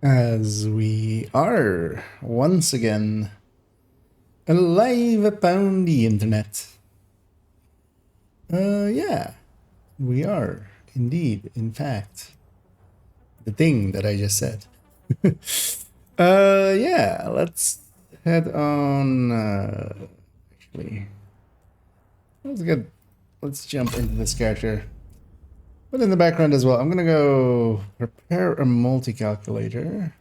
As we are once again alive upon the internet. Yeah, we are indeed, in fact, the thing that I just said. Yeah, let's head on. Actually, let's get, let's jump into this character. But in the background as well, I'm gonna go prepare a multi-calculator,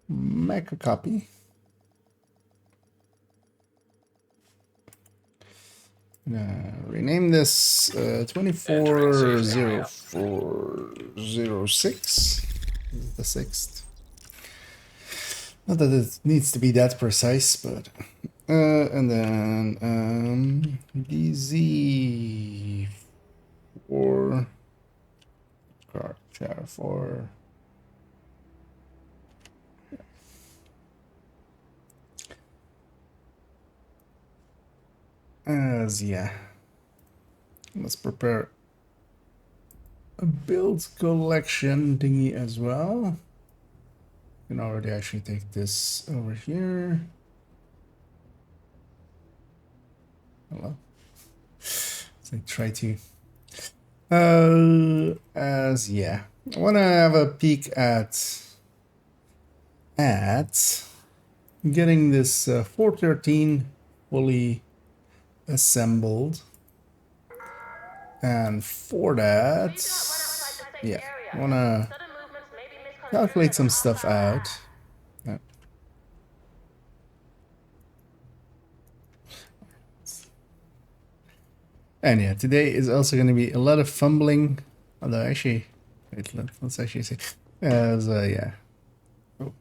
make a copy. Rename this 240406. The sixth. Not that it needs to be that precise, but and then DZ4 char 4. As yeah, let's prepare a build collection thingy as well. You can already actually take this over here. Hello. So I try to. As yeah, I want to have a peek at getting this 413 fully assembled, and for that, yeah, I want to calculate some stuff out. And yeah, today is also going to be a lot of fumbling. Although actually, wait, let's actually see. As yeah. Oh.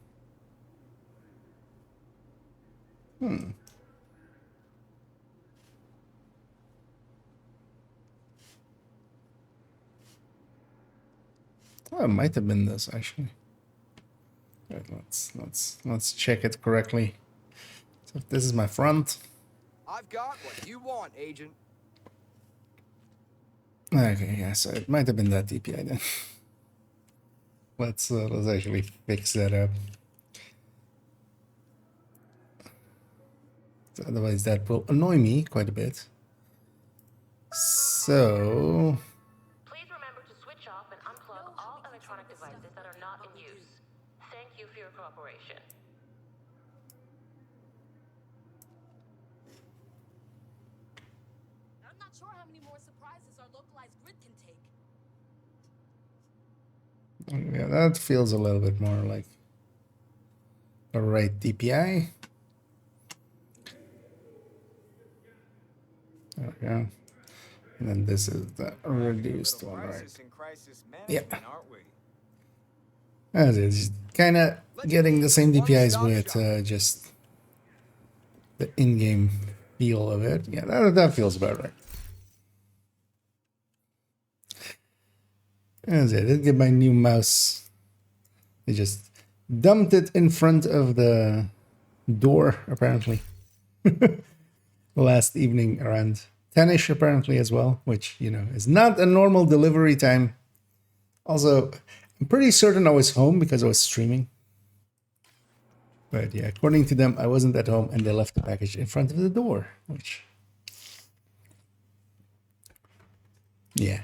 Oh, it might have been this actually. Right, let's check it correctly. So if this is my front. I've got what you want, Agent. Okay, yeah, so it might have been that DPI then. Let's actually fix that up. So otherwise, that will annoy me quite a bit. So Please remember to switch off and unplug all electronic devices that are not in use. Thank you for your cooperation. I'm not sure how many more surprises our localized grid can take. yeah, that feels a little bit more like the right DPI. There we go. And then this is the reduced one, right? Yeah. As it's kind of getting the same DPIs with just the in-game feel of it. Yeah, that feels about right. That's it. Let's get my new mouse. They just dumped it in front of the door, apparently. Last evening around 10ish, apparently, as well, which, you know, is not a normal delivery time. Also, I'm pretty certain I was home because I was streaming. But yeah, according to them, I wasn't at home and they left the package in front of the door, which... yeah.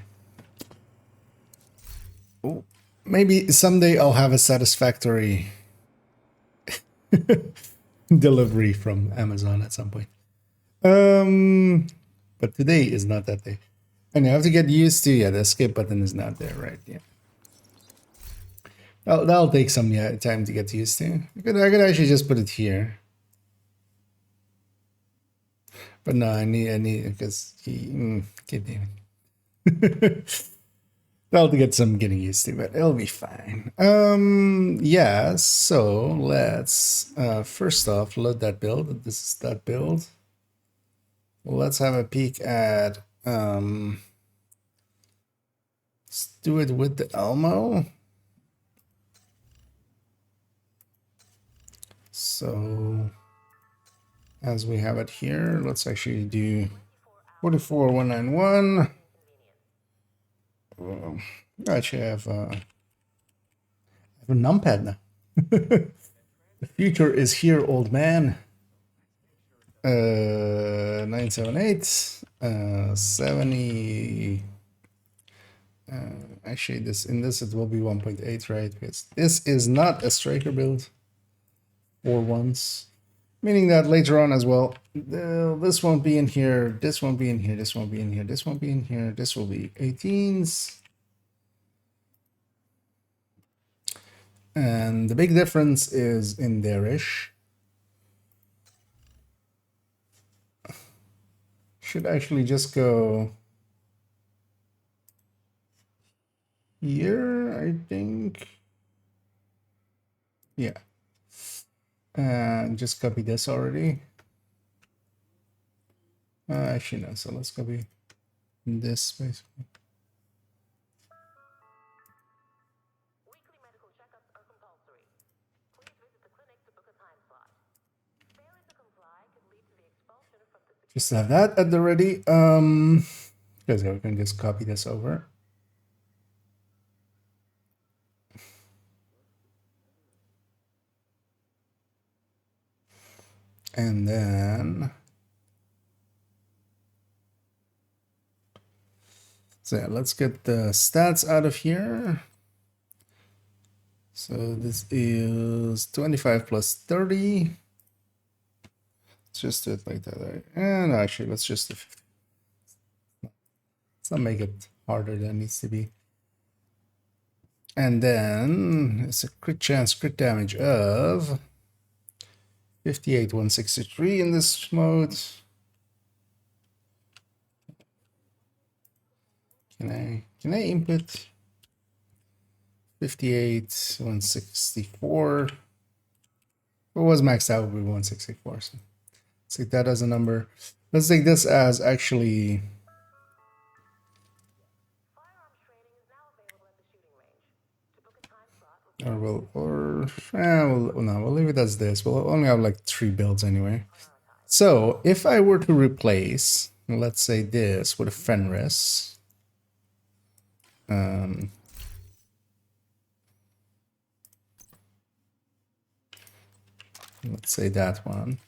Oh, maybe someday I'll have a satisfactory delivery from Amazon at some point. But today is not that day. And I have to get used to, yeah, the escape button is not there, right? Yeah. That'll take some time to get used to. I could actually just put it here. But no, I need because God damn it. That'll get some getting used to, but it'll be fine. Yeah, so let's first off load that build. This is that build. Let's have a peek at let's do it with the Elmo. So as we have it here, let's actually do 44191. Actually, I have a numpad now. The future is here, old man. 978, 70. Actually, this it will be 1.8, right? Because this is not a striker build for once, meaning that later on as well, this won't be in here, this won't be in here, this won't be in here, this won't be in here, this will be 18s. And the big difference is in there-ish. Should actually just go here, I think. Yeah. And just copy this already. Actually, no. So let's copy this basically. Weekly medical checkups are compulsory. Please visit the clinic to book a time slot. Failing to comply could lead to the expulsion from the Just have that at the ready. Guys, we can just copy this over. And then, so yeah, let's get the stats out of here. So this is 25 plus 30. Let's just do it like that, right? And actually, let's just do 50. Let's not make it harder than it needs to be. And then it's a crit chance, crit damage of 58,163 in this mode. Can I input 58,164? What was maxed out would be 164. So let's take that as a number. Let's take this as actually. firearms training is now available at the shooting range. To book a time slot, We'll leave it as this. We'll only have like 3 builds anyway. So if I were to replace, let's say this with a Fenris, let's say that one.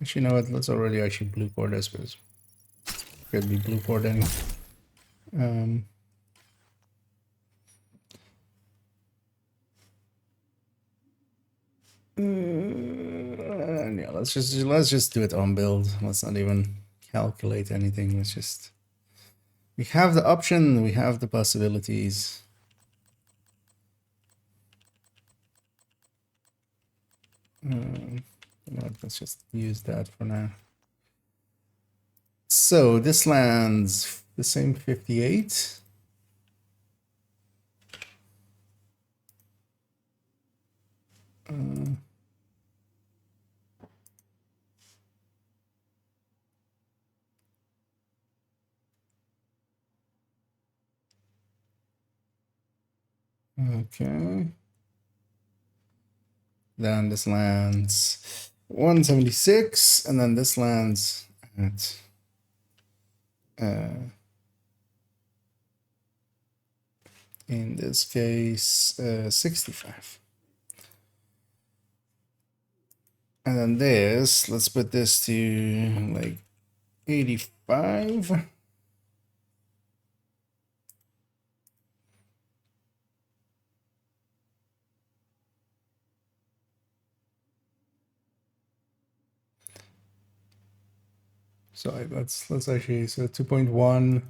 Actually, you know what? Let's already actually blue core this because it could be blue core anyway. Yeah, let's just do it on build. Let's not even calculate anything. Let's just, we have the option, we have the possibilities. You know what, let's just use that for now. So this lands the same 58. Okay. Then this lands 176, and then this lands at in this case 65. And then this, let's put this to like 85. So let's actually, so 2.1.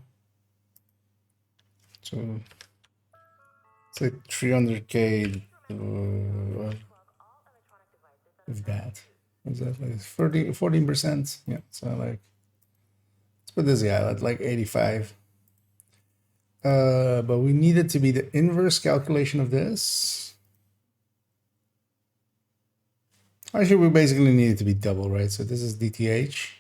So it's like 300K of that. Is that like 14%? Yeah, so like, let's put this guy at like 85. But we need it to be the inverse calculation of this. Actually, we basically need it to be double, right? So this is DTH.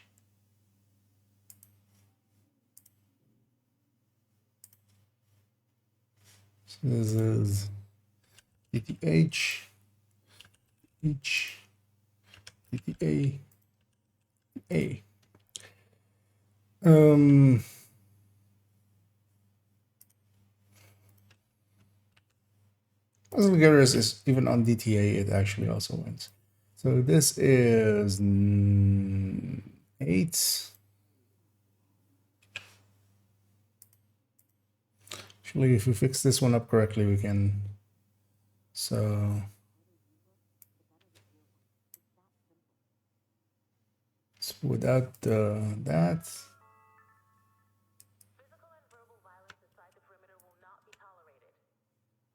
So this is DTH, DTA, A. Um, Puzzle Getters is even on DTA, it actually also wins. So this is 8. Actually, if we fix this one up correctly, we can. So without that. Physical and verbal violence inside the perimeter will not be tolerated.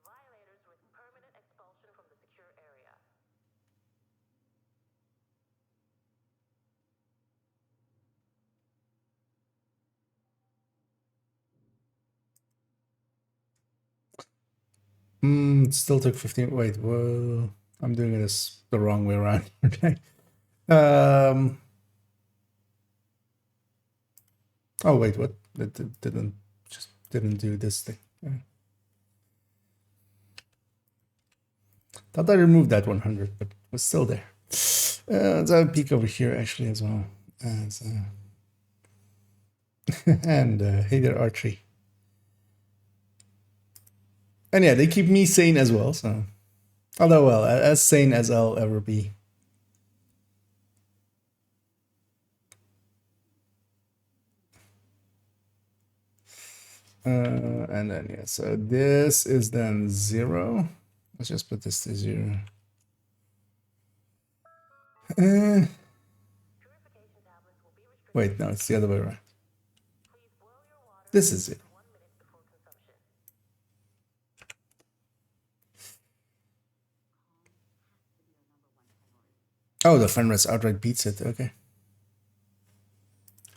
Violators risk permanent expulsion from the secure area. It still took 15. Wait, whoa. I'm doing this the wrong way around. Okay. Oh, wait, what? It didn't do this thing. Thought I removed that 100, but it was still there. Let's have a peek over here actually as well. And hey there, Archie. And yeah, they keep me sane as well, so. Although, well, as sane as I'll ever be. And then, yeah, so this is then 0. Let's just put this to 0. Wait, no, it's the other way around. This is 0. Oh, the Fenris outright beats it. Okay.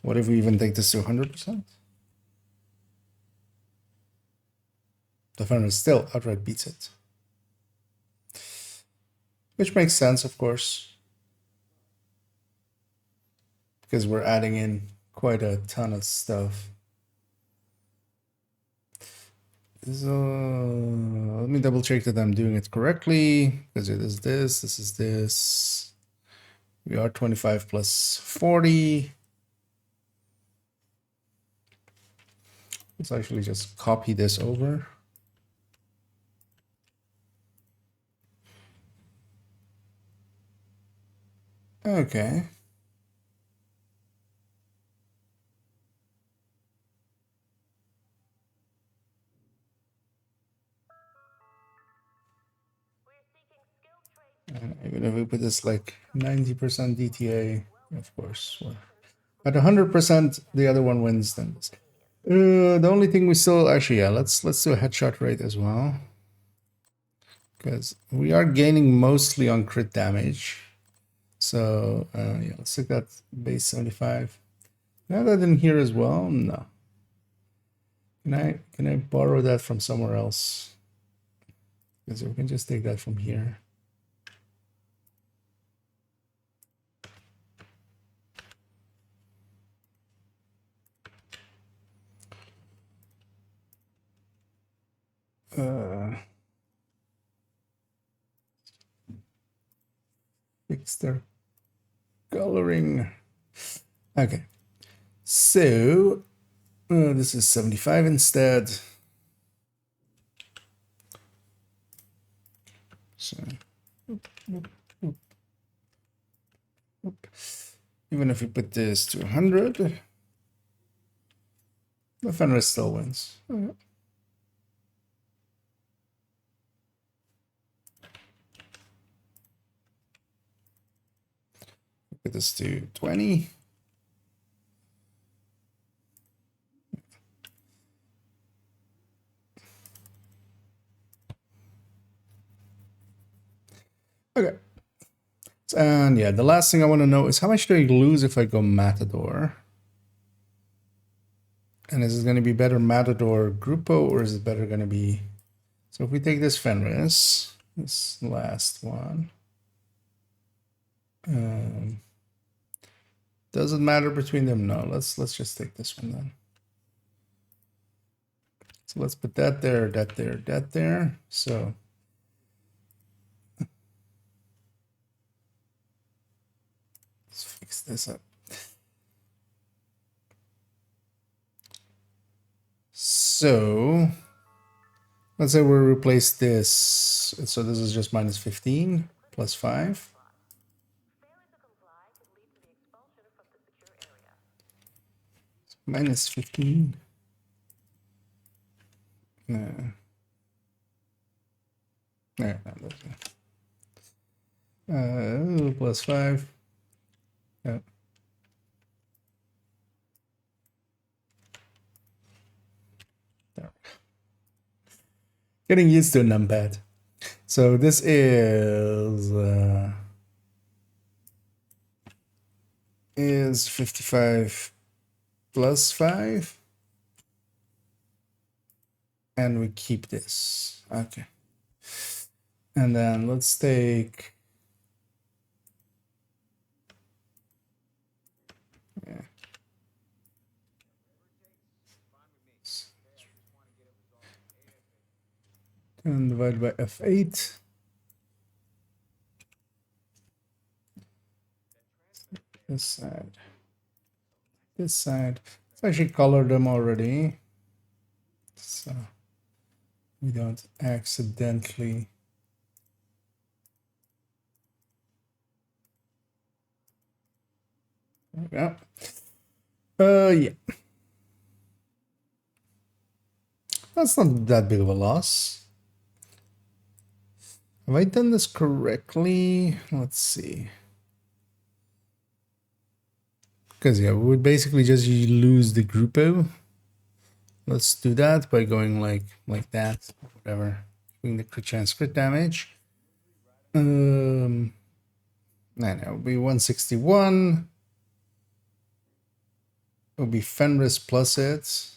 What if we even take this to 100%? The Fenris still outright beats it. Which makes sense, of course. Because we're adding in quite a ton of stuff. So let me double check that I'm doing it correctly. Because it is this is this. We are 25 plus 40. Let's actually just copy this over. Okay. And even if we put this like 90% DTA, of course, at 100%, the other one wins. Then the only thing we still actually, yeah, let's do a headshot rate as well, because we are gaining mostly on crit damage. So yeah, let's take that base 75. Now that in here as well, no. Can I borrow that from somewhere else? Because we can just take that from here. Fix their coloring. Okay, so this is 75 instead. So even if we put this to 100, the Fenris still wins. Put this to 20. Okay. And yeah, the last thing I want to know is how much do I lose if I go Matador? And is it going to be better Matador Grupo, or is it better going to be... So if we take this Fenris, this last one, does it matter between them? No, let's just take this one then. So let's put that there, that there, that there. So let's fix this up. So let's say we replace this. So this is just minus 15 plus 5. Failure to comply could lead to the expulsion from the secure area. Minus 15. No. No, plus 5. Yeah. There. Getting used to a numpad. So this is 55 plus 5. And we keep this. Okay. And then let's take... Yeah. And divide by F8. This side. This side. Let's actually color them already, so we don't accidentally. There we go. Yeah. That's not that big of a loss. Have I done this correctly? Let's see. Because yeah, we would basically just lose the grupo. Let's do that by going like that, whatever. Doing the crit chance crit damage. No, it'll be 161. It'll be Fenris plus it.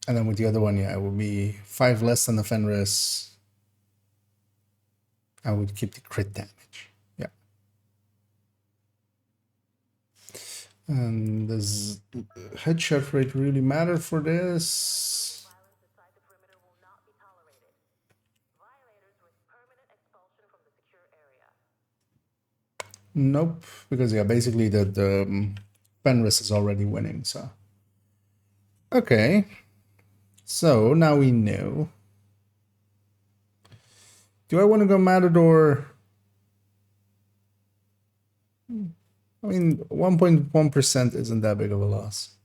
And then with the other one, yeah, it will be 5 less than the Fenris. I would keep the crit damage. Yeah. And does headshot rate really matter for this? Violence inside the perimeter will not be tolerated. Violators risk permanent expulsion from the secure area. Nope, because yeah, basically the Fenris is already winning, so. Okay. So now we know. Do I want to go Matador? I mean, 1.1% isn't that big of a loss.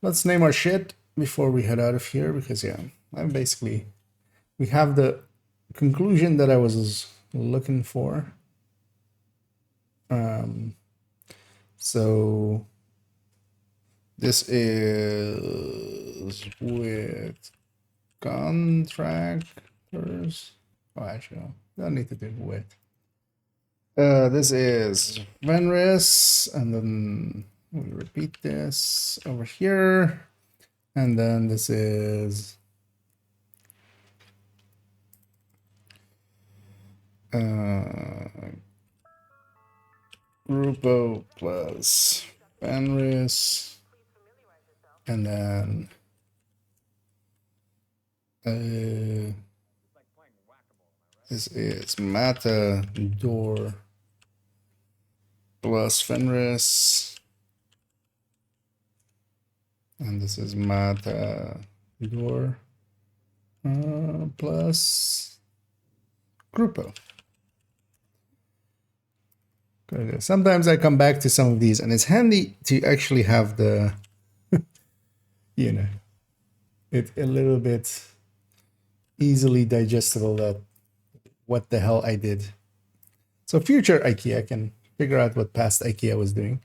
Let's name our shit before we head out of here, because yeah, we have the conclusion that I was looking for. So this is with contractors. Oh, actually, I don't need to do with. This is Venris, and then we repeat this over here, and then this is Grupo plus Venris, and then this is Matador plus Fenris, and this is Matador plus Grupo. Good. Sometimes I come back to some of these, and it's handy to actually have the, you know, it a little bit easily digestible that what the hell I did. So future IKEA can figure out what past IKEA was doing.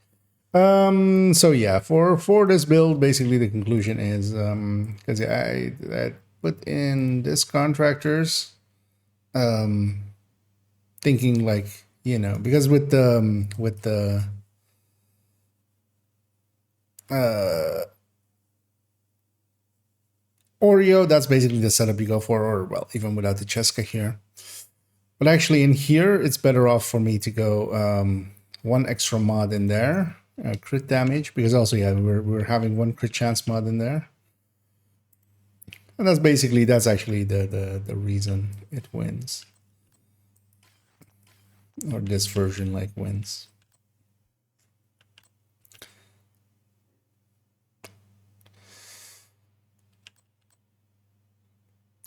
So yeah, for this build, basically the conclusion is because I put in this contractors, thinking like, you know, because with the Oreo, that's basically the setup you go for, or well, even without the Cheska here. But actually in here, it's better off for me to go one extra mod in there, crit damage, because also, yeah, we're having one crit chance mod in there. And that's actually the reason it wins. Or this version like wins.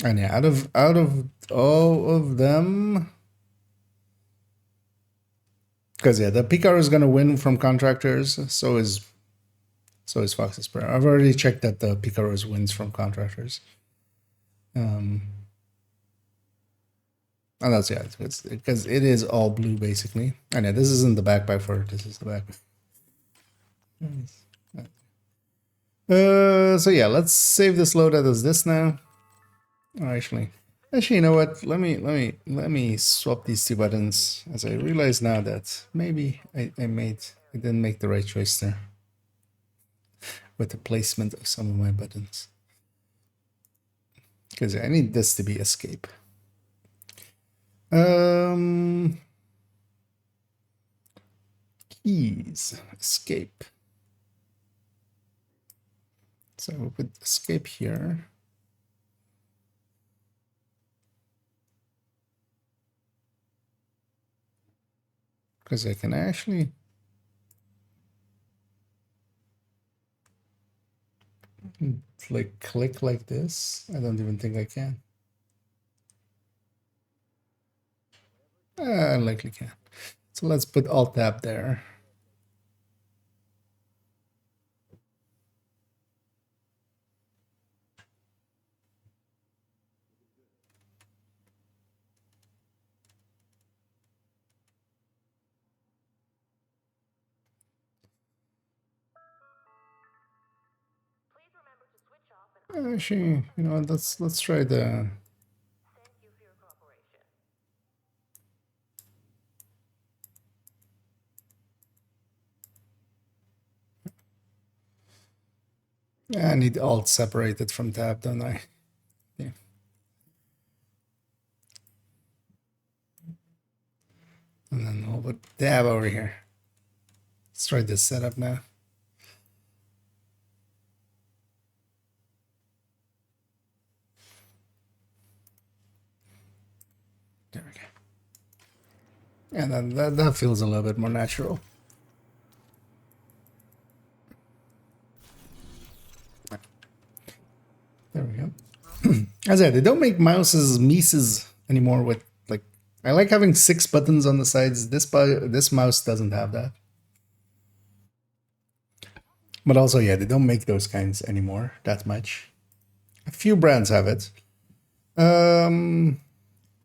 And yeah, out of all of them, because yeah, the Picaro is gonna win from contractors. So is Fox's Prayer. I've already checked that the Picaro's wins from contractors. And that's yeah, it's because it is all blue basically. And yeah, this isn't the backpack for it. This is the backpack. So yeah, let's save this loadout as this now. Oh, actually, you know what? Let me swap these two buttons, as I realize now that maybe I didn't make the right choice there with the placement of some of my buttons, because I need this to be escape. Keys, escape. So we'll put escape here. Because I can actually like click like this. I don't even think I can. I likely can. So let's put Alt Tab there. Please remember to switch off and Actually, you know, let's try the. thank you for your cooperation. I need Alt separated from Tab, don't I? Yeah. And then we'll put Tab over here. Let's try this setup now. There we go. And then that feels a little bit more natural. There we go. As I said, they don't make mices anymore with like. I like having 6 buttons on the sides. This mouse doesn't have that. But also, yeah, they don't make those kinds anymore that much. A few brands have it.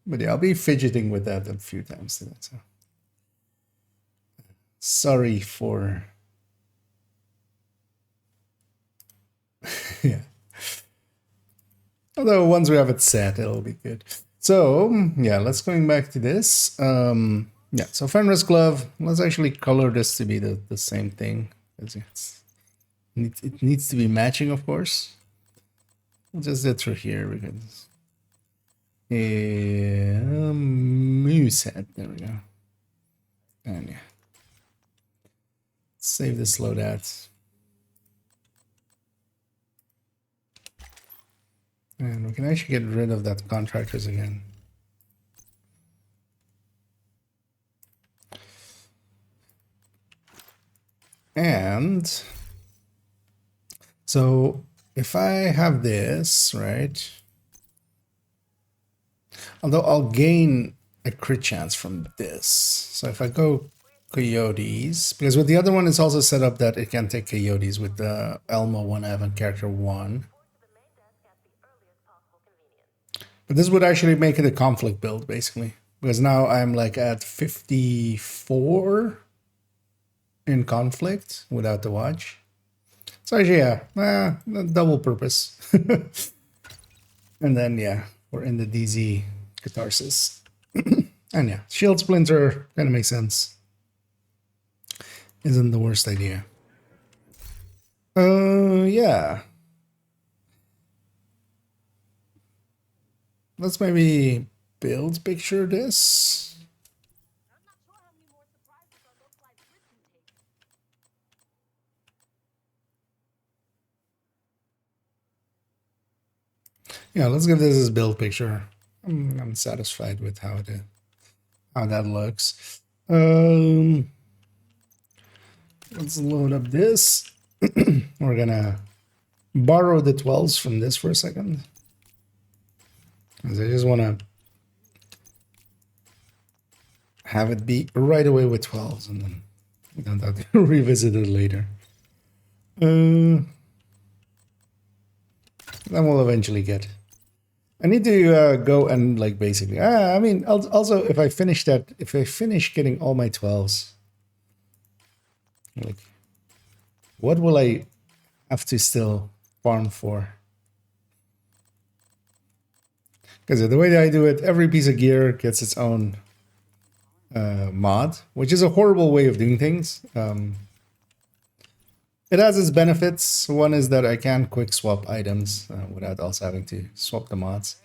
But yeah, I'll be fidgeting with that a few times today. So sorry for. Yeah. Although once we have it set, it'll be good. So yeah, let's going back to this. Yeah, so Fenris glove. Let's actually color this to be the same thing. It needs to be matching, of course. We'll just do it through here because. Moose head. There we go. And yeah. Save this loadout. And we can actually get rid of that contractors again. And so if I have this, right? Although I'll gain a crit chance from this. So if I go coyotes, because with the other one it's also set up that it can take coyotes with the Elmo 1 I have on character 1. But this would actually make it a conflict build, basically. Because now I'm like at 54 in conflict without the watch. So actually, yeah, double purpose. And then, yeah, we're in the DZ catharsis. And yeah, shield splinter kind of makes sense. Isn't the worst idea. Yeah. Let's maybe build picture this. I'm not sure how many more surprises our localized grid can take. Yeah, let's give this as build picture. I'm satisfied with how that looks. Let's load up this. We're gonna borrow the 12s from this for a second. 'Cause I just want to have it be right away with 12s and then you don't have to revisit it later. Then we'll eventually get. I need to go and like basically. I mean, also if I finish that, if I finish getting all my 12s, like, what will I have to still farm for? Because the way that I do it, every piece of gear gets its own mod, which is a horrible way of doing things. It has its benefits. One is that I can quick swap items without also having to swap the mods.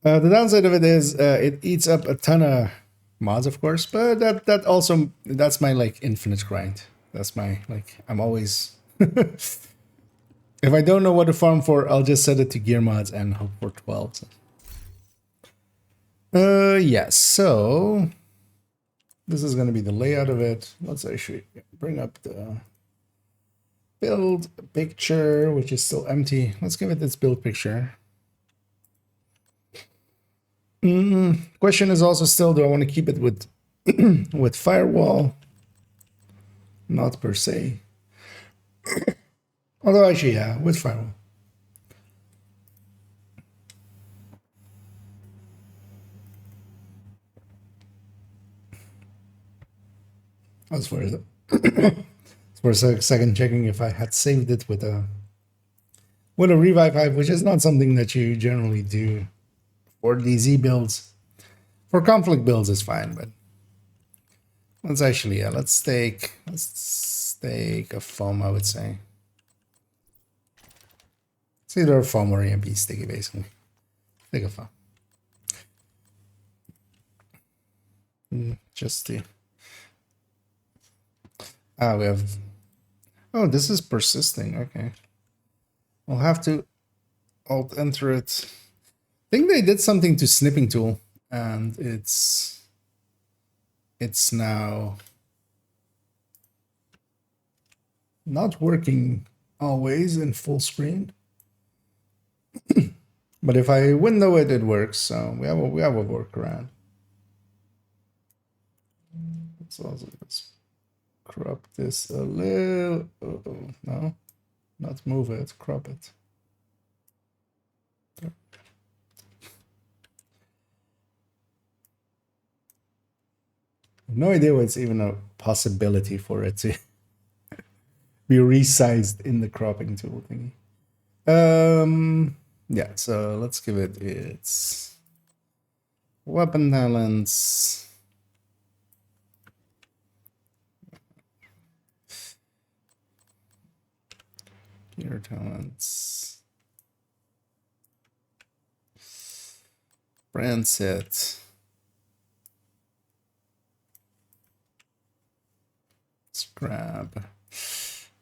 The downside of it is it eats up a ton of mods, of course, but that's my like infinite grind. That's my like I'm always if I don't know what to farm for, I'll just set it to gear mods and hope for 12. Yeah, so this is going to be the layout of it. Let's actually bring up the build picture, which is still empty. Let's give it its build picture. Question is also still, do I want to keep it with with firewall? Not per se. Although actually, yeah, with firewall. As for a second checking if I had saved it with a revive hive, which is not something that you generally do for DZ builds. For conflict builds is fine, but let's actually, yeah, let's take a foam, I would say. It's either a foam or EMP sticky, basically. Take a foam. Just to we have, oh, this is persisting. Okay, we'll have to alt enter it. I think they did something to snipping tool, and it's now not working always in full screen. But if I window it, it works. So we have a workaround. Let's also crop this a little. No, not move it. Crop it. No idea what's even a possibility for it to be resized in the cropping tool thingy. Yeah, so let's give it its weapon talents. Gear talents. Brand set. Let's grab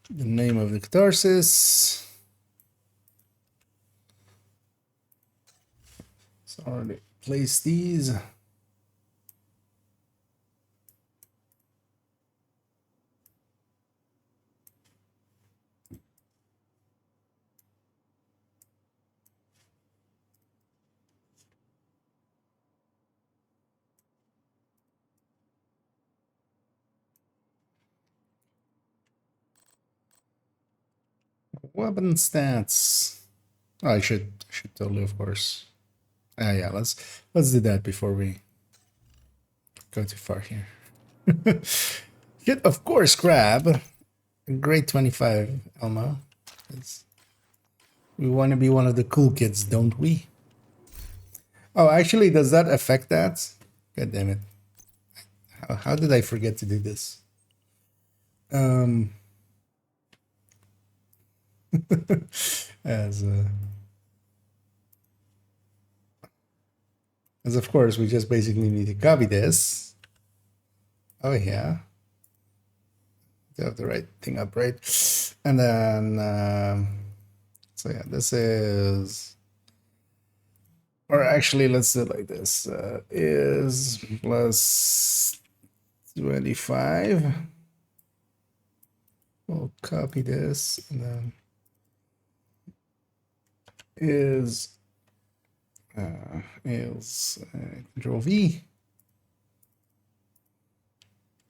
the name of the catharsis. So already place these. Weapon stats. Oh, I should totally, of course. Yeah, let's do that before we go too far here. Should of course grab a grade 25 Elmo. We want to be one of the cool kids, don't we? Oh, actually, does that affect that? God damn it! How did I forget to do this? As of course, we just basically need to copy this. Oh yeah, to have the right thing up, right? And then so yeah, this is, or actually, let's do it like this: is plus 25. We'll copy this, and then is is Control V.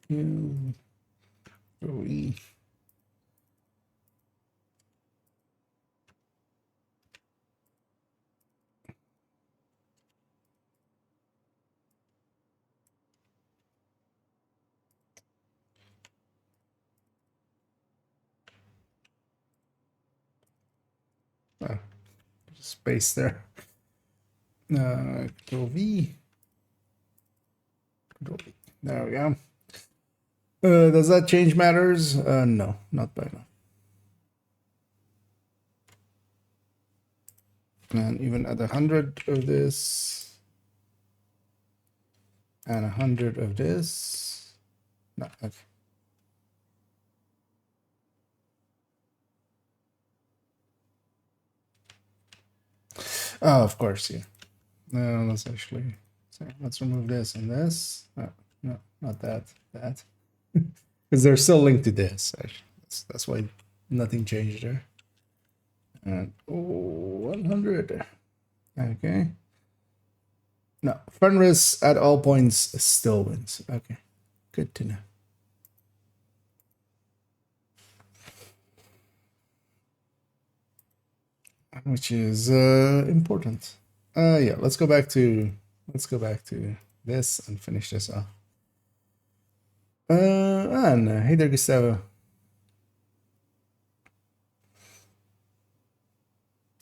Control E. Space there. Control V. Control V. There we go. Does that change matters? No, not by now. And even at 100 of this and 100 of this. No, okay. Oh, of course, yeah. No, let's actually, so let's remove this and this. No, not that, that. Because they're still linked to this, actually. That's why nothing changed there. And 100. Okay. No, Fenris at all points still wins. Okay, good to know. Which is important. Yeah, let's go back to this and finish this off. And hey there, Gustavo.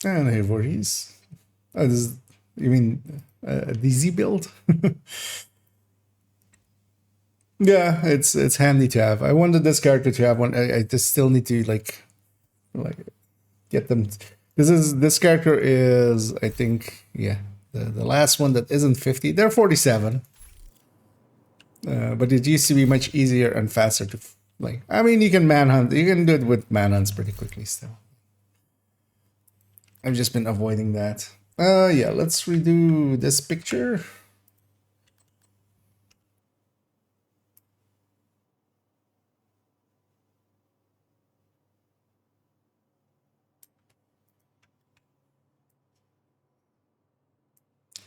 And hey, Voorhees. Oh, this is, you mean a DZ build? Yeah, it's handy to have. I wanted this character to have one. I just still need to like get them. This character is, I think, yeah, the last one that isn't 50. They're 47. But it used to be much easier and faster to like. I mean, you can manhunt. You can do it with manhunts pretty quickly still. I've just been avoiding that. Yeah, let's redo this picture.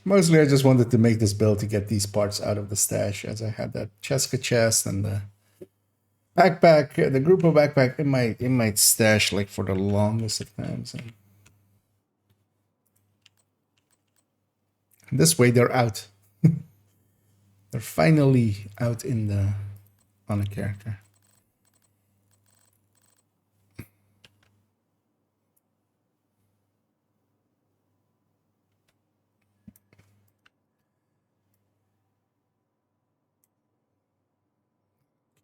Mostly I just wanted to make this build to get these parts out of the stash, as I had that Cheska chest and the backpack, the group of backpack in my stash like for the longest of times. And this way they're out. They're finally out in the on a character.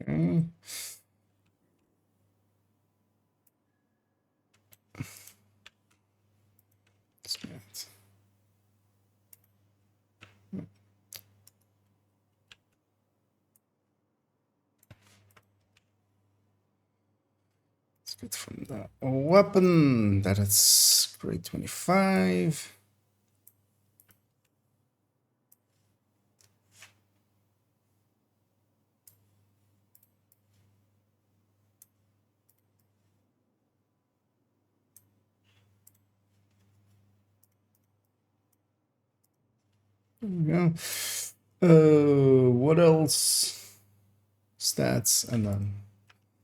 Okay. Let's get from the weapon that it's grade 25. There we go. What else? Stats, and then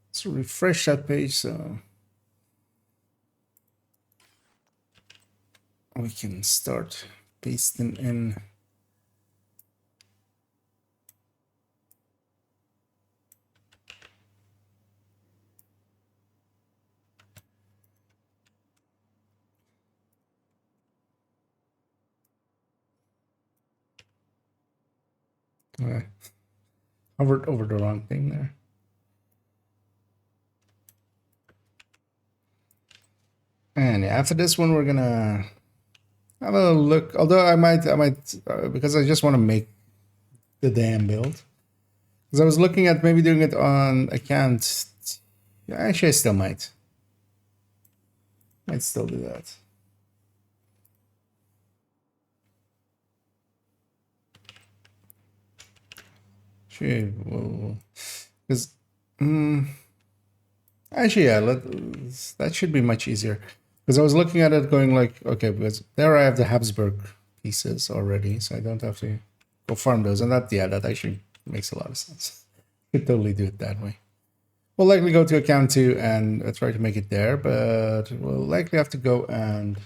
let's refresh that page so we can start pasting in. Hovered over the wrong thing there. And after this one, we're gonna have a look. Although I might, because I just want to make the damn build. Because I was looking at maybe doing it on account. Yeah, actually, I still might. Might still do that. Sure, because actually, yeah, that should be much easier. Because I was looking at it going like, okay, because there I have the Habsburg pieces already, so I don't have to go farm those. And that, yeah, that actually makes a lot of sense. Could totally do it that way. We'll likely go to account 2 and try to make it there, but we'll likely have to go and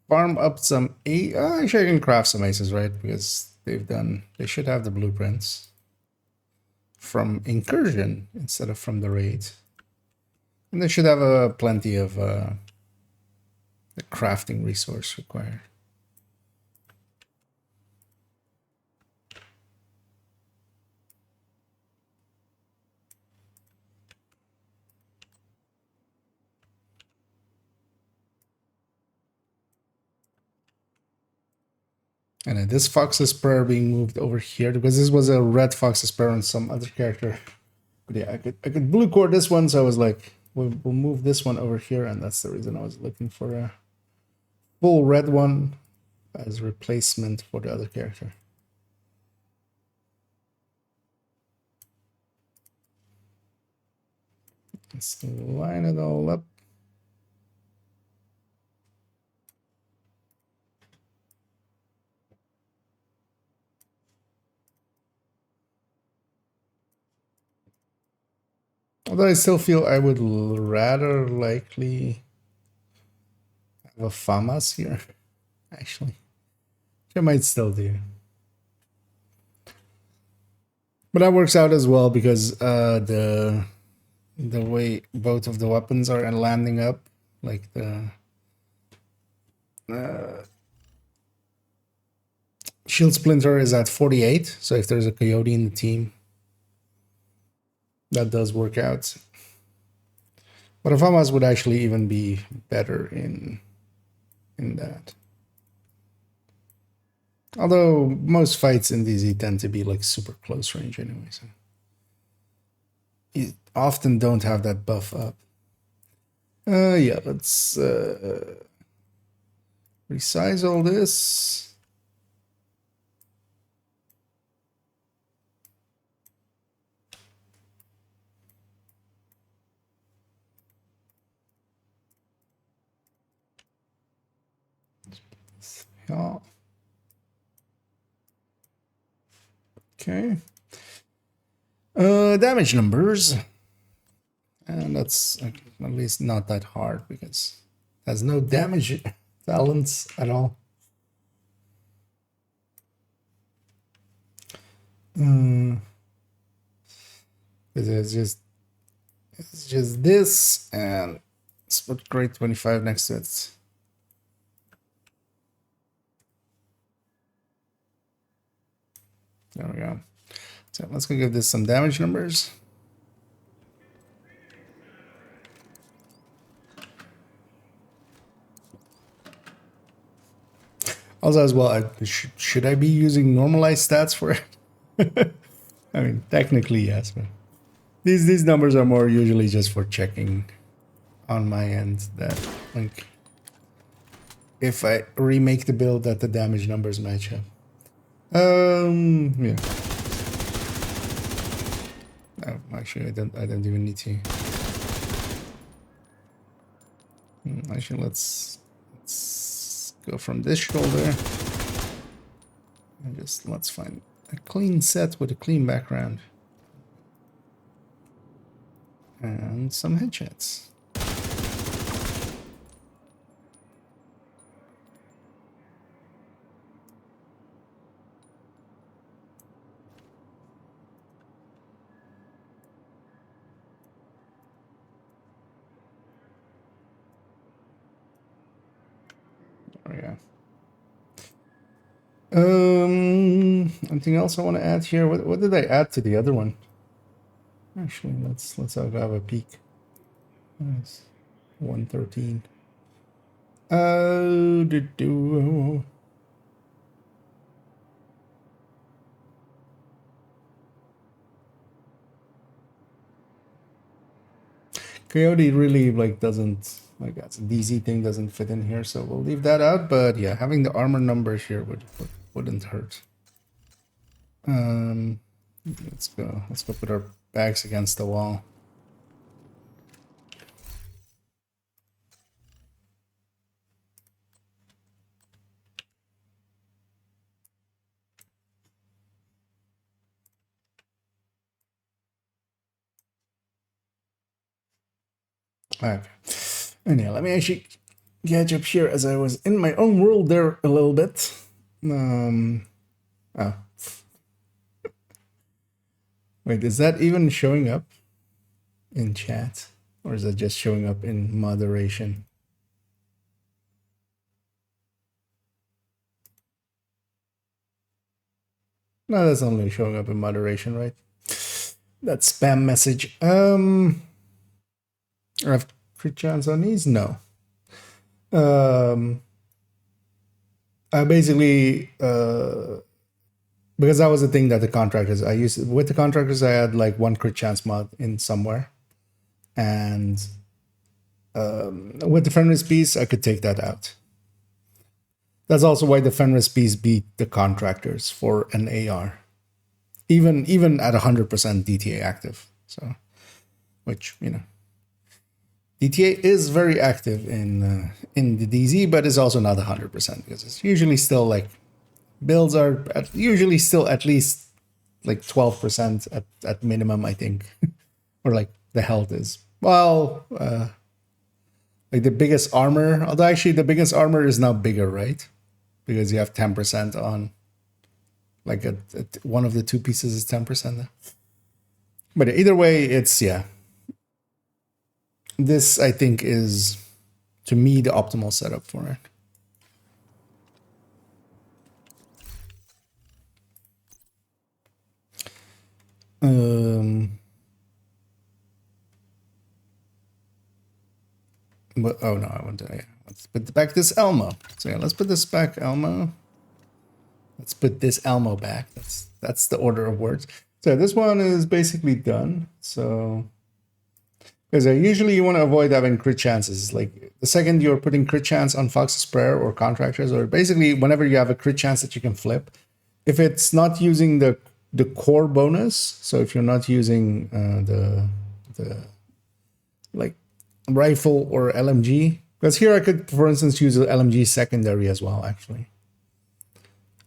farm up some actually I can craft some aces, right? Because they should have the blueprints from incursion instead of from the raid. And they should have plenty of the crafting resource required. And then this Fox's Prayer being moved over here because this was a red Fox's Prayer on some other character. But yeah, I could blue core this one, so I was like, we'll move this one over here, and that's the reason I was looking for a full red one as replacement for the other character. Let's line it all up. Although I still feel I would rather likely have a FAMAS here, actually. Which I might still do. But that works out as well because the way both of the weapons are landing up, like the Shield Splinter is at 48, so if there's a Coyote in the team, that does work out. But a FAMAS would actually even be better in that. Although most fights in DZ tend to be like super close range anyway, so you often don't have that buff up. Yeah, let's resize all this. Yeah. Okay. Damage numbers. And that's at least not that hard because it has no damage talents at all. It's just this, and let's put grade 25 next to it. There we go. So let's go give this some damage numbers. Also, as well, should I be using normalized stats for it? I mean, technically yes, but these numbers are more usually just for checking on my end that, like, if I remake the build, that the damage numbers match up. Yeah. Oh, actually, I don't even need to. Actually, let's go from this shoulder and just let's find a clean set with a clean background and some headshots. Oh yeah. Anything else I want to add here? What did I add to the other one? Actually, let's have a peek. Nice. 113. Coyote really like doesn't, like, that's a DZ thing, doesn't fit in here, so we'll leave that out. But yeah, having the armor numbers here wouldn't hurt. Let's go put our backs against the wall. Okay. Anyhow, let me actually catch up here as I was in my own world there a little bit. Oh. Wait, is that even showing up in chat? Or is it just showing up in moderation? No, that's only showing up in moderation, right? That spam message. I have crit chance on these? No. I basically because that was the thing that the contractors I used with the contractors I had like one crit chance mod in somewhere, and with the Fenris piece I could take that out. That's also why the Fenris piece beat the contractors for an AR, even at 100% DTA active. So, which you know, DTA is very active in the DZ, but it's also not 100% because it's usually still like builds are usually still at least like 12% at minimum, I think, or like the health is. Well, like the biggest armor, although actually the biggest armor is now bigger, right? Because you have 10% on, like one of the two pieces is 10%. But either way, it's, yeah. This, I think, is, to me, the optimal setup for it. But, oh no, I want to, yeah. Let's put back this Elmo. So yeah, let's put this back, Elmo. Let's put this Elmo back. That's the order of words. So this one is basically done. So, because usually you want to avoid having crit chances. Like the second you're putting crit chance on Fox's Prayer or contractors, or basically whenever you have a crit chance that you can flip, if it's not using the core bonus, so if you're not using the like rifle or LMG, because here I could, for instance, use the LMG secondary as well, actually.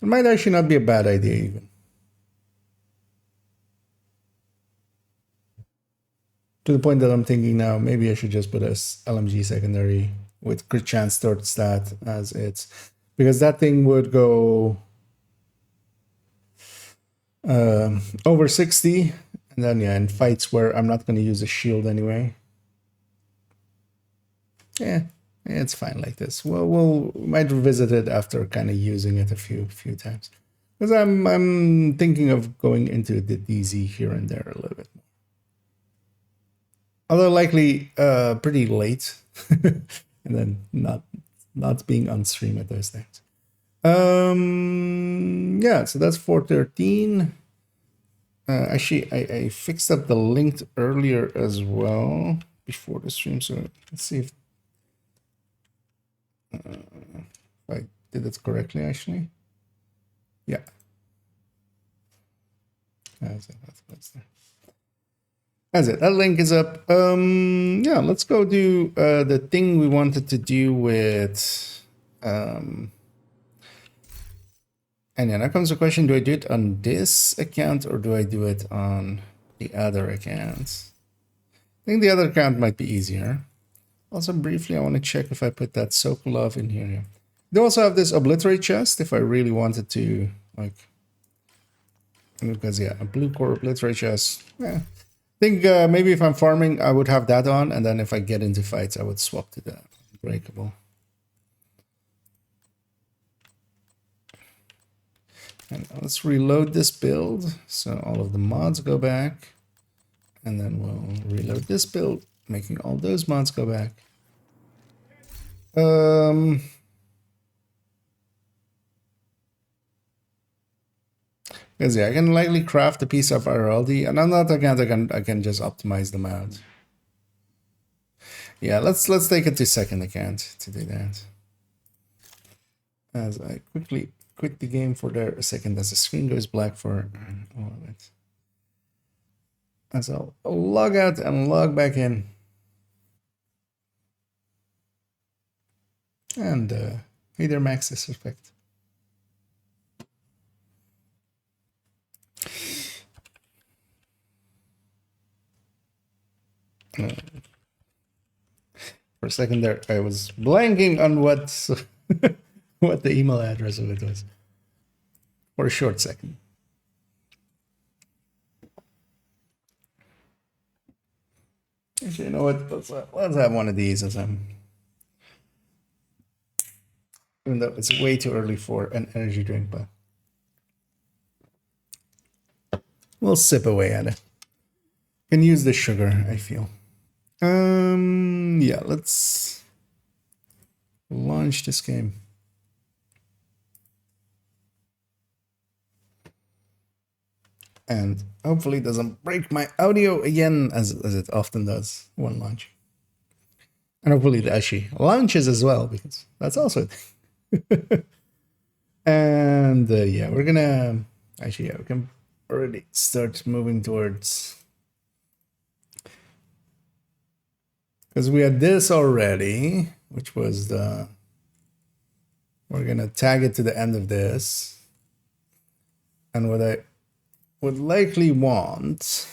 It might actually not be a bad idea even. To the point that I'm thinking now, maybe I should just put a LMG secondary with crit chance third stat as it's, because that thing would go over 60, and then yeah, in fights where I'm not going to use a shield anyway. Yeah, it's fine like this. We'll might revisit it after kind of using it a few times, because I'm thinking of going into the DZ here and there a little bit more. Although likely pretty late, and then not being on stream at those things. Yeah, so that's 413. Actually, I fixed up the link earlier as well before the stream, so let's see if I did it correctly, actually. Yeah. That's there. That's it. That link is up. Yeah, let's go do the thing we wanted to do with and then now comes the question, do I do it on this account or do I do it on the other account? I think the other account might be easier. Also, briefly, I want to check if I put that Sokolov in here. They also have this obliterate chest if I really wanted to, like, because yeah, a blue core obliterate chest. Yeah. I think maybe if I'm farming, I would have that on, and then if I get into fights, I would swap to the breakable. And let's reload this build, so all of the mods go back, and then we'll reload this build, making all those mods go back. Because yeah, I can likely craft a piece of RLD, and on that account, I can just optimize them out. Yeah, let's take it to second account to do that. As I quickly quit the game for there a second, as the screen goes black for all of it. As I'll log out and log back in. And hey there, Max Disrespect. For a second there, I was blanking on what what the email address of it was. For a short second. Actually, you know what? Let's have one of these as I'm. Even though it's way too early for an energy drink, but we'll sip away at it. Can use the sugar, I feel. Yeah, let's launch this game. And hopefully it doesn't break my audio again, as it often does when launching. And hopefully it actually launches as well, because that's also a thing. And yeah, we're gonna actually, yeah, we can already start moving towards, because we had this already, which was the, we're gonna tag it to the end of this. And what I would likely want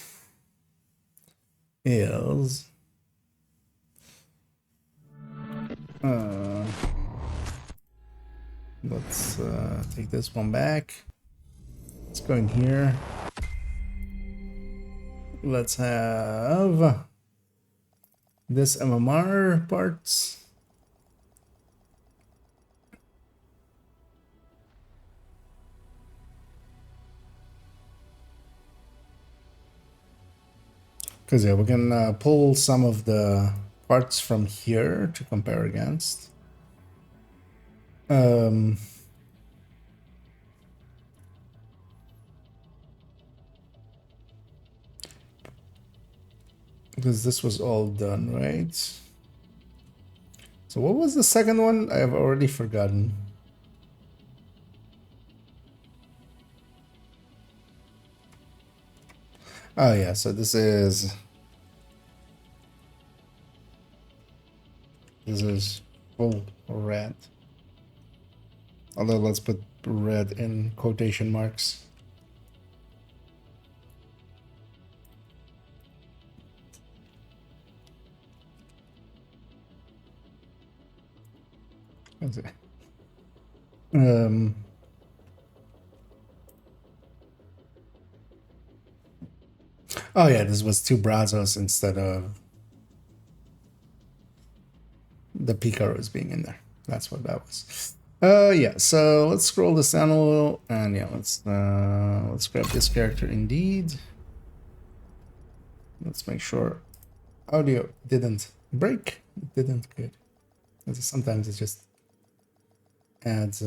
is let's take this one back. Let's go in here. Let's have this MMR parts. Because yeah, we can pull some of the parts from here to compare against. Because this was all done, right? So what was the second one? I have already forgotten. Oh yeah, so this is full red. Although let's put red in quotation marks. What's it? Oh yeah, this was two Brazos instead of the Picaros being in there. That's what that was. Yeah, so let's scroll this down a little, and yeah, let's grab this character indeed. Let's make sure audio didn't break. It didn't, good. Sometimes it just adds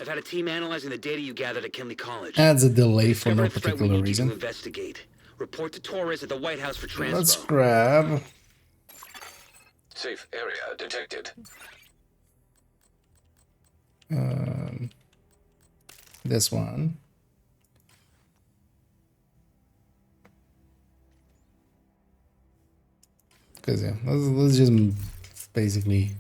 I've had a team analyzing the data you gathered at Kinley College. adds a delay for no Discovered a threat we particular need you to reason. investigate. Report to Torres at the White House for transfer. Let's grab Safe area detected. this one. Because yeah, let's just basically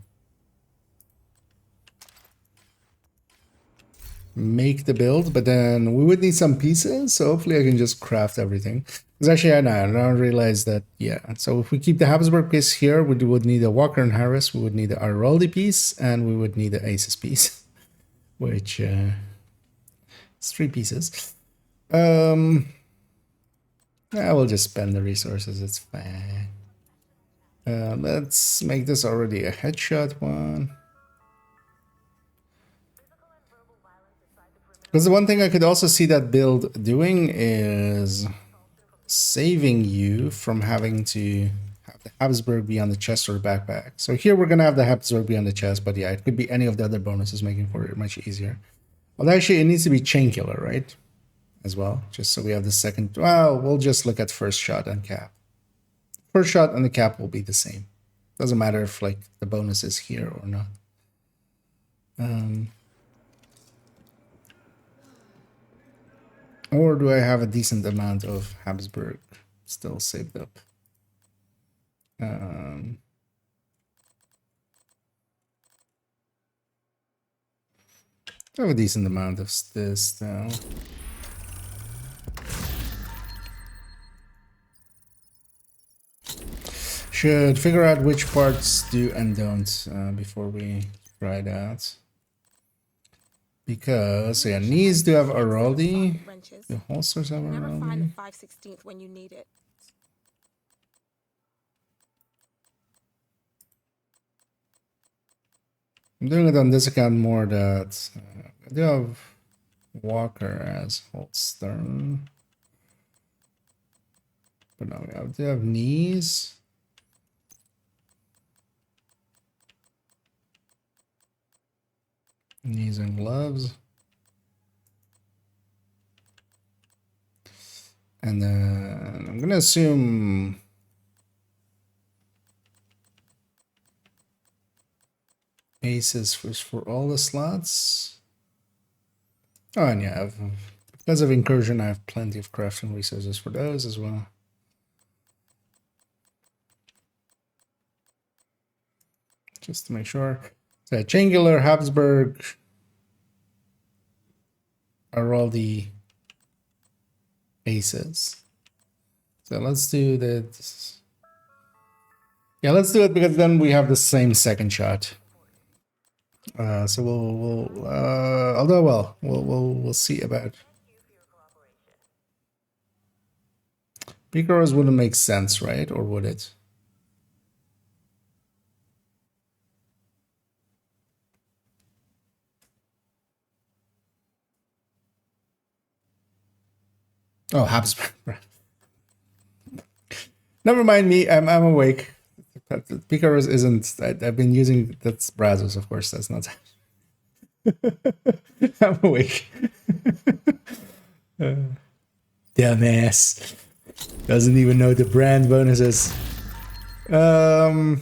make the build, but then we would need some pieces, so hopefully I can just craft everything. Because actually I don't realize that, yeah, so if we keep the Habsburg piece here, we would need a Walker and Harris, we would need the Aroldi piece, and we would need the Aces piece, which it's 3 pieces. I will just spend the resources, it's fine. Let's make this already a headshot one. Because the one thing I could also see that build doing is saving you from having to have the Habsburg be on the chest or the backpack. So here we're going to have the Habsburg be on the chest, but yeah, it could be any of the other bonuses, making for it much easier. Well, actually, it needs to be chain killer, right? As well, just so we have the second. Well, we'll just look at first shot and cap. First shot and the cap will be the same. Doesn't matter if like the bonus is here or not. Or do I have a decent amount of Habsburg still saved up? I have a decent amount of this still. Should figure out which parts do and don't before we try it out. Because, yeah, knees do have Araldi. Wrenches. The holsters have Never find Araldi. a 5/16 when you need it. I'm doing it on this account more that I do have Walker as holster. But no, I do have knees. Knees and gloves. And then I'm gonna assume aces for all the slots. Oh, and yeah, because of incursion, I have plenty of crafting resources for those as well. Just to make sure. So, Chingular, Habsburg are all the aces. So let's do this. Yeah, let's do it because then we have the same second shot. So we'll see about Picaros wouldn't make sense, right? Or would it? Oh, Habsburg. Never mind me. I'm awake. Picaros isn't. I've been using that's Brazos, of course. That's not. I'm awake. Dumbass. Doesn't even know the brand bonuses. Well,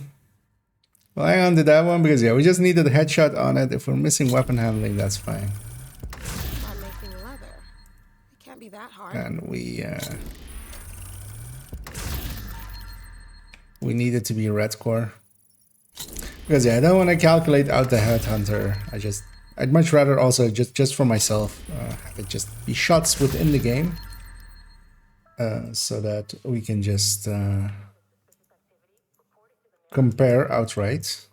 hang on to that one because yeah, we just needed a headshot on it. If we're missing weapon handling, that's fine. I'm making leather. It can't be that hard. And we need it to be a red core. Because yeah, I don't want to calculate out the headhunter. I'd much rather also just for myself have it just be shots within the game. So that we can just compare outright.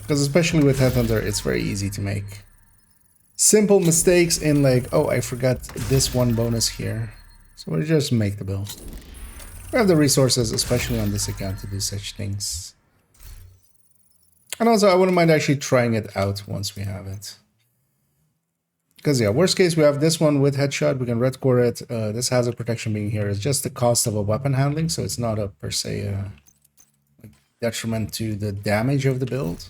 Because especially with Headhunter, it's very easy to make simple mistakes in like, oh, I forgot this one bonus here. So we'll just make the build. We have the resources, especially on this account, to do such things. And also, I wouldn't mind actually trying it out once we have it. Because yeah, worst case, we have this one with headshot. We can red core it. This hazard protection being here is just the cost of a weapon handling, so it's not a per se like detriment to the damage of the build.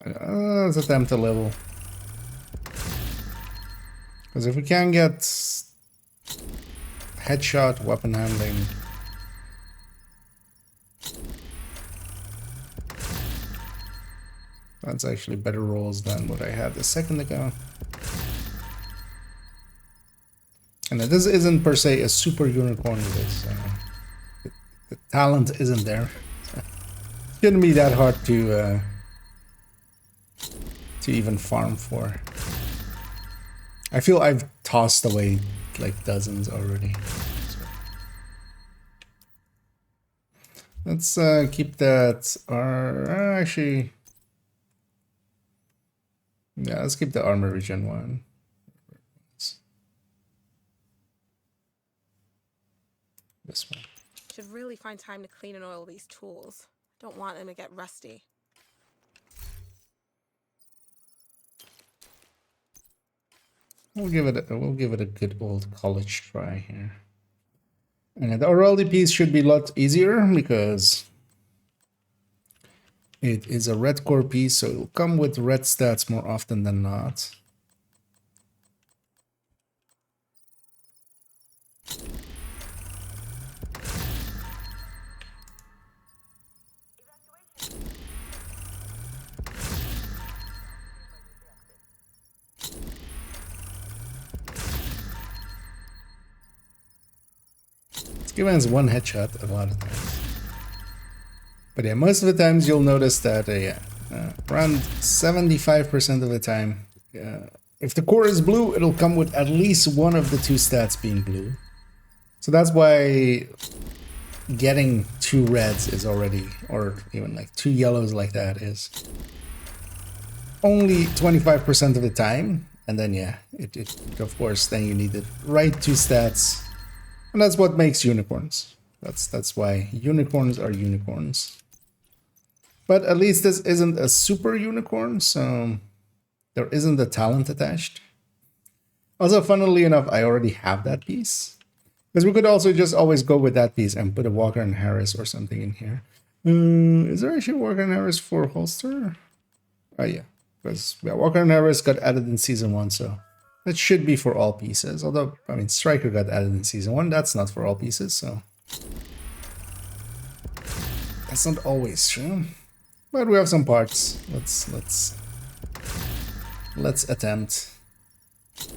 Let's attempt a level. Because if we can get headshot, weapon handling. That's actually better rolls than what I had a second ago. And this isn't per se a super unicorn with this. The talent isn't there. So it shouldn't be that hard to even farm for. I feel I've tossed away like dozens already. So let's keep that. Actually. Yeah, let's keep the armor regen one. This one. Should really find time to clean and oil these tools. Don't want them to get rusty. We'll give it a good old college try here. And the Oraldi piece should be a lot easier because it is a red core piece, so it'll come with red stats more often than not. It's given us one headshot a lot of times. But yeah, most of the times you'll notice that around 75% of the time if the core is blue, it'll come with at least one of the two stats being blue. So that's why getting 2 reds is already, or even like 2 yellows like that is only 25% of the time. And then yeah, it of course then you need the right 2 stats. And that's what makes unicorns. That's why unicorns are unicorns. But at least this isn't a super unicorn, so there isn't a talent attached. Also, funnily enough, I already have that piece. Because we could also just always go with that piece and put a Walker and Harris or something in here. Is there actually Walker and Harris for holster? Oh yeah, because Walker and Harris got added in Season 1, so that should be for all pieces. Although, I mean, Striker got added in Season 1, that's not for all pieces, so... That's not always true. But we have some parts. Let's attempt. Feels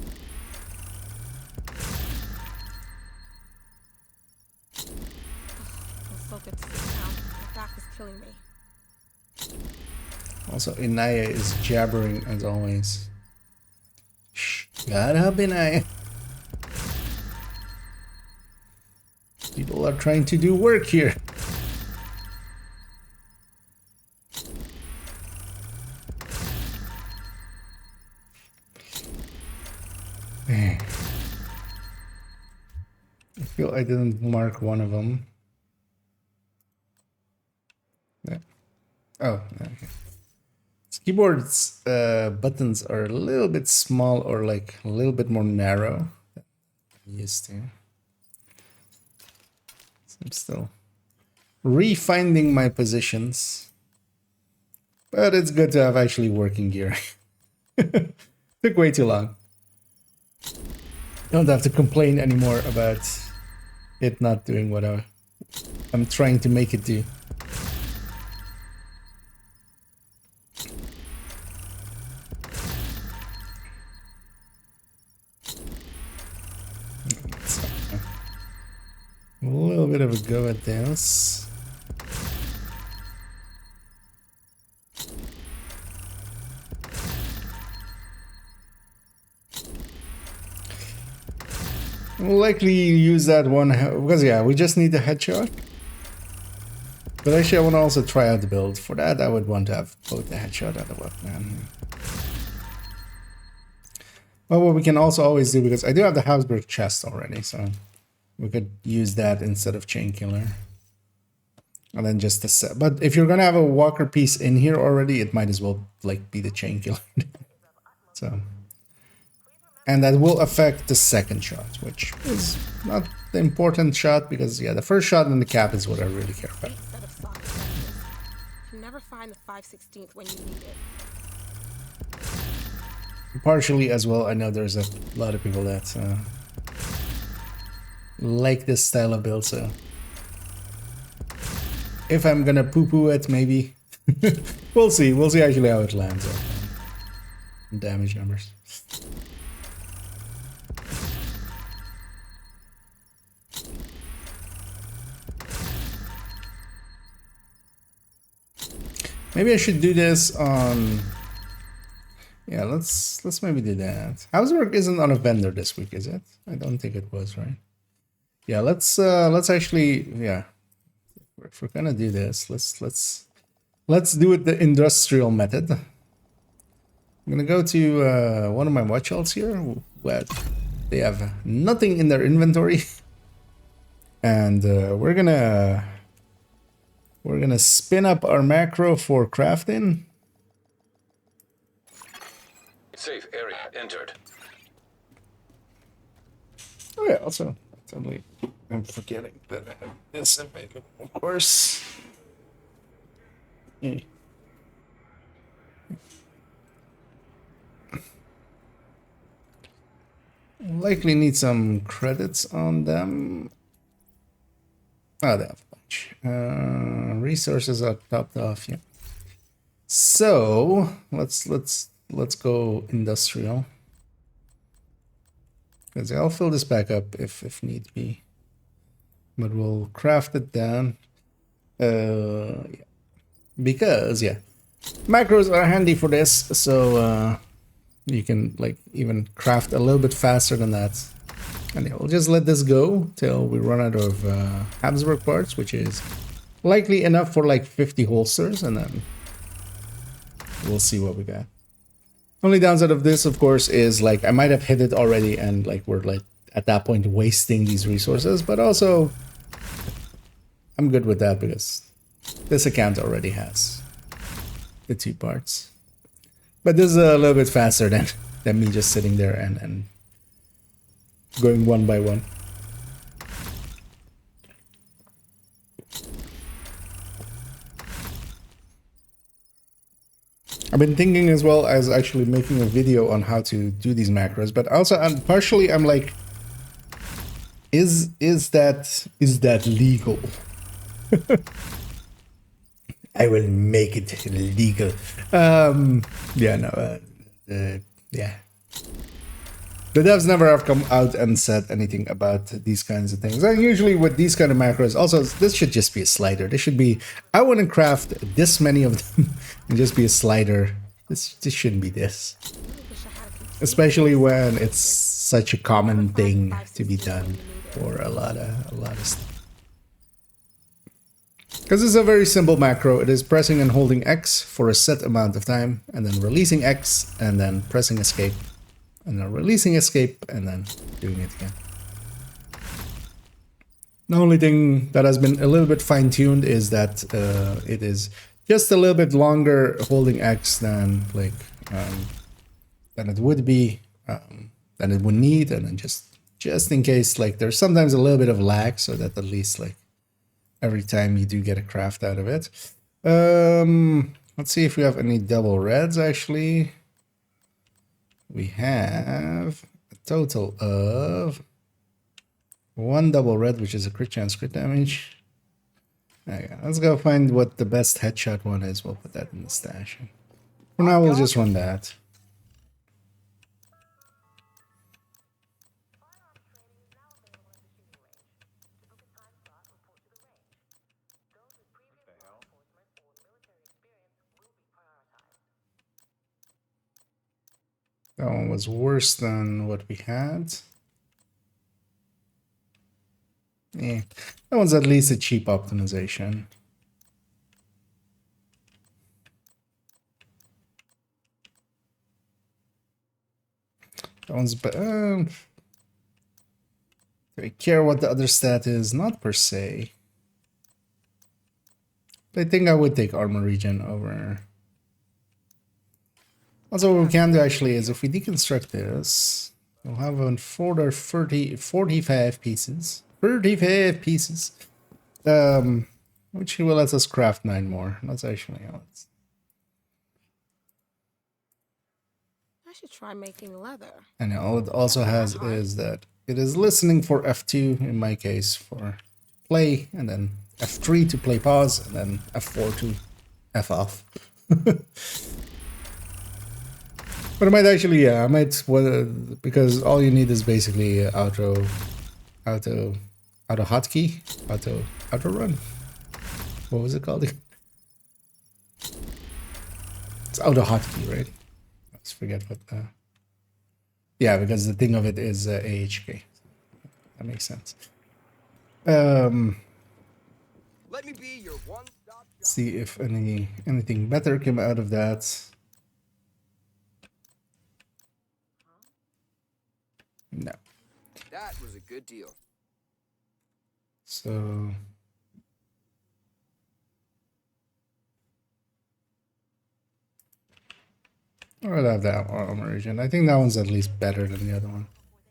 so good to sit down. My back is killing me. Also, Inaya is jabbering as always. Shh, shut up, Inaya. People are trying to do work here. I feel I didn't mark one of them. Yeah. Oh, okay. This keyboard's buttons are a little bit small, or like a little bit more narrow than I'm used to. So I'm still refinding my positions. But it's good to have actually working gear. Took way too long. Don't have to complain anymore about it not doing what I'm trying to make it do. A little bit of a go at this. We'll likely use that one because yeah, we just need the headshot. But actually I want to also try out the build. For that I would want to have both the headshot and the weapon. Well, what we can also always do, because I do have the Habsburg chest already, so we could use that instead of Chain Killer. And then just the set. But if you're gonna have a Walker piece in here already, it might as well like be the Chain Killer. So. And that will affect the second shot, which is not the important shot because, yeah, the first shot and the cap is what I really care about. Set of sock sensors. Can never find the 5/16 when you need it. Partially as well, I know there's a lot of people that like this style of build, so if I'm gonna poo-poo it, maybe. We'll see. We'll see actually how it lands on damage numbers. Maybe I should do this on... Yeah, let's maybe do that. Habsburg isn't on a vendor this week, is it? I don't think it was, right? Yeah, let's actually, yeah. If we're gonna do this, let's do it the industrial method. I'm gonna go to one of my watch outs here where they have nothing in their inventory. And we're gonna spin up our macro for crafting. Safe area entered. Oh yeah, also, totally, I'm forgetting that I have this available, of course. Yeah. Likely need some credits on them. Oh, they have a bunch. Resources are topped off, yeah. So let's go industrial. Because I'll fill this back up if need be. But we'll craft it down. Yeah. Because yeah. Macros are handy for this, so You can like even craft a little bit faster than that. And yeah, we'll just let this go till we run out of Habsburg parts, which is likely enough for like 50 holsters, and then we'll see what we got. Only downside of this, of course, is like I might have hit it already, and like we're like at that point wasting these resources, but also I'm good with that because this account already has the 2 parts. But this is a little bit faster than me just sitting there and going one by one. I've been thinking as well as actually making a video on how to do these macros, but also partially I'm like, is that legal? I will make it legal. Yeah, no, yeah. The devs never have come out and said anything about these kinds of things. And usually with these kind of macros, also, this should just be a slider. This should be, I want to craft this many of them and just be a slider. This shouldn't be this. Especially when it's such a common thing to be done for a lot of stuff. Because it's a very simple macro. It is pressing and holding X for a set amount of time, and then releasing X, and then pressing escape, and then releasing escape, and then doing it again. The only thing that has been a little bit fine-tuned is that it is just a little bit longer holding X than like than it would be, than it would need, and then just in case like there's sometimes a little bit of lag, so that at least like every time you do get a craft out of it. Let's see if we have any double reds actually. We have a total of 1 double red, which is a crit chance crit damage. Okay, let's go find what the best headshot one is. We'll put that in the stash. For now, we'll just run that. That one was worse than what we had. Yeah, that one's at least a cheap optimization. That one's do I care what the other stat is? Not per se. I think I would take armor regen over. Also, what we can do actually is if we deconstruct this, we'll have on 45 pieces. 35 pieces. Which will let us craft 9 more. That's actually let's. I should try making leather. And all it also has is that it is listening for F2 in my case for play, and then F3 to play pause, and then F4 to F off. But I might actually, yeah, I might, because all you need is basically auto hotkey, auto run. What was it called? It's auto hotkey, right? Let's forget what. Yeah, because the thing of it is AHK. That makes sense. Let me be your one-stop shop. See if anything better came out of that. No. That was a good deal. So I'll have that armor regen. I think that one's at least better than the other one.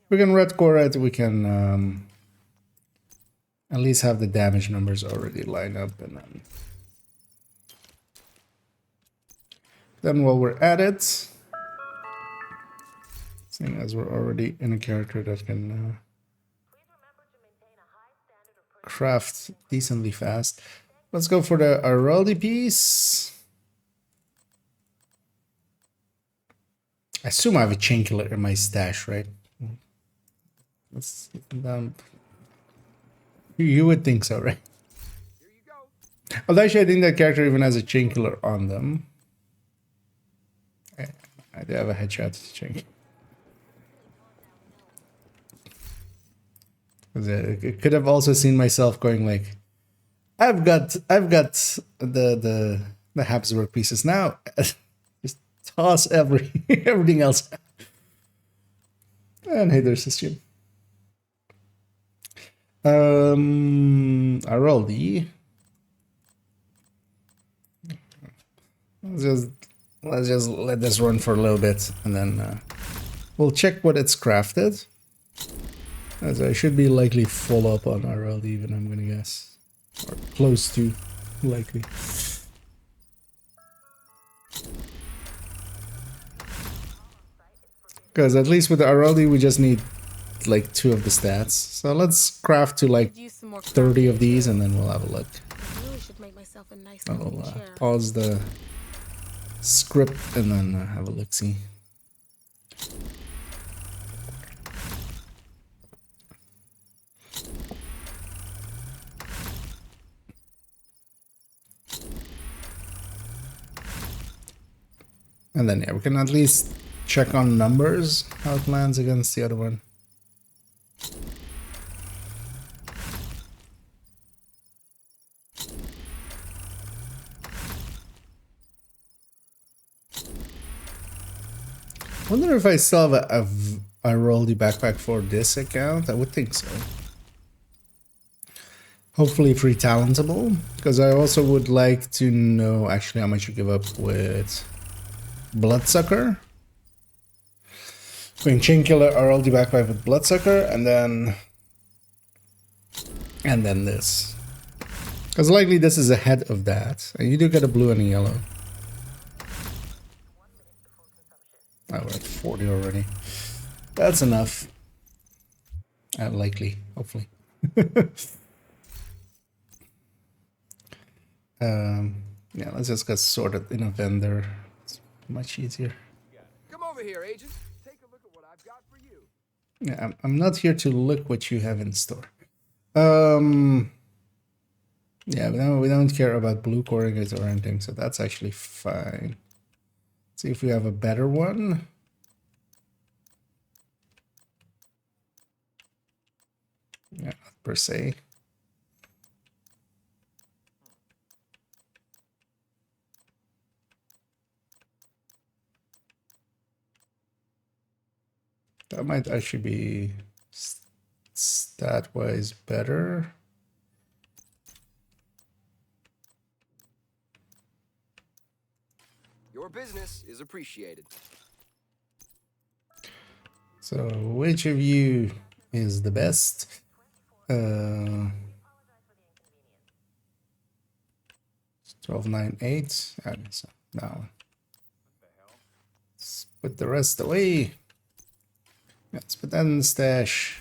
We can red core it. We can at least have the damage numbers already lined up, and then while we're at it, seeing as we're already in a character that can craft decently fast, let's go for the Araldi piece. I assume I have a chain killer in my stash, right? Let's you would think so, right? Here you go. Well, actually, I think that character even has a chain killer on them. I do have a headshot to check. 'Cause I could have also seen myself going like, I've got the Habsburg pieces now. Just toss everything else. And hey, there's this gym. I roll D. Let's just let this run for a little bit, and then we'll check what it's crafted. As I should be likely full up on RLD, even I'm gonna guess, or close to likely. Because at least with the RLD, we just need like 2 of the stats. So let's craft to like Use some more 30 of these, and then we'll have a look. I really should make myself a nice I'll looking chair. pause the script and then have a look-see. And then, yeah, we can at least check on numbers, how it lands against the other one. Wonder if I still have a rolled backpack for this account. I would think so. Hopefully free talentable, because I also would like to know actually how much you give up with Bloodsucker. Going Chain Killer, RLD backpack with Bloodsucker, and then this. Because likely this is ahead of that. And you do get a blue and a yellow. Oh, we're at 40 already. That's enough. Likely, hopefully. Yeah, let's just get sorted in a vendor. It's much easier. Come over here, agent. Take a look at what I've got for you. Yeah, I'm not here to look what you have in store. Yeah, we don't care about blue corrugates or anything, so that's actually fine. See if we have a better one. Yeah, not per se. That might actually be stat-wise better. Your business is appreciated. So, which of you is the best? 1298. Okay, so now let's put the rest away. Let's put that in the stash.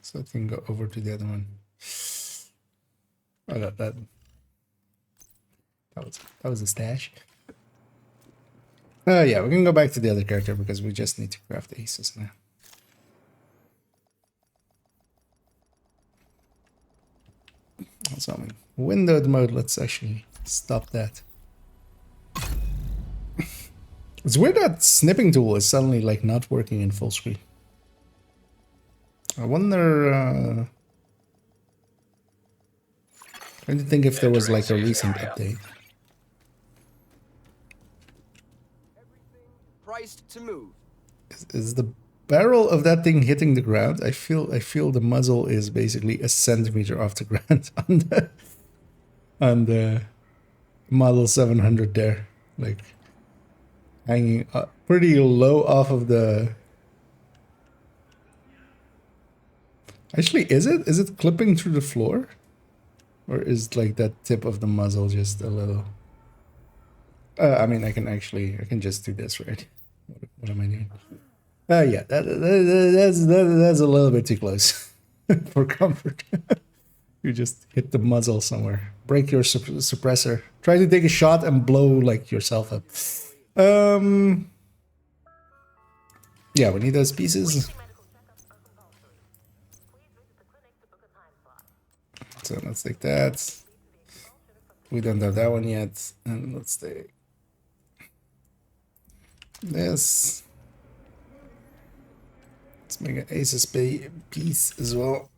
So I can go over to the other one. Oh, that was a stash. Yeah, we can go back to the other character because we just need to craft the aces now. So I'm in windowed mode. Let's actually stop that. It's weird that snipping tool is suddenly like not working in full screen. I wonder. Trying to think if there was like a recent update. Priced to move. Is the barrel of that thing hitting the ground? I feel the muzzle is basically a centimeter off the ground on the Model 700 there, like hanging up pretty low off of the. Actually, is it clipping through the floor, or is like that tip of the muzzle just a little? I mean, I can just do this, right? What am I doing? Yeah, that's a little bit too close for comfort. You just hit the muzzle somewhere. Break your suppressor. Try to take a shot and blow like yourself up. Yeah, we need those pieces. So let's take that. We don't have that one yet, and let's take this. Let's make an aces piece as well.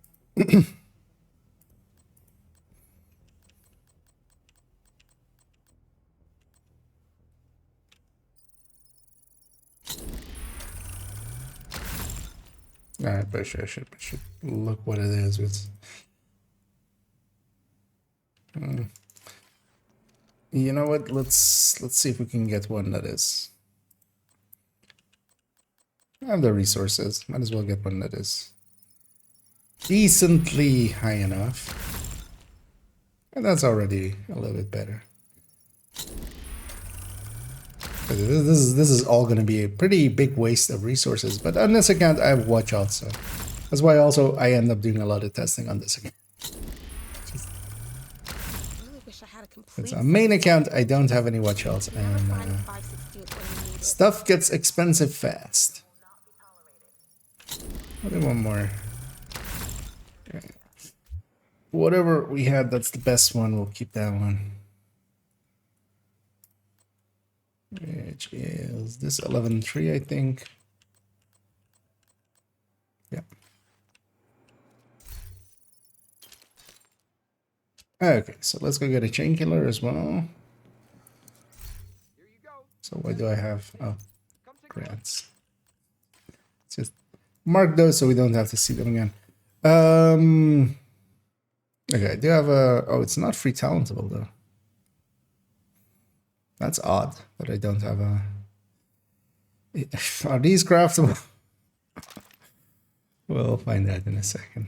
Alright, but I should look what it is. It's, you know what? Let's see if we can get one that is. I have the resources. Might as well get one that is decently high enough. And that's already a little bit better. This is all going to be a pretty big waste of resources, but on this account I have watch out, so that's why also I end up doing a lot of testing on this account. I really wish I had a complete. It's a main account, I don't have any watch outs, Never and find the 5/16 when you need it. stuff gets expensive fast. I'll do one more. Okay. Whatever we had, that's the best one. We'll keep that one. Which is this 11.3, I think. Yeah. Okay, so let's go get a chain killer as well. Here you go. So what do I have? Oh, Come take a look. grants. Let's just mark those so we don't have to see them again. Okay, I do have a... Oh, it's not free talentable though. That's odd that I don't have a... Are these craftable? We'll find out in a second.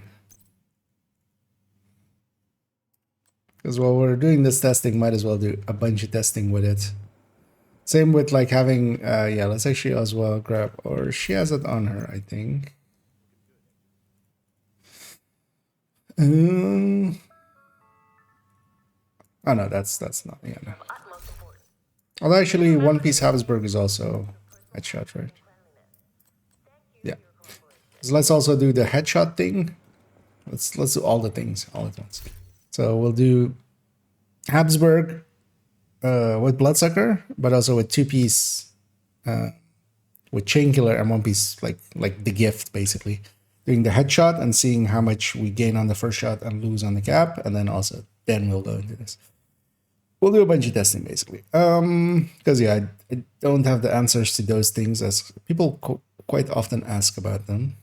Because while we're doing this testing, might as well do a bunch of testing with it. Same with like having... yeah, let's actually as well grab... Or she has it on her, I think. Oh no, that's not... Yeah, no. Although actually, One Piece Habsburg is also headshot, right? Yeah. So let's also do the headshot thing. Let's do all the things all at once. So we'll do Habsburg with Bloodsucker, but also with 2-piece with Chain Killer and 1-piece, like the gift basically. Doing the headshot and seeing how much we gain on the first shot and lose on the cap, and then we'll go into this. We'll do a bunch of testing basically. Because yeah, I don't have the answers to those things as people quite often ask about them.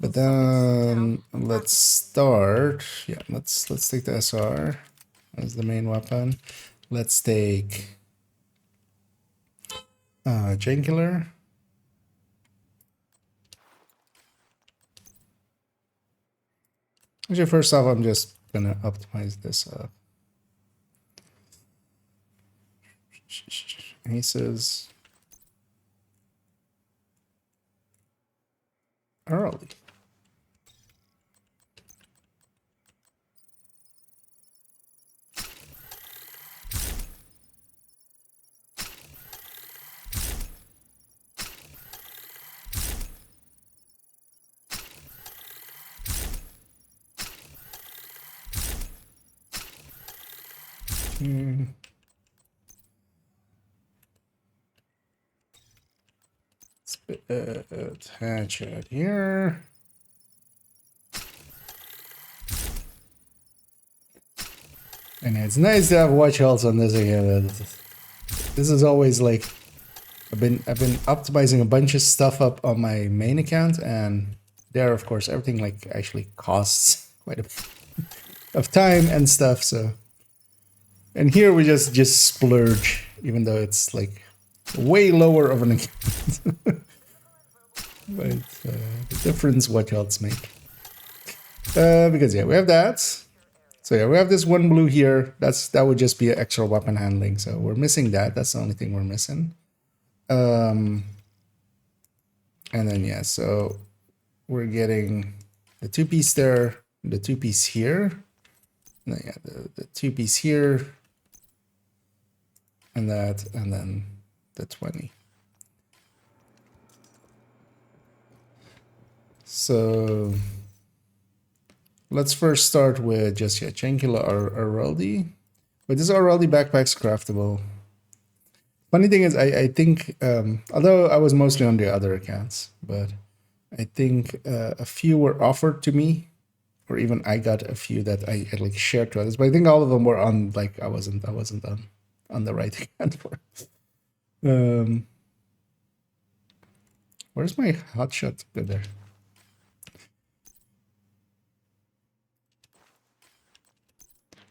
But then let's start. Yeah, let's take the SR as the main weapon. Let's take Chain Killer. Actually, first off, I'm just gonna optimize this up. Aces early. Attach it here. And it's nice to have watch health on this again. This is always like I've been optimizing a bunch of stuff up on my main account, and there of course everything like actually costs quite a bit of time and stuff. So, and here we just splurge, even though it's like way lower of an account. But the difference watch healths make. Because yeah, we have that. So yeah, we have this one blue here. That would just be extra weapon handling. So we're missing that. That's the only thing we're missing. And then yeah, so we're getting the 2-piece there, the 2-piece here. And then yeah, the 2-piece here. And that, and then the 20. So Let's first start with just Chankila or Araldi. But this Araldi backpack's craftable. Funny thing is, I think, although I was mostly on the other accounts, but I think a few were offered to me, or even I got a few that I had like shared to others. But I think all of them were on like I wasn't on the right account for. Where's my hotshot? Good there.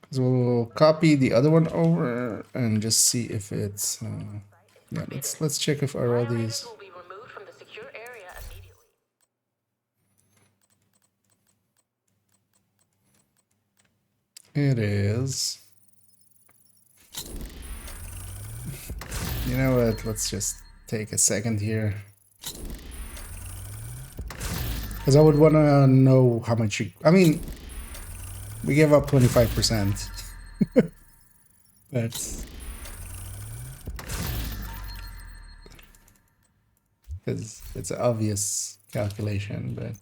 So we'll copy the other one over and just see if it's. Yeah, let's check if are all Violators these. will be removed from the secure area immediately. It is. You know what? Let's just take a second here. Because I would want to know how much you. I mean, we gave up 25%. But. Because it's an obvious calculation, but.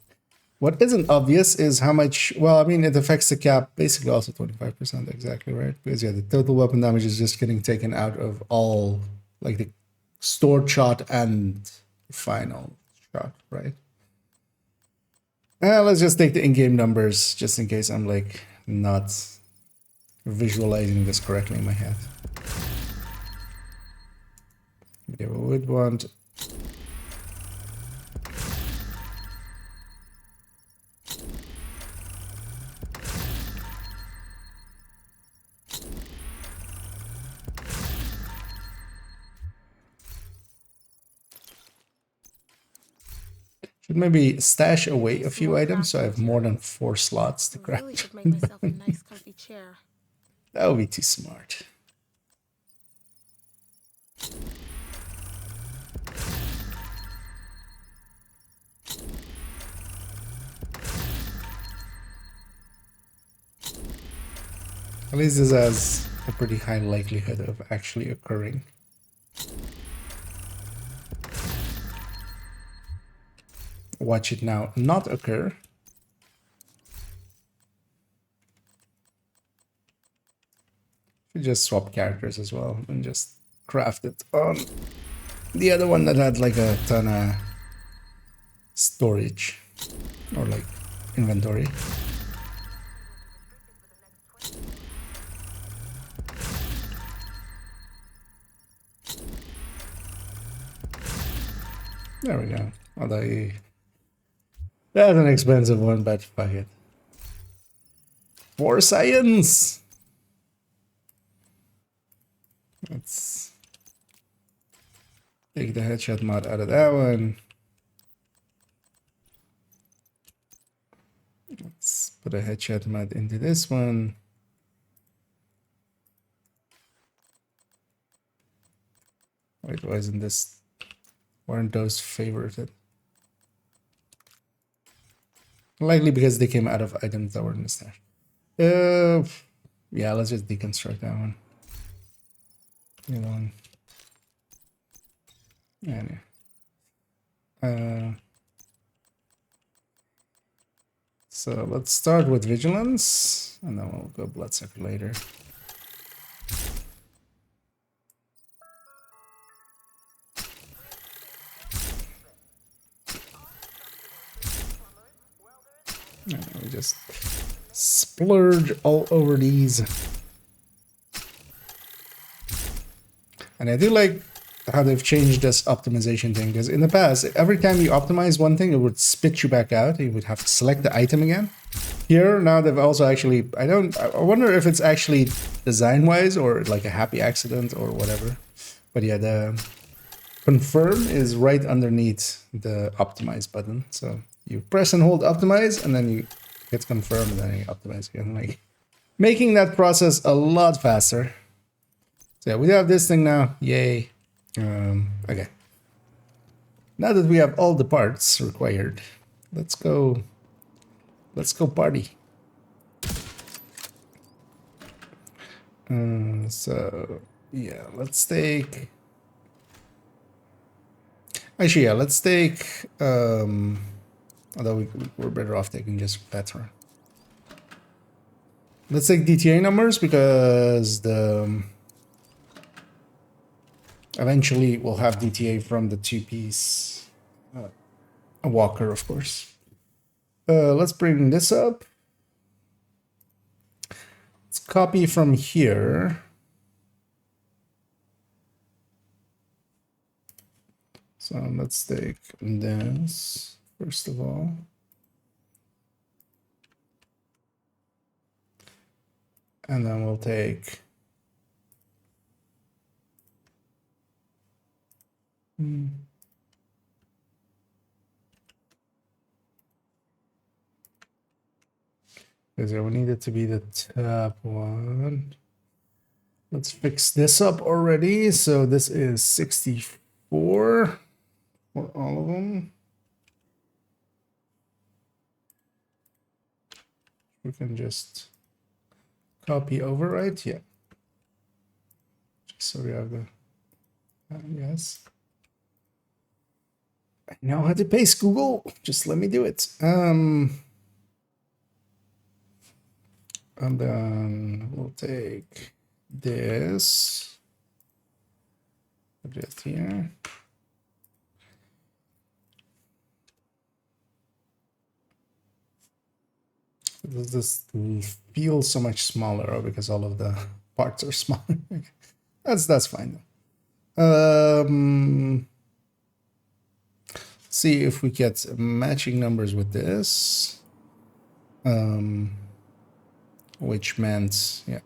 What isn't obvious is how much, well, I mean, it affects the cap basically also 25%, exactly, right? Because, yeah, the total weapon damage is just getting taken out of all, like, the stored shot and final shot, right? Let's just take the in-game numbers, just in case I'm, like, not visualizing this correctly in my head. Okay, we would want... Should maybe stash away a few items so I have more than 4 slots to I really craft. should make myself a nice comfy chair. That would be too smart. At least this has a pretty high likelihood of actually occurring. Watch it now not occur. Should just swap characters as well and just craft it on the other one that had like a ton of storage or like inventory. There we go. Although that's an expensive one, but fuck it. For science! Let's take the headshot mod out of that one. Let's put a headshot mod into this one. Wait, why isn't this? Weren't those favorited? Likely because they came out of items that were in the stash. Yeah, let's just deconstruct that one. The other one. Yeah. So let's start with vigilance, and then we'll go bloodsucker later. We just splurge all over these. And I do like how they've changed this optimization thing, because in the past, every time you optimize one thing, it would spit you back out. You would have to select the item again. Here, now they've also actually, I wonder if it's actually design-wise or like a happy accident or whatever. But yeah, the confirm is right underneath the optimize button. So you press and hold optimize, and then you hit confirm, and then you optimize again, like making that process a lot faster. So yeah, we have this thing now. Yay. Okay. Now that we have all the parts required, let's go party. So yeah, let's take. Actually, yeah, let's take. Although we're better off taking just veteran. Let's take DTA numbers because the eventually we'll have DTA from the two-piece walker, of course. Let's bring this up. Let's copy from here. So let's take this first of all. And then we'll take because we need it to be the top one. Let's fix this up already. So this is 64 for all of them. We can just copy overwrite, yeah. Just so we have the yes. I know how to paste Google. Just let me do it. And then we'll take this. Put it here. This feels so much smaller because all of the parts are smaller. That's fine though. See if we get matching numbers with this. Which meant, yeah.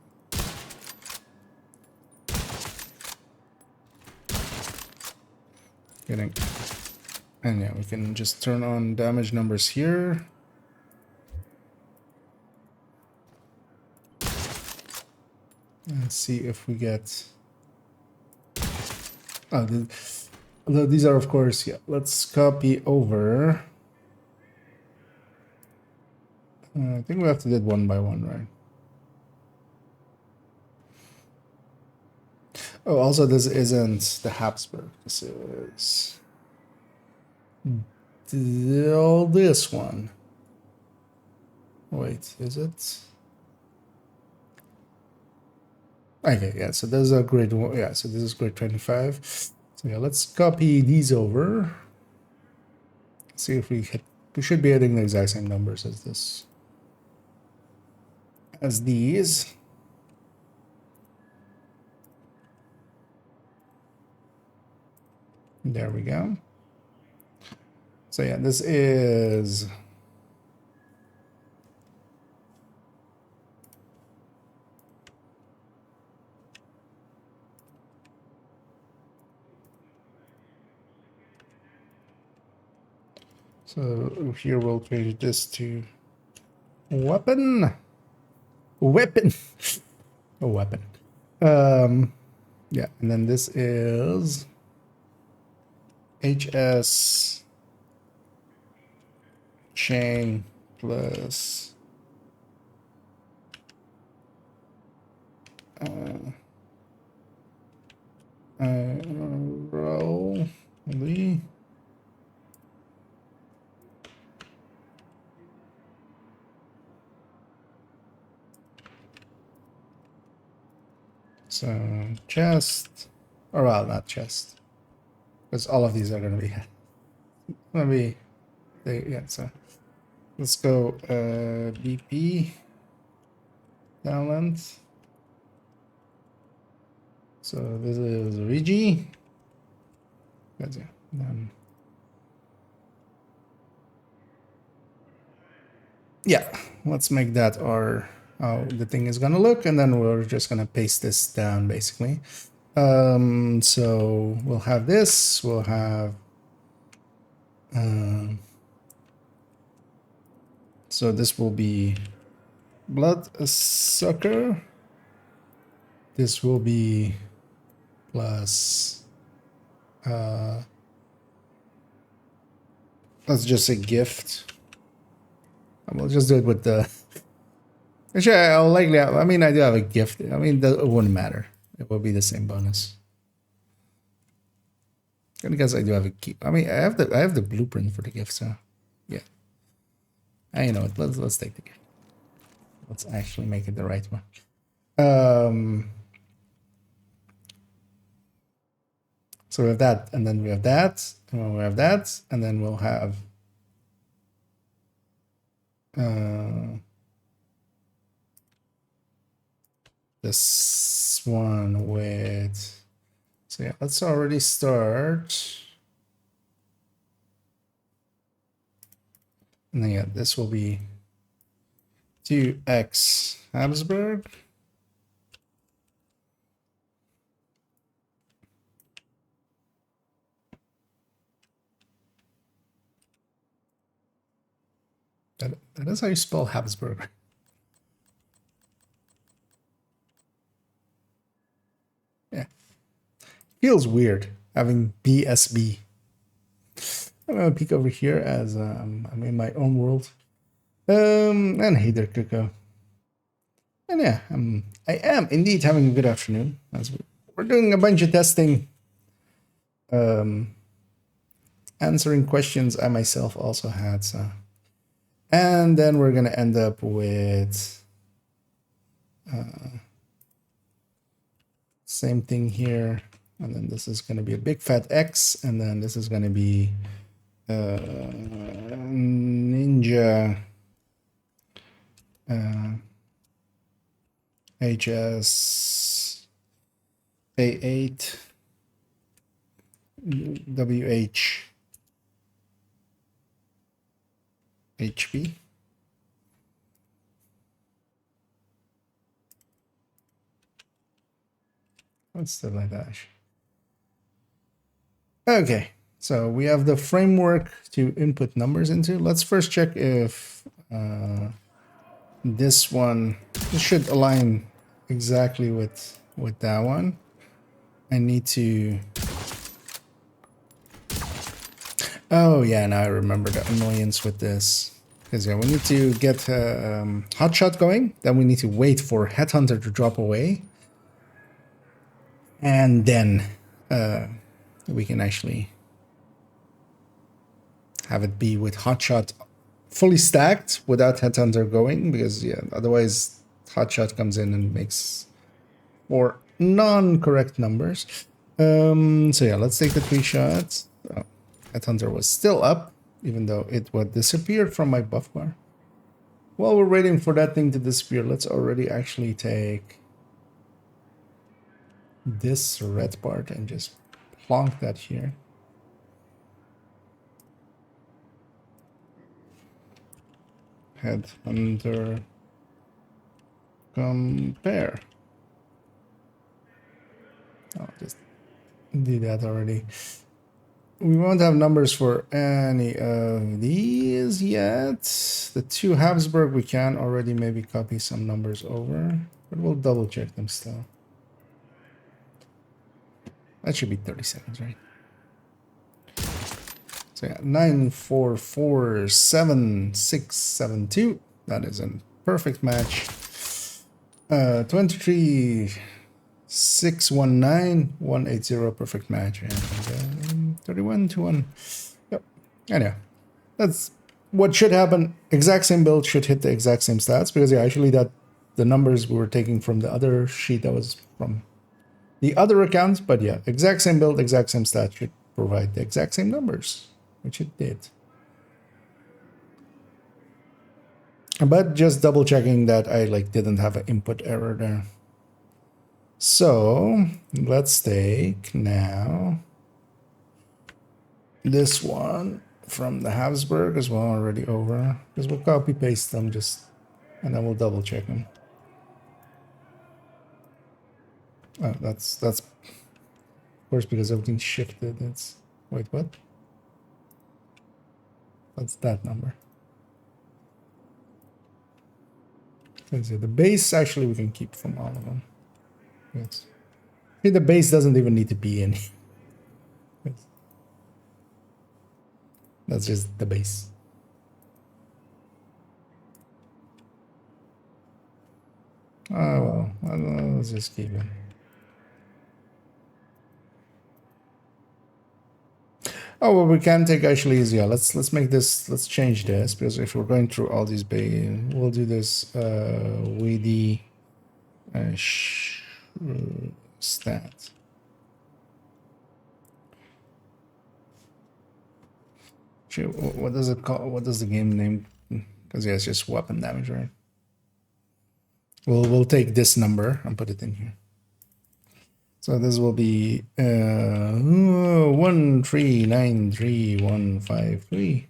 Getting, and yeah, we can just turn on damage numbers here. And see if we get, oh, these are, of course, yeah. Let's copy over. I think we have to do it one by one, right? Oh, also, this isn't the Habsburg. This is this one. Wait, is it? Okay, yeah. So those are grade 1. Yeah, so this is grade 25. So yeah, let's copy these over. See if we hit. We should be hitting the exact same numbers as this. As these. There we go. So yeah, this is so here we'll change this to weapon. Weapon. A weapon. Yeah, and then this is HS chain plus roll the so chest, or well, not chest, because all of these are going to be yeah. So let's go BP talent. So this is Rigi. That's it. Then yeah, let's make that our how the thing is gonna look, and then we're just gonna paste this down basically. So we'll have this. We'll have so this will be bloodsucker. This will be plus let's just say gift. We'll just do it with the actually I'll likely have, I mean I do have a gift. I mean it wouldn't matter. It will be the same bonus. Because I do have a key. I mean I have the blueprint for the gift, so yeah. I know it. Let's take the gift. Let's actually make it the right one. So we have that, and then we have that, and we have that, and then we'll have this one with. So yeah, let's already start. And then yeah, this will be 2x Habsburg. That is how you spell Habsburg. Yeah. Feels weird having BSB. I'm gonna peek over here as I'm in my own world. And hey there, Coco. And yeah, I am indeed having a good afternoon. As we're doing a bunch of testing, answering questions I myself also had. So, and then we're gonna end up with same thing here, and then this is gonna be a big fat X, and then this is gonna be Ninja. HS A8 WH HP. What's the dash? Okay, so we have the framework to input numbers into. Let's first check if this should align exactly with that one. I need to. Oh yeah, now I remember the annoyance with this. Because yeah, we need to get Hotshot going. Then we need to wait for Headhunter to drop away. And then we can actually have it be with Hotshot fully stacked without Headhunter going. Because yeah, otherwise Hotshot comes in and makes 4 non-correct numbers. So yeah, let's take the 3 shots. Oh, Headhunter was still up, even though it would disappear from my buff bar. While we're waiting for that thing to disappear, let's already actually take this red part and just plonk that here. Headhunter compare. I'll just do that already. We won't have numbers for any of these yet. The 2 Habsburg, we can already maybe copy some numbers over, but we'll double check them still. That should be 30 seconds, right? So yeah, 9447672. That is a perfect match. 23619 perfect match, and 3121. Yep. Anyhow, that's what should happen. Exact same build should hit the exact same stats, because yeah, actually that the numbers we were taking from the other sheet that was from the other accounts, but yeah, exact same build, exact same stats should provide the exact same numbers, which it did. But just double checking that I didn't have an input error there. So let's take now this one from the Habsburg as well, already over, because we'll copy paste them and then we'll double check them. Oh, that's of course because everything shifted. It's wait, what? That's that number. Let's see, the base actually we can keep from all of them. Yes. See, the base doesn't even need to be in. That's just the base. Oh well, let's just keep it. Oh, what we can take actually is, yeah, let's make this, let's change this, because if we're going through all these we'll do this with the stat. What does it call? What does the game name? Because yeah, it's just weapon damage, right? We'll take this number and put it in here. So this will be 1393153.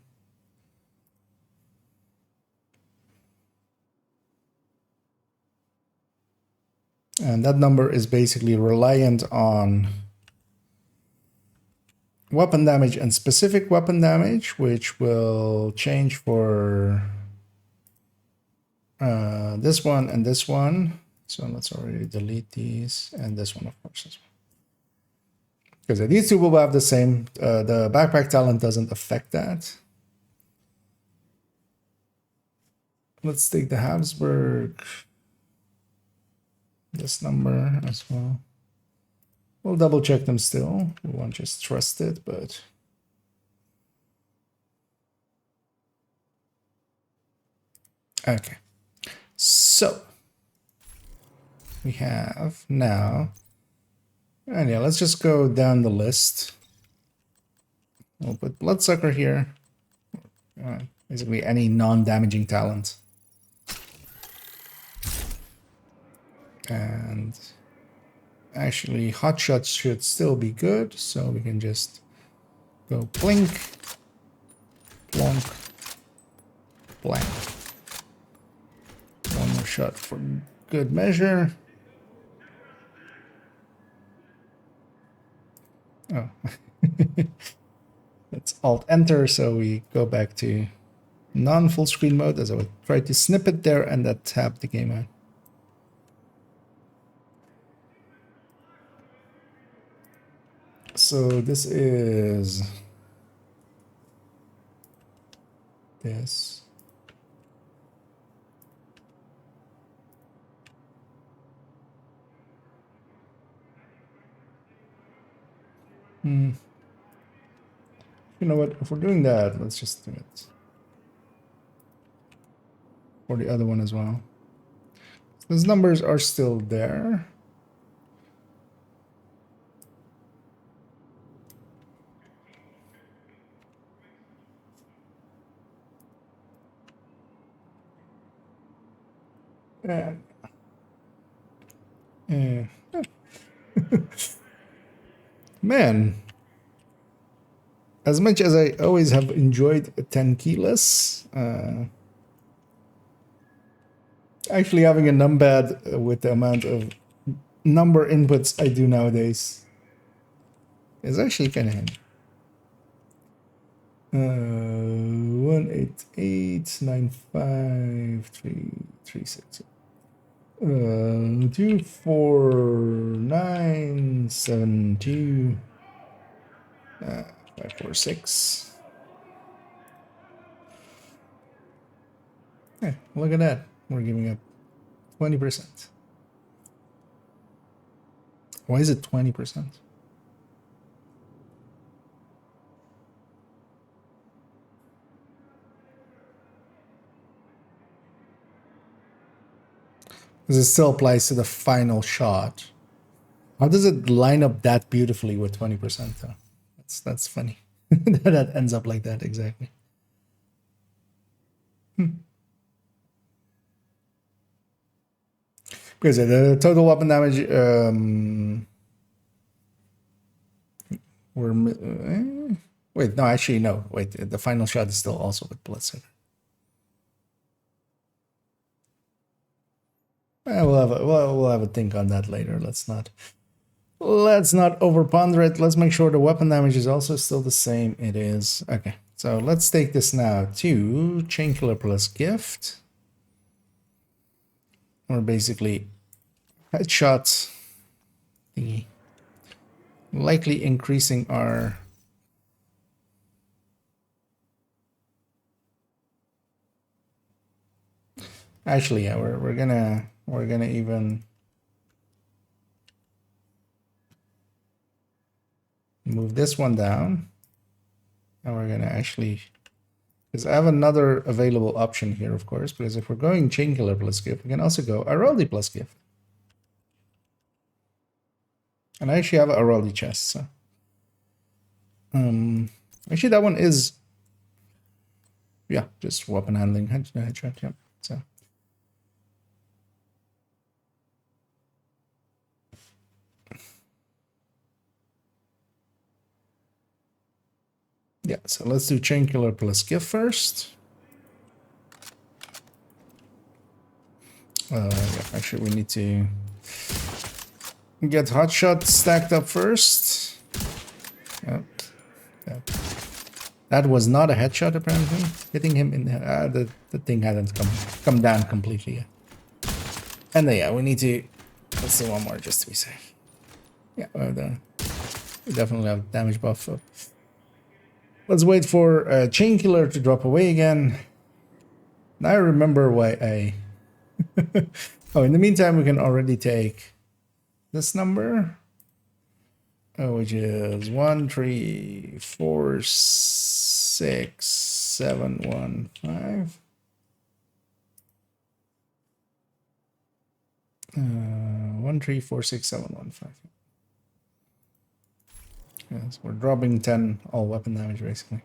And that number is basically reliant on weapon damage and specific weapon damage, which will change for this one and this one. So let's already delete these, and this one, of course, as well. Because these two will have the same. The backpack talent doesn't affect that. Let's take the Habsburg. This number as well. We'll double check them still. We won't just trust it, but okay. So we have now, and yeah, let's just go down the list. We'll put Bloodsucker here. Basically any non-damaging talent. And actually, Hotshot should still be good, so we can just go blink, plonk, blank. One more shot for good measure. Oh, let's Alt-Enter, so we go back to non-full screen mode, as I would try to snip it there and that tab the game out. So this is this. You know what? If we're doing that, let's just do it for the other one as well. Those numbers are still there. Man, as much as I always have enjoyed 10 keyless, actually having a numpad with the amount of number inputs I do nowadays is actually kind of handy. 188953336. 24972 546. Yeah, look at that. We're giving up 20%. Why is it 20%? Because it still applies to the final shot. How does it line up that beautifully with 20% though? That's funny. That ends up like that exactly. Because the total weapon damage wait, no, actually no. Wait, the final shot is still also with Bloodsucker. We'll have a think on that later. Let's not overponder it. Let's make sure the weapon damage is also still the same. It is. Okay, so let's take this now to Chain Killer plus Gift. We're basically headshots thingy, likely increasing our actually, yeah, we're gonna even move this one down. Now we're gonna actually, because I have another available option here, of course, because if we're going Chain Killer plus gift, we can also go Araldi plus gift. And I actually have Araldi chest, so. Actually that one is, yeah, just weapon handling, headshot, yeah. So. Yeah, so let's do Chain Killer plus gift first. Yeah, actually, we need to get Hotshot stacked up first. Yep. Yep. That was not a headshot, apparently. Hitting him in the thing hadn't come down completely yet. And then, yeah, we need to, let's do one more just to be safe. Yeah, well done. We definitely have damage buff up. Let's wait for Chain Killer to drop away again. Now I remember why I... Oh, in the meantime, we can already take this number. Which is 1346715. 1346715. Yes, we're dropping 10 all weapon damage basically.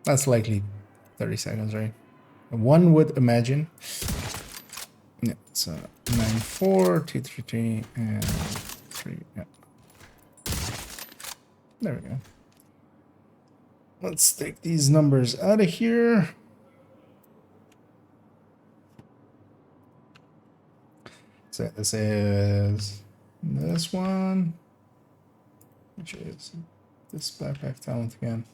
That's likely 30 seconds, right? One would imagine. Yeah, so 94233 and 3. Yeah. There we go. Let's take these numbers out of here. So this is this one, which is this backpack talent again.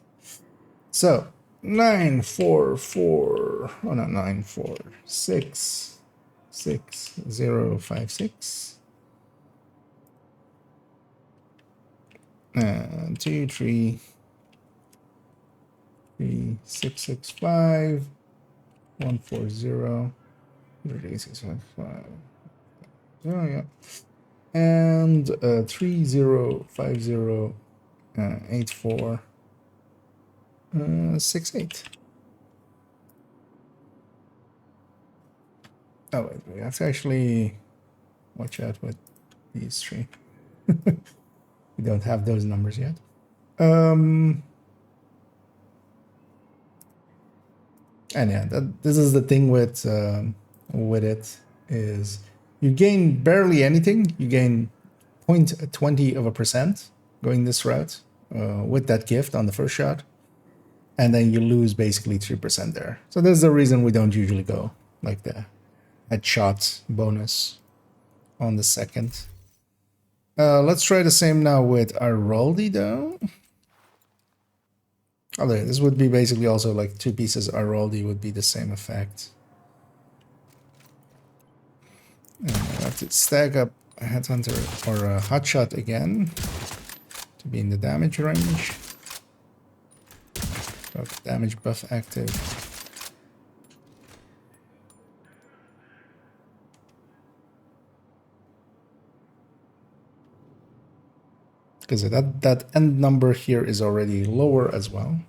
So 944, oh not 946 6056 and 233 665 140 3655. Oh yeah, and 3050 84 68. Oh wait, we have to actually watch out with these three. We don't have those numbers yet. And yeah, this is the thing with it is you gain barely anything. You gain 0.20% going this route with that gift on the first shot, and then you lose basically 3% there. So that's the reason we don't usually go like the headshot bonus on the second. Let's try the same now with Araldi though. Oh, there, this would be basically also like 2 pieces Araldi would be the same effect. And I have to stack up a Headhunter or a Hotshot again to be in the damage range. Got damage buff active. Because that end number here is already lower as well.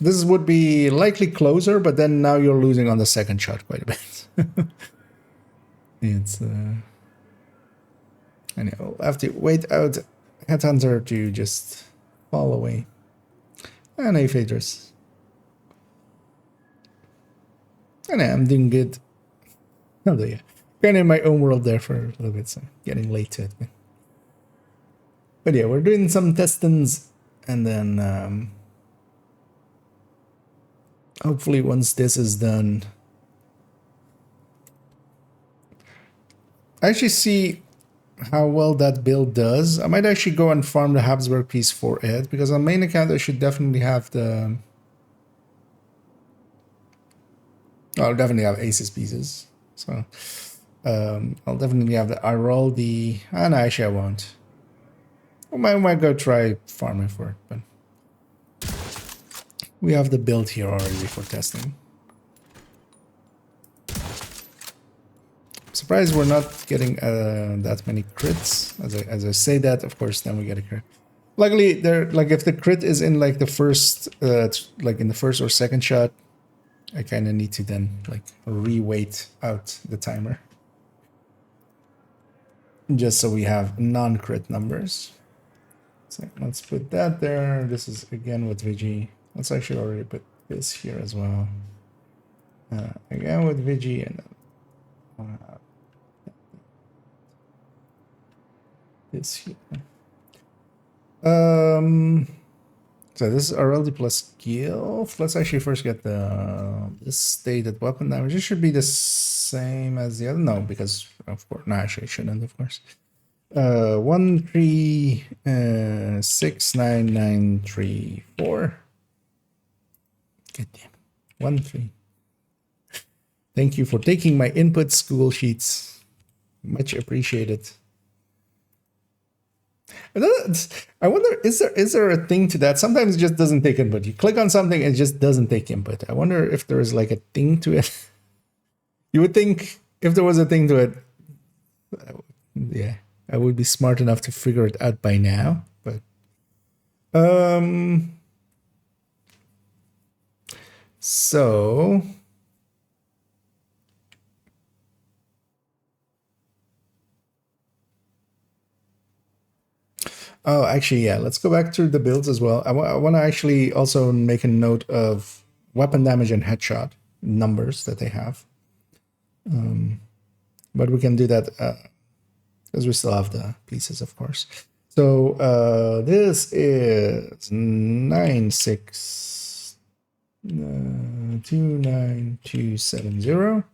This would be likely closer, but then now you're losing on the second shot quite a bit. It's and I'll have to wait out Headhunter to just fall away. And a Phaedrus. And I'm doing good. Oh yeah. Kind of in my own world there for a little bit, so getting late to it. But yeah, we're doing some testings, and then hopefully once this is done, I actually see how well that build does. I might actually go and farm the Habsburg piece for it, because on main account I should definitely have the... I'll definitely have Aces pieces. So I'll definitely have the Araldi, and actually I won't. I might go try farming for it, but we have the build here already for testing. I'm surprised we're not getting that many crits. As I say that, of course, then we get a crit. Luckily, there like if the crit is in like the first, like in the first or second shot, I kind of need to then like re-wait out the timer, just so we have non-crit numbers. So let's put that there. This is again with VG. Let's actually already put this here as well. Again with VG, and then this here. So this is RLD plus Gilf. Let's actually first get the this stated weapon damage. It should be the same as the other. No, because of course, no, actually it shouldn't, of course. 1369934. Good damn. 13. Thank you for taking my input school sheets. Much appreciated. I wonder, is there a thing to that? Sometimes it just doesn't take input. You click on something, it just doesn't take input. I wonder if there is like a thing to it. You would think if there was a thing to it, yeah, I would be smart enough to figure it out by now. But so oh, actually, yeah. Let's go back to the builds as well. I want to actually also make a note of weapon damage and headshot numbers that they have. But we can do that because we still have the pieces, of course. So this is 9629270.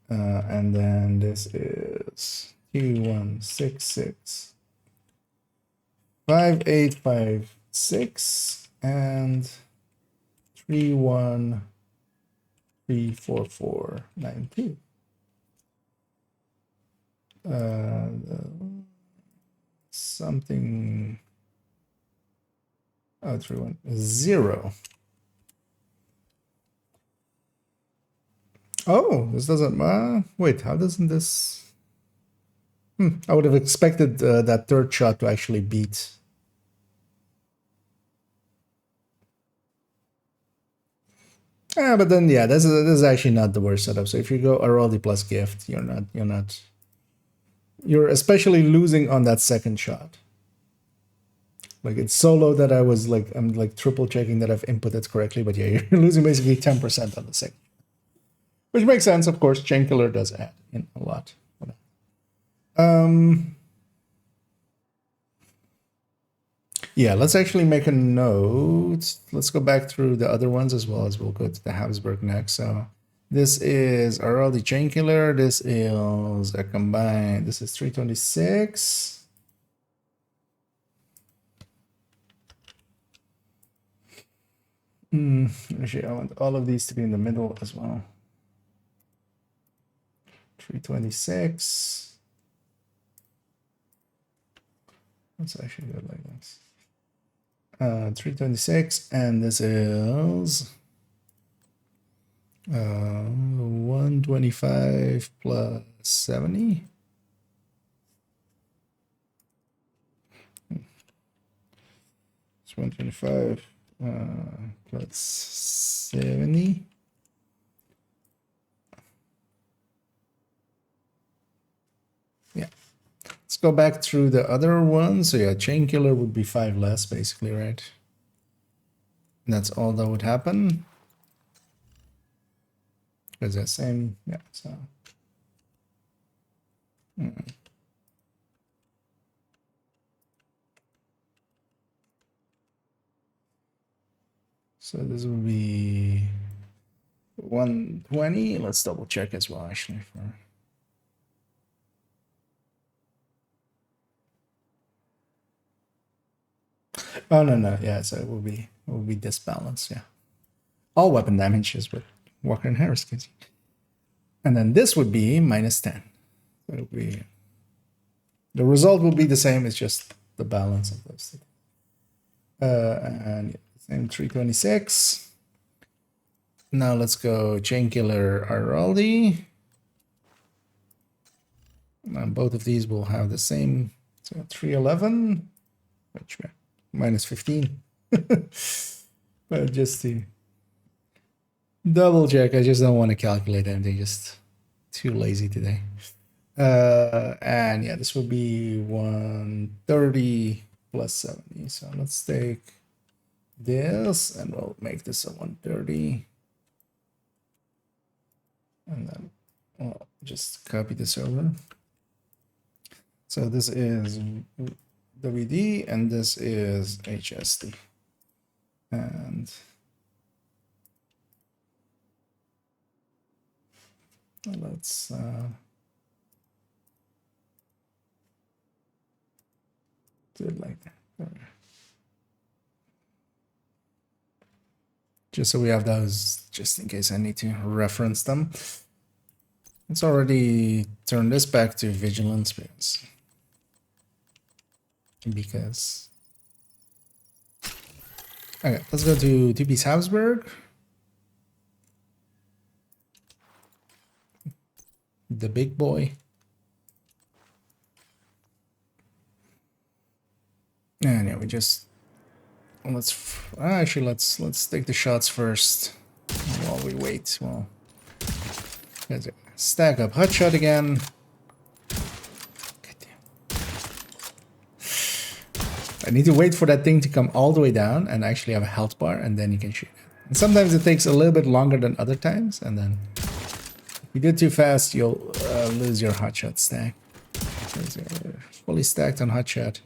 And then this is 2166. 5856 and 3134492. Something. Oh, 310. Oh, this doesn't. Wait, how doesn't this? I would have expected that third shot to actually beat. But then yeah, this is actually not the worst setup. So if you go Araldi plus gift, you're especially losing on that second shot. Like it's solo that I'm like triple checking that I've inputted correctly, but yeah, you're losing basically 10% on the second. Which makes sense, of course. Chain Killer does add in a lot. Yeah, let's actually make a note. Let's go back through the other ones as well as we'll go to the Habsburg next. So this is RLD Chain Killer. This is a combined. This is 326. Actually, I want all of these to be in the middle as well. 326. Let's actually do it like this. 326, and this is 125 plus 70. It's 125 plus 70. Yeah. Let's go back through the other ones. So yeah, Chain Killer would be 5 less, basically, right? And that's all that would happen. Because the same, yeah, so. So this would be 120. Let's double check as well, actually, for. Oh no, yeah, so it will be disbalanced, yeah. All weapon damage is what Walker and Harris gives you. And then this would be minus 10. So it'll be the result will be the same, it's just the balance of those two. And same 326. Now let's go Chain Killer Araldi. And both of these will have the same, so 311. which minus 15. But just to double check, I just don't want to calculate anything, just too lazy today. And yeah, this will be 130 plus 70. So let's take this and we'll make this a 130. And then I'll just copy this over. So this is WD and this is HSD. And let's do it like that. Just so we have those, just in case I need to reference them. Let's already turn this back to vigilance because okay, let's go to TP's Habsburg. The big boy. And yeah, we just let's take the shots first while we wait. Well, there's a stack up hotshot again. I need to wait for that thing to come all the way down and actually have a health bar, and then you can shoot it. And sometimes it takes a little bit longer than other times, and then if you do it too fast, you'll lose your hotshot stack. Fully stacked on hotshot.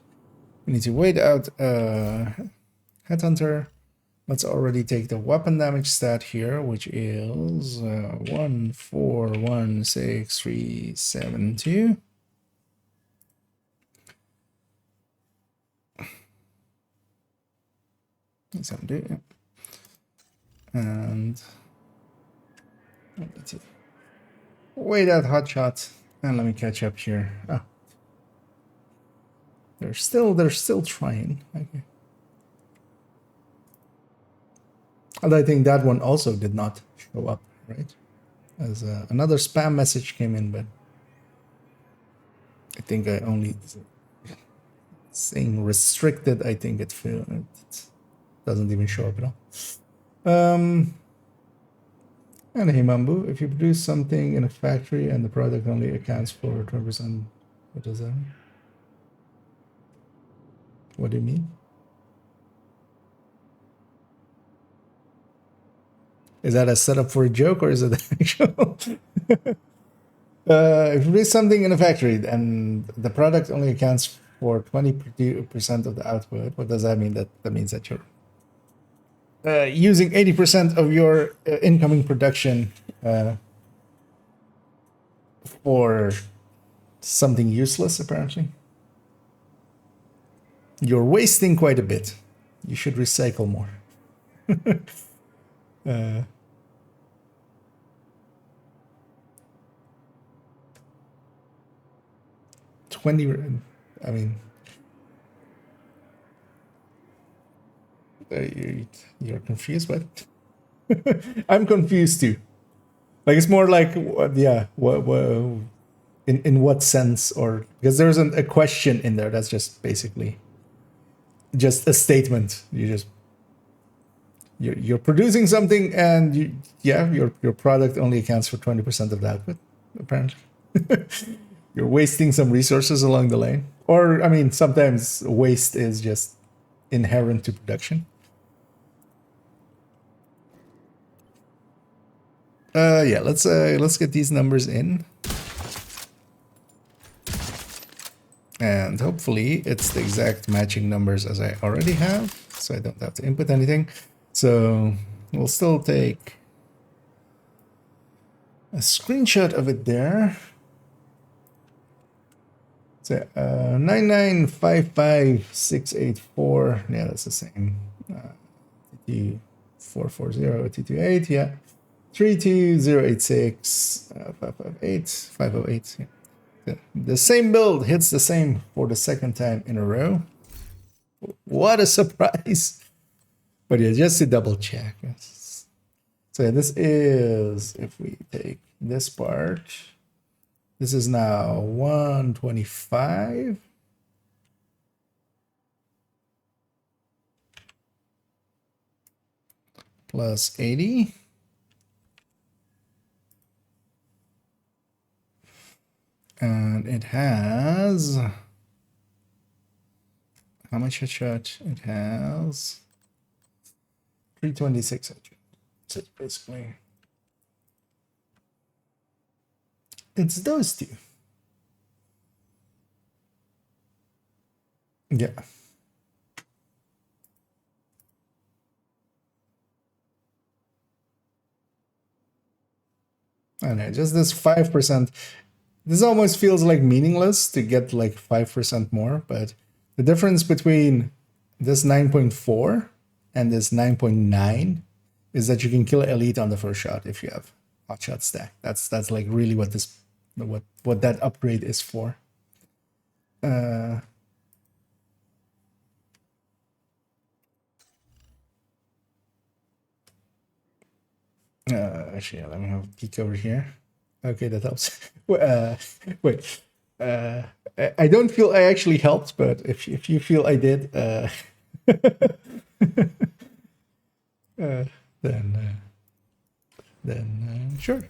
We need to wait out Headhunter. Let's already take the weapon damage stat here, which is 1416372. Let's undo it. And I need to wait out hotshot, and let me catch up here. Oh. They're still trying. Okay. And I think that one also did not show up, right? As another spam message came in, but I think I only saying restricted. I think it doesn't even show up at all. And hey Mambu, if you produce something in a factory and the product only accounts for 20%, what does that mean? What do you mean? Is that a setup for a joke or is it actual? If you produce something in a factory and the product only accounts for 20% of the output, what does that mean? That means that you're using 80% of your incoming production for something useless, apparently. You're wasting quite a bit. You should recycle more. 20, I mean, you're confused, but I'm confused too. Like, it's more like, yeah, in what sense? Or because there isn't a question in there. That's just basically just a statement. You're producing something, and your product only accounts for 20% of the output, apparently. You're wasting some resources along the lane. Or, I mean, sometimes waste is just inherent to production. Yeah, let's get these numbers in. And hopefully it's the exact matching numbers as I already have, so I don't have to input anything. So we'll still take a screenshot of it there. So 9955684. Yeah, that's the same. T440 T28. Yeah, 32086 558 508. Yeah. The same build hits the same for the second time in a row. What a surprise! But yeah, just to double check. So yeah, this is, if we take this part, this is now 125. plus 80. And it has... How much headshot? It has 326 headshot. So basically, it's those two. Yeah. I don't know, just this 5%. This almost feels like meaningless to get like 5% more, but the difference between this 9.4 and this 9.9 is that you can kill elite on the first shot if you have hot shot stack. That's like really what this what that upgrade is for. Actually, let me have a peek over here. Okay, that helps. Wait. I don't feel I actually helped, but if you feel I did, then sure.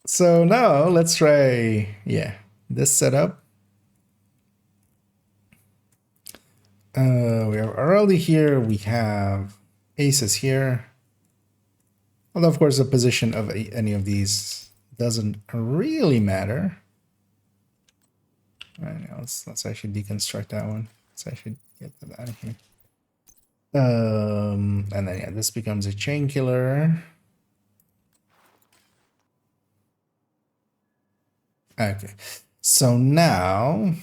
So now let's try, this setup. We have Araldi here. We have aces here. Although, of course, the position of any of these doesn't really matter. All right, now let's actually deconstruct that one. Let's actually get that out of here. And then this becomes a chain killer. Okay, so now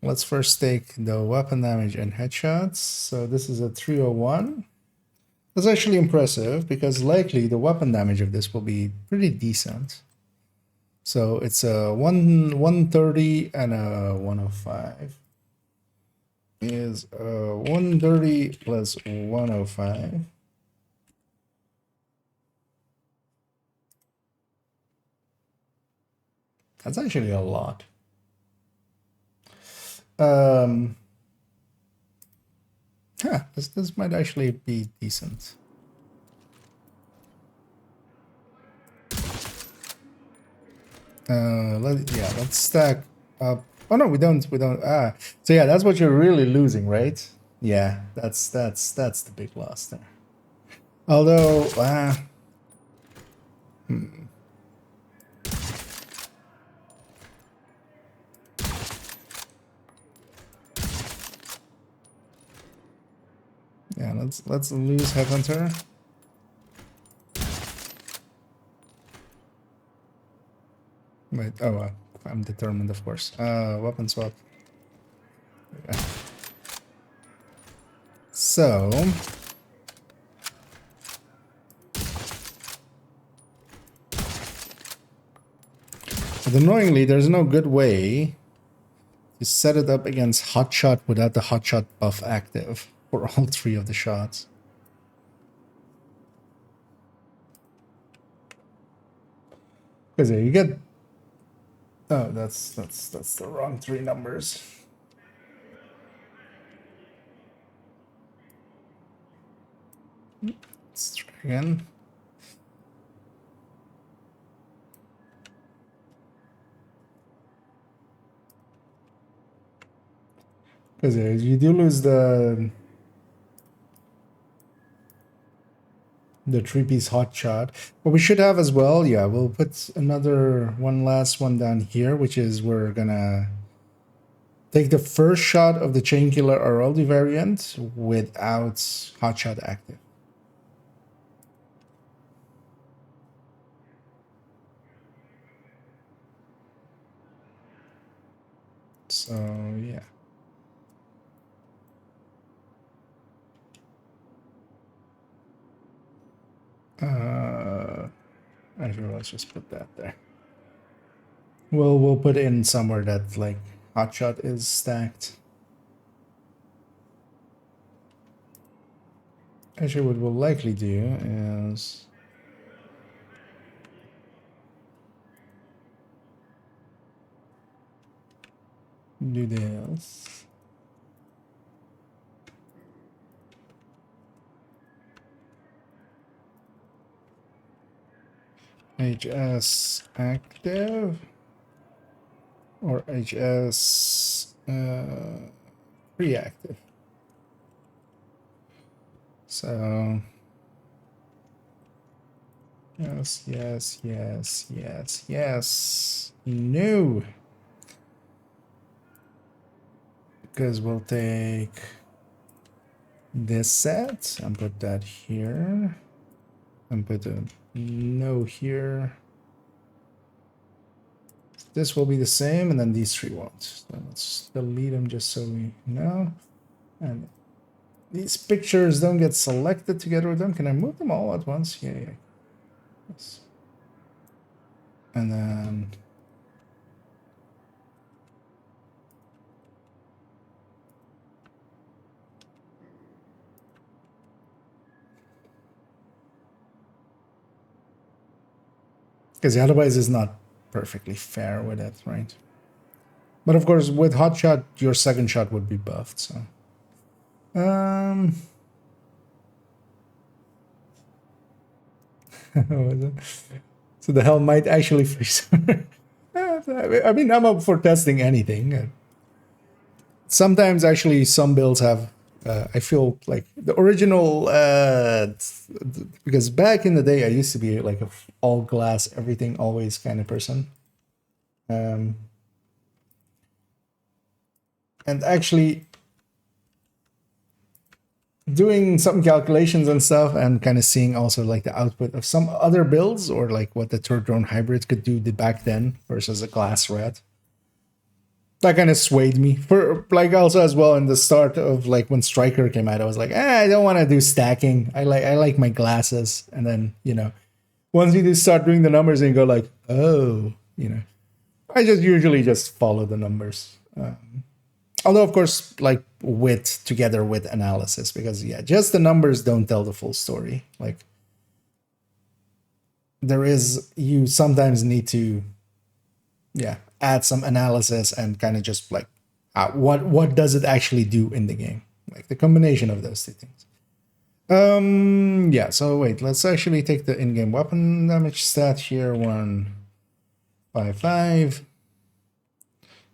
let's first take the weapon damage and headshots. So this is a 301. That's actually impressive because likely the weapon damage of this will be pretty decent. So it's a 130 and a 105. Is 130 plus 105. That's actually a lot. This might actually be decent. Let's stack up. Oh no, we don't. So yeah, that's what you're really losing, right? Yeah, that's the big loss there. Although, yeah, let's lose Headhunter. Wait, I'm determined, of course. Weapon swap. Okay. So but annoyingly, there's no good way to set it up against hotshot without the hotshot buff active for all three of the shots. Because you get... Oh, that's the wrong three numbers. Let's try again. Because you do lose the 3-piece hot shot. What we should have as well, we'll put one last one down here, which is we're gonna take the first shot of the chain killer Araldi variant without hot shot active. So yeah. Actually, let's just put that there. We'll put it in somewhere that like hotshot is stacked. Actually, what we'll likely do is do this. HS active or HS reactive. So yes, yes, yes, yes, yes. No. Because we'll take this set and put that here. And put a no here. This will be the same, and then these three won't. So let's delete them just so we know. And these pictures don't get selected together with them. Can I move them all at once? Yeah, yeah. Yes. And then because otherwise it's not perfectly fair with it, right? But of course, with hot shot, your second shot would be buffed. So, what was it? So the hell might actually freeze. I mean, I'm up for testing anything. Sometimes actually some builds have. I feel like the original, because back in the day I used to be like a all glass, everything always kind of person. And actually doing some calculations and stuff and kind of seeing also like the output of some other builds or like what the third drone hybrid could do back then versus a glass red. That kind of swayed me for like also as well in the start of like when Striker came out. I was like, I don't want to do stacking. I like my glasses. And then, you know, once you just start doing the numbers and you go like, oh, you know, I just usually just follow the numbers. Although of course, like together with analysis, because yeah, just the numbers don't tell the full story. Like you sometimes need to, yeah, add some analysis and kind of just like what does it actually do in the game, like the combination of those two things. Yeah, so wait, let's actually take the in-game weapon damage stat here. 155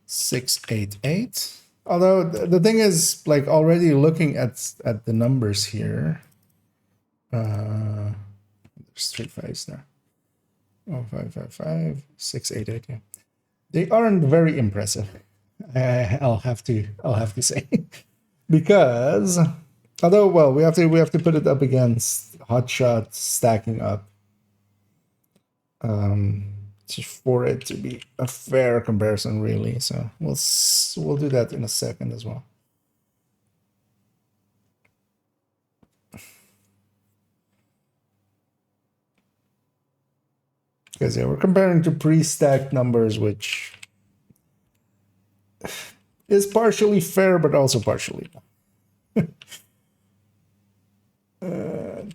688. Although the thing is, like, already looking at the numbers here, there's 3 5s there. 1555 688. Yeah, they aren't very impressive. I'll have to say, because although well we have to put it up against hotshot stacking up, for it to be a fair comparison, really. So we'll do that in a second as well. Because yeah, we're comparing to pre-stacked numbers, which is partially fair, but also partially not.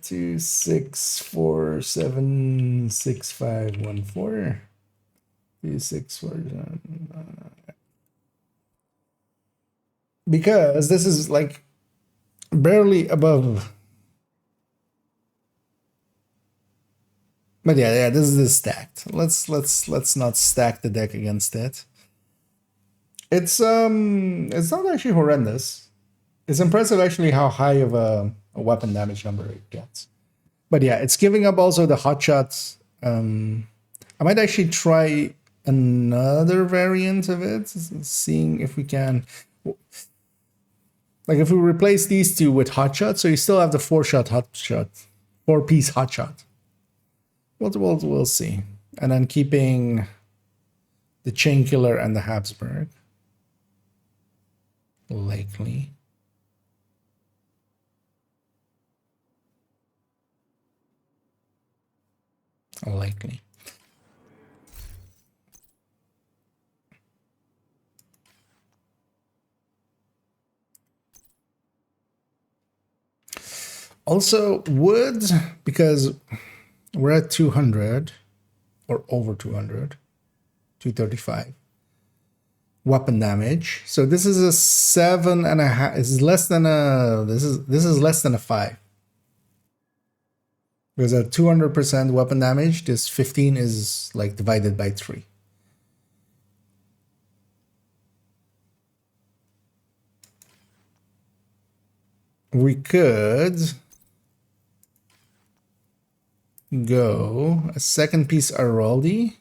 2 6 4 7 6 5 1 4 2 6 4 because this is like barely above. But yeah, this is stacked. Let's not stack the deck against it. It's not actually horrendous. It's impressive actually how high of a weapon damage number it gets. But yeah, it's giving up also the hot shots. I might actually try another variant of it, seeing if we can. Like if we replace these two with hot shot, so you still have the 4-shot hot shot, 4-piece hot shot. We'll see. And then keeping the Chain Killer and the Habsburg. Likely. Likely. Also, wood, because we're at 200 or over 200, 235 weapon damage. So this is a 7.5. This is less than a. This is less than a 5. Because at 200% weapon damage, this 15 is like divided by 3. We could go a second piece Araldi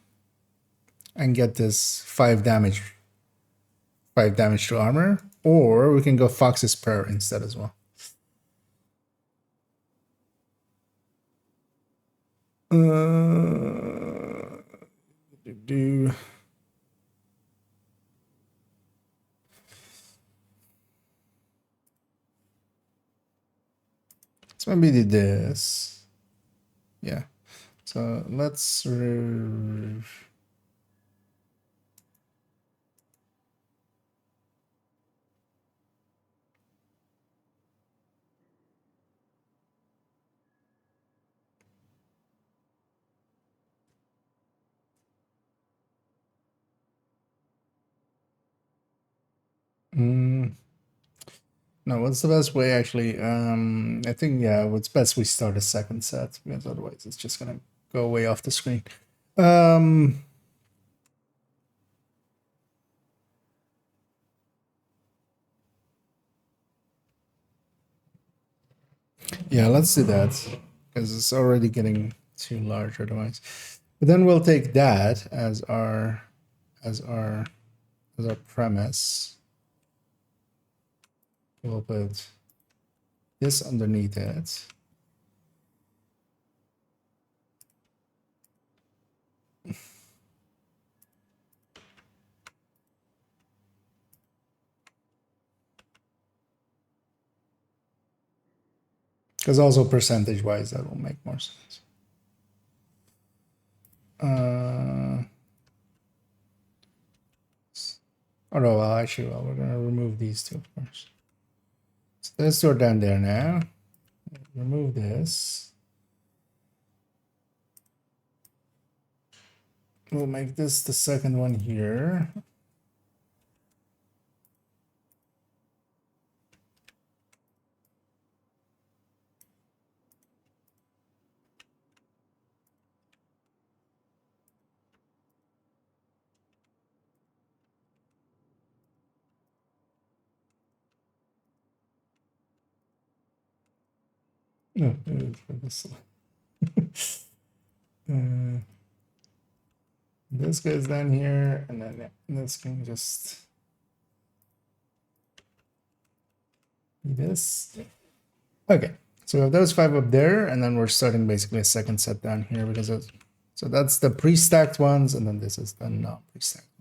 and get this 5 damage. 5 damage to armor. Or we can go Fox's Prayer instead as well. Do so maybe did this. Yeah. So let's no, what's the best way actually? I think yeah, what's best we start a second set because otherwise it's just gonna go way off the screen. Yeah, let's do that because it's already getting too large otherwise. But then we'll take that as our premise. We'll put this underneath it. Because also percentage-wise, that will make more sense. Oh no, well, actually, well, we're gonna remove these two first. So let's throw it down there now. Remove this. We'll make this the second one here. No, for this. This goes down here, and then this can just be this. Okay, so we have those 5 up there, and then we're starting basically a second set down here because of, so that's the pre-stacked ones, and then this is the not pre-stacked ones.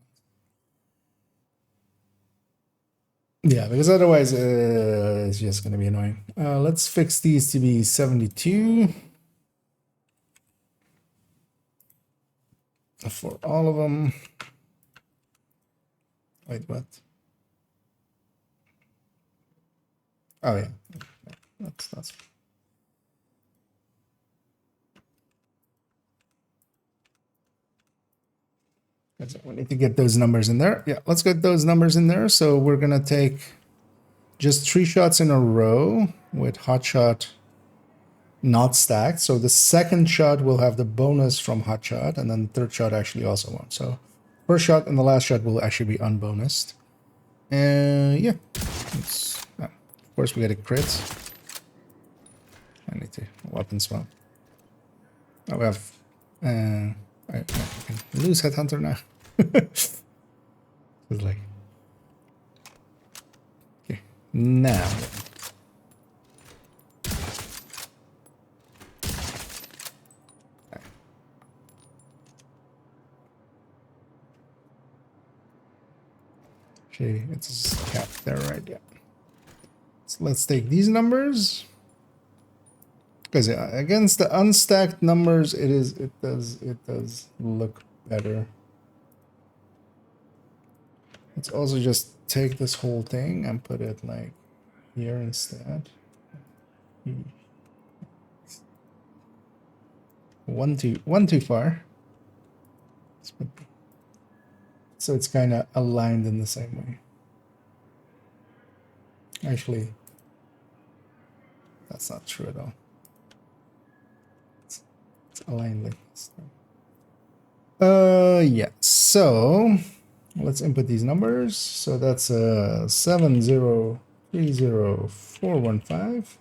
Yeah, because otherwise it's just going to be annoying. Let's fix these to be 72 for all of them. Wait, what? Oh yeah, that's. We need to get those numbers in there. Yeah, let's get those numbers in there. So we're gonna take just 3 shots in a row with hotshot not stacked. So the second shot will have the bonus from hotshot, and then the third shot actually also won't. So first shot and the last shot will actually be unbonused. And yeah, of course we get a crit. I need to weapon swap. Oh, we have. I can lose Headhunter now. It's like, okay, now. Okay, it's capped there, right? Yeah. So let's take these numbers. Because against the unstacked numbers, it does look better. Let's also just take this whole thing and put it like here instead. One too far. So it's kind of aligned in the same way. Actually, that's not true at all. align like this. Yeah, so let's input these numbers. So that's 7030415.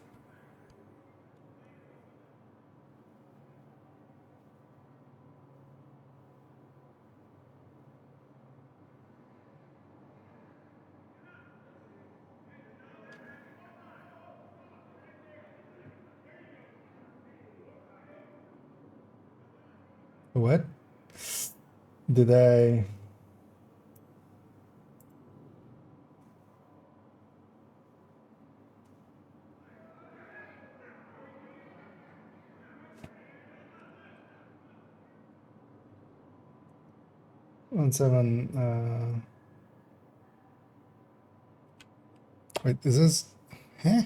What? Did I? One seven. Wait, is this? Huh?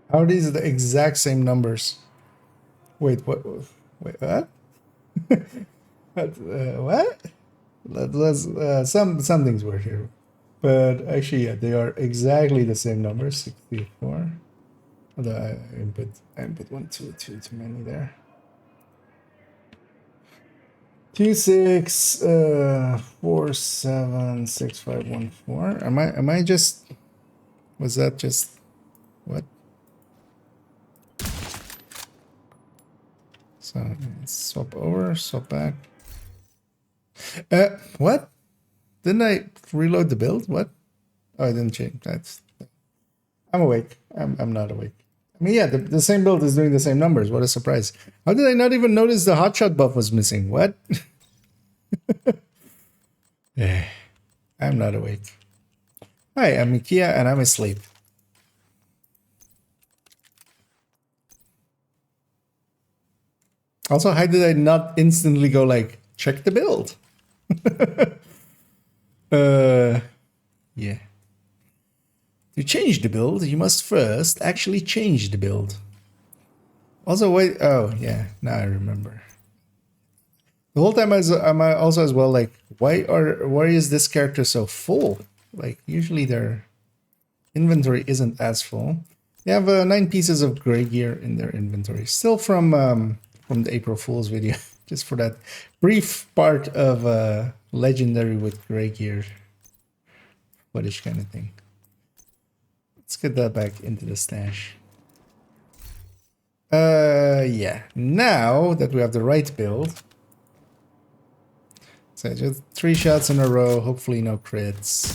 How are these the exact same numbers? Wait, what? Wait, what? What? Let's some things were here, but actually, yeah, they are exactly the same number. 64. Although I input one too many there. 26476514. Am I just? Was that just what? So swap over, swap back. What? Didn't I reload the build? What? Oh, I didn't change. I'm awake. I'm not awake. I mean, yeah, the same build is doing the same numbers. What a surprise. How did I not even notice the hotshot buff was missing? What? I'm not awake. Hi, I'm Mikia and I'm asleep. Also, how did I not instantly go like, check the build? Yeah. To change the build, you must first actually change the build. Also, wait. Oh, yeah. Now I remember. The whole time I'm also as well like, why is this character so full? Like usually their inventory isn't as full. They have 9 pieces of gray gear in their inventory, still from the April Fool's video, just for that brief part of legendary with gray gear footage kind of thing. Let's get that back into the stash. Yeah. Now that we have the right build. So just 3 shots in a row, hopefully no crits.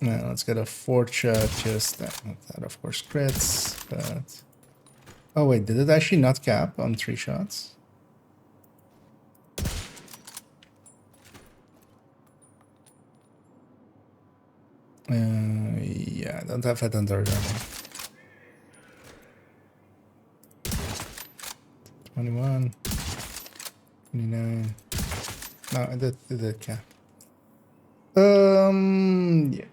Now let's get a 4th shot, just that of course crits, but... Oh wait, did it actually not cap on 3 shots? Yeah, I don't have it under that. 21, 29. No, I did cap. Yeah.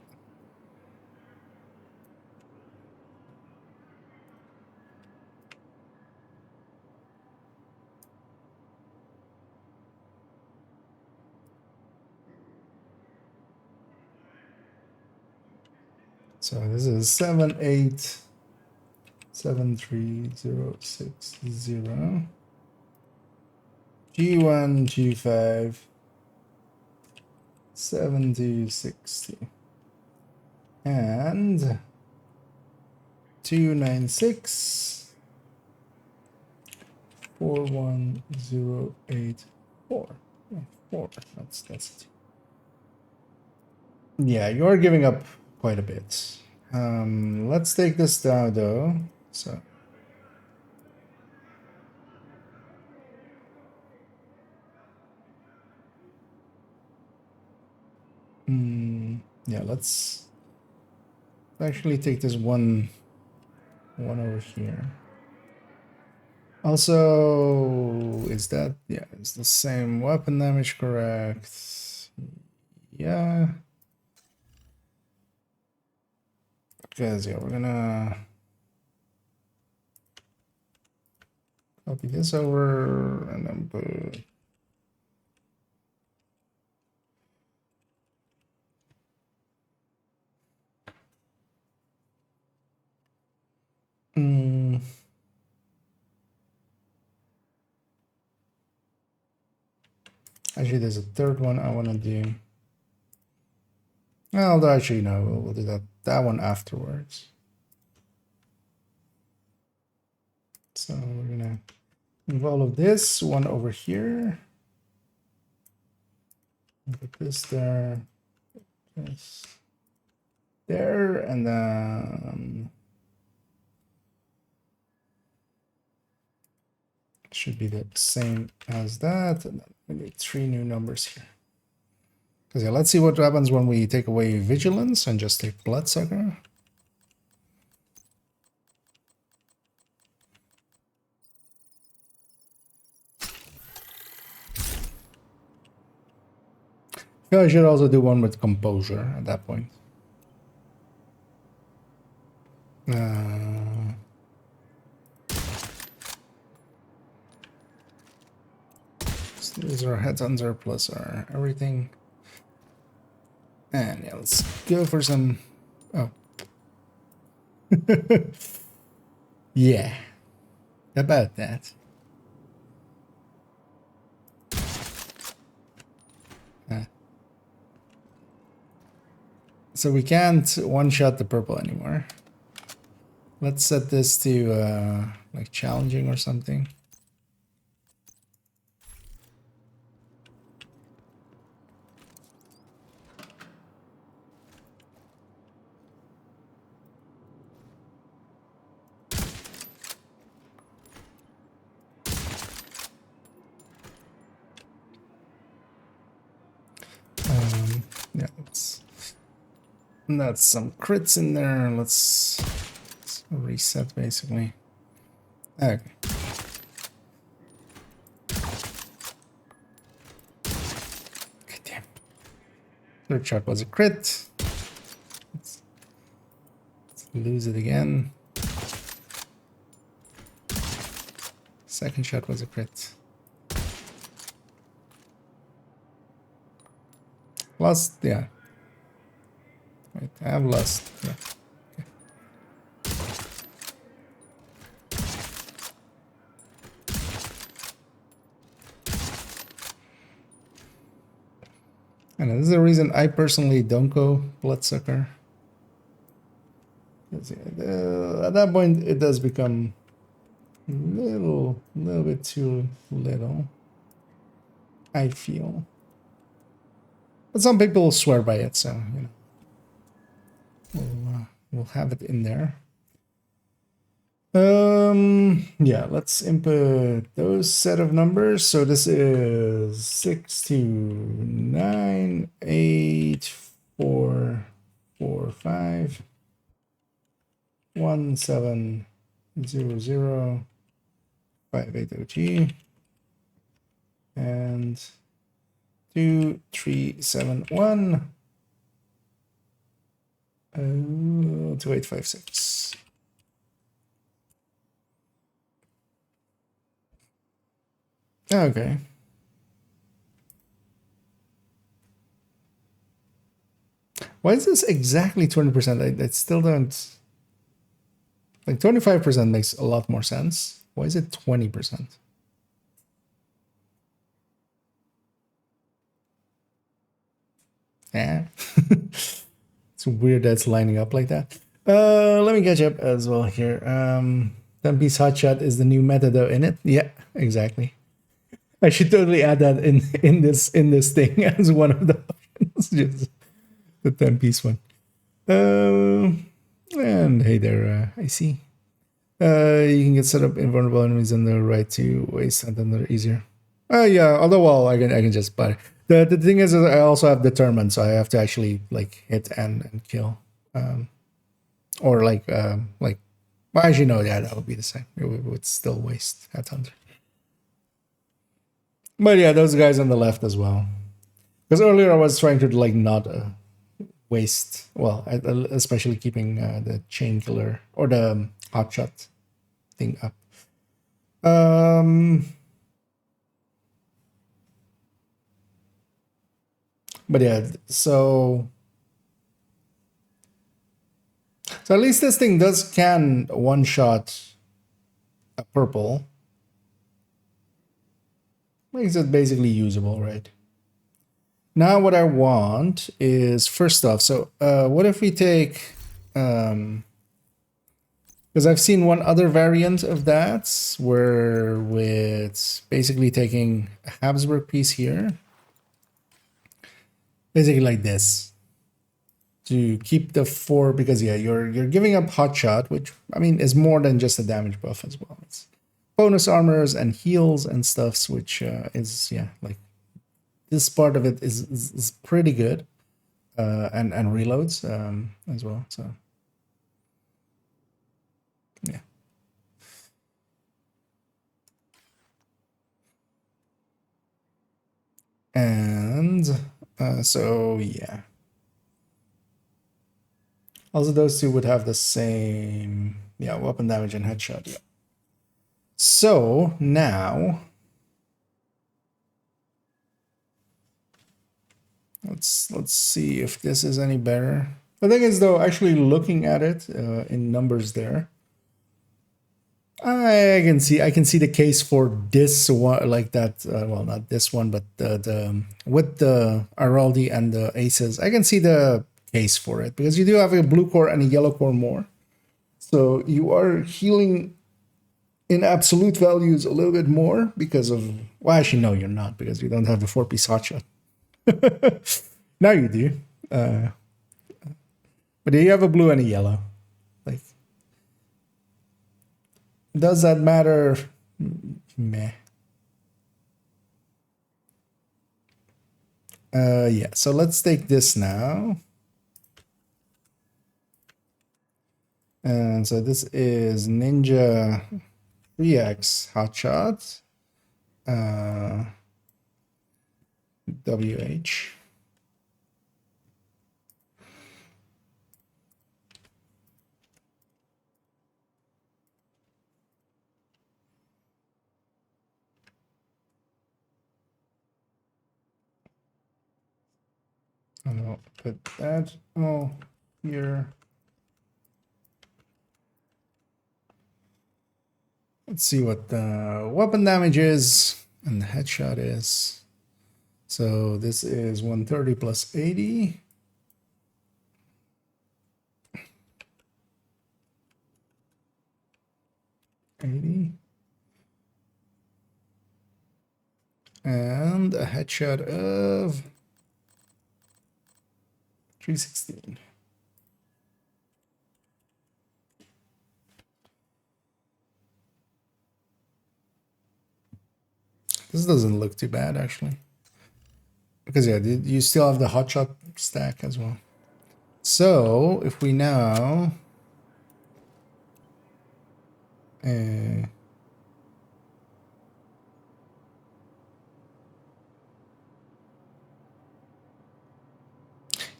So this is 7873060 G1G5 7260 and 296 41084. Yeah, 4. That's it. Yeah, you're giving up quite a bit. Let's take this down though. So yeah, let's actually take this one over here. Also, is that, yeah, it's the same weapon damage, correct? Yeah. Because yeah, we're gonna copy this over and then put actually there's a third one I want to do. Well, actually no, we'll do that one afterwards. So we're gonna move all of this one over here. Put this there, this there, and then should be the same as that. And then we need 3 new numbers here. Because yeah, let's see what happens when we take away vigilance and just take bloodsucker. I should also do one with composure at that point. So these are headhunter plus our everything. And yeah, let's go for some. Oh. Yeah. About that. So we can't one-shot the purple anymore. Let's set this to like challenging or something. Yeah, that's some crits in there. Let's reset basically. Okay. God damn. Third shot was a crit. Let's lose it again. Second shot was a crit. Lost, yeah. Wait, I have lost. Yeah. Okay. And this is the reason I personally don't go bloodsucker. At that point, it does become a little bit too little, I feel. But some people swear by it, so you know, we'll have it in there. Yeah, let's input those set of numbers. So this is 6298445 170058OG and 2371 2856. Okay. Why is this exactly 20%? I still don't. Like 25% makes a lot more sense. Why is it 20%? Yeah. It's weird that's lining up like that. Let me catch up as well here. 10-piece hotshot is the new meta though in it. Yeah, exactly. I should totally add that in this thing as one of the options. Just the 10-piece one. And hey there, I see. You can get set up invulnerable enemies on the right to waste and then they're easier. Yeah, although well I can just buy. The thing is I also have determined, so I have to actually like hit and kill. Or like well, actually no, yeah, that would be the same. It would still waste headhunter. But yeah, those guys on the left as well. Because earlier I was trying to like not waste. Well, especially keeping the chain killer or the hotshot thing up. But yeah, so at least this thing does can one shot a purple. Makes it basically usable, right? Now what I want is, first off, so what if we take, because I've seen one other variant of that, where with basically taking a Habsburg piece here, basically like this, to keep the 4, because yeah, you're giving up hotshot, which I mean is more than just a damage buff as well. It's bonus armors and heals and stuffs, which is, yeah, like this part of it is pretty good, and reloads as well. So yeah. And so yeah. Also, those two would have the same, yeah, weapon damage and headshot. Yeah. So now let's see if this is any better. The thing is, though, actually looking at it in numbers there, I can see the case for this one, like that. Well, not this one, but the with the Araldi and the Aces. I can see the case for it because you do have a blue core and a yellow core more, so you are healing in absolute values a little bit more because of. Well, actually, no, you're not, because you don't have the 4-piece hotshot. Now you do, but you have a blue and a yellow. Like, does that matter? Meh. Yeah, so let's take this now. And so this is Ninja 3X Hotshot. WH. I'll put that all here. Let's see what the weapon damage is and the headshot is. So this is 130 plus 80. And a headshot of 316. This doesn't look too bad, actually. Because, yeah, you still have the hotshot stack as well. So, if we now...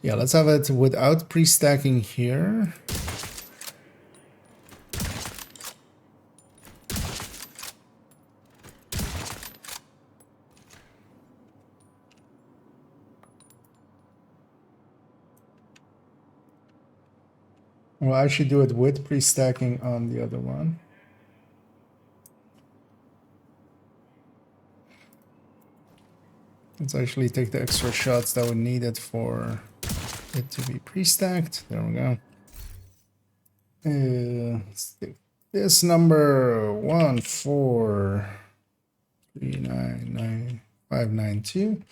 yeah, let's have it without pre-stacking here. We'll actually do it with pre-stacking on the other one. Let's actually take the extra shots that we needed for it to be pre-stacked. There we go. Let's take this number 1439592.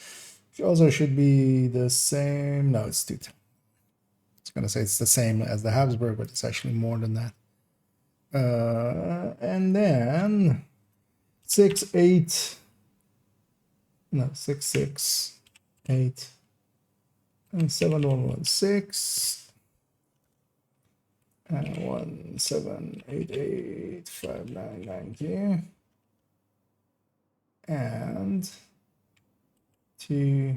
Which also should be the same. No, it's 210. It's gonna say it's the same as the Habsburg, but it's actually more than that. And then 668. No, 668 and 7116 and 17885990 and 2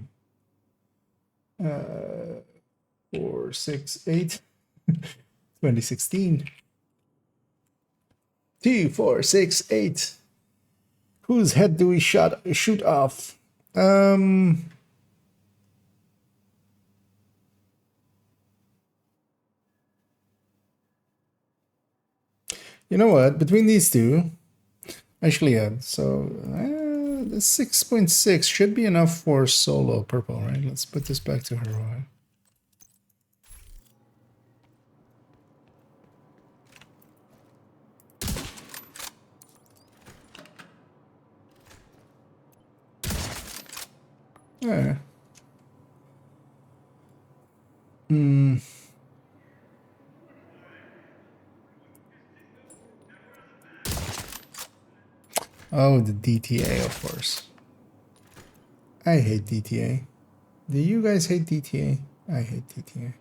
468 2016. 2468. Whose head do we shoot off? You know what? Between these two, actually, yeah. So the 6.6 should be enough for solo purple, right? Let's put this back to heroic. Yeah. Oh, the DTA, of course. I hate DTA. Do you guys hate DTA? I hate DTA.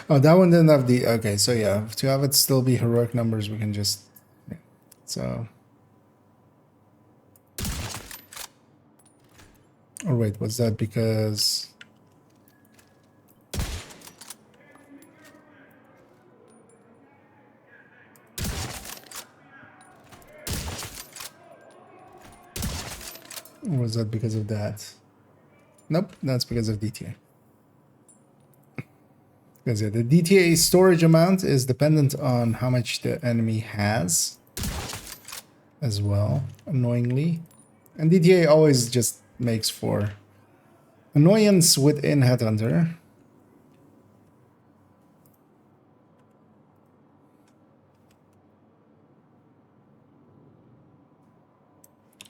Oh, that one didn't have the... Okay, so yeah, to have it still be heroic numbers, we can just... Yeah. So... Or wait, was that because... Or was that because of that? Nope, that's because of DTA. Because yeah, the DTA storage amount is dependent on how much the enemy has as well, annoyingly. And DTA always just makes for annoyance within Headhunter.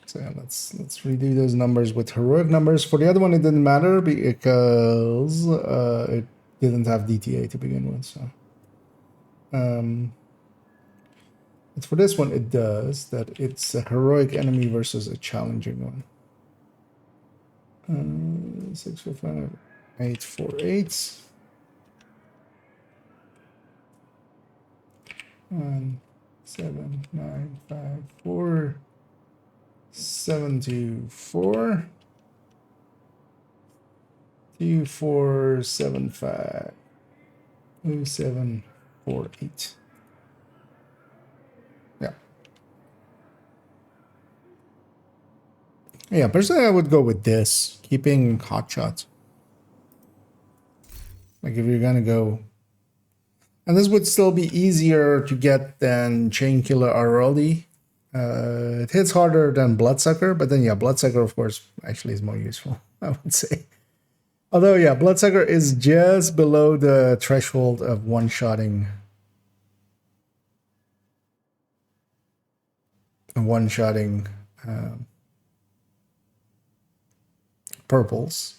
So yeah, let's redo those numbers with heroic numbers. For the other one, it didn't matter because it didn't have DTA to begin with. So, but for this one, it does. That it's a heroic enemy versus a challenging one. 645 848. 1 7 9 5 4 724 2475 0748. Yeah, personally I would go with this, keeping hotshot. Like if you're gonna go, and this would still be easier to get than Chain Killer RLD. It hits harder than Bloodsucker, but then yeah, Bloodsucker of course actually is more useful, I would say. Although yeah, Bloodsucker is just below the threshold of one-shotting purples.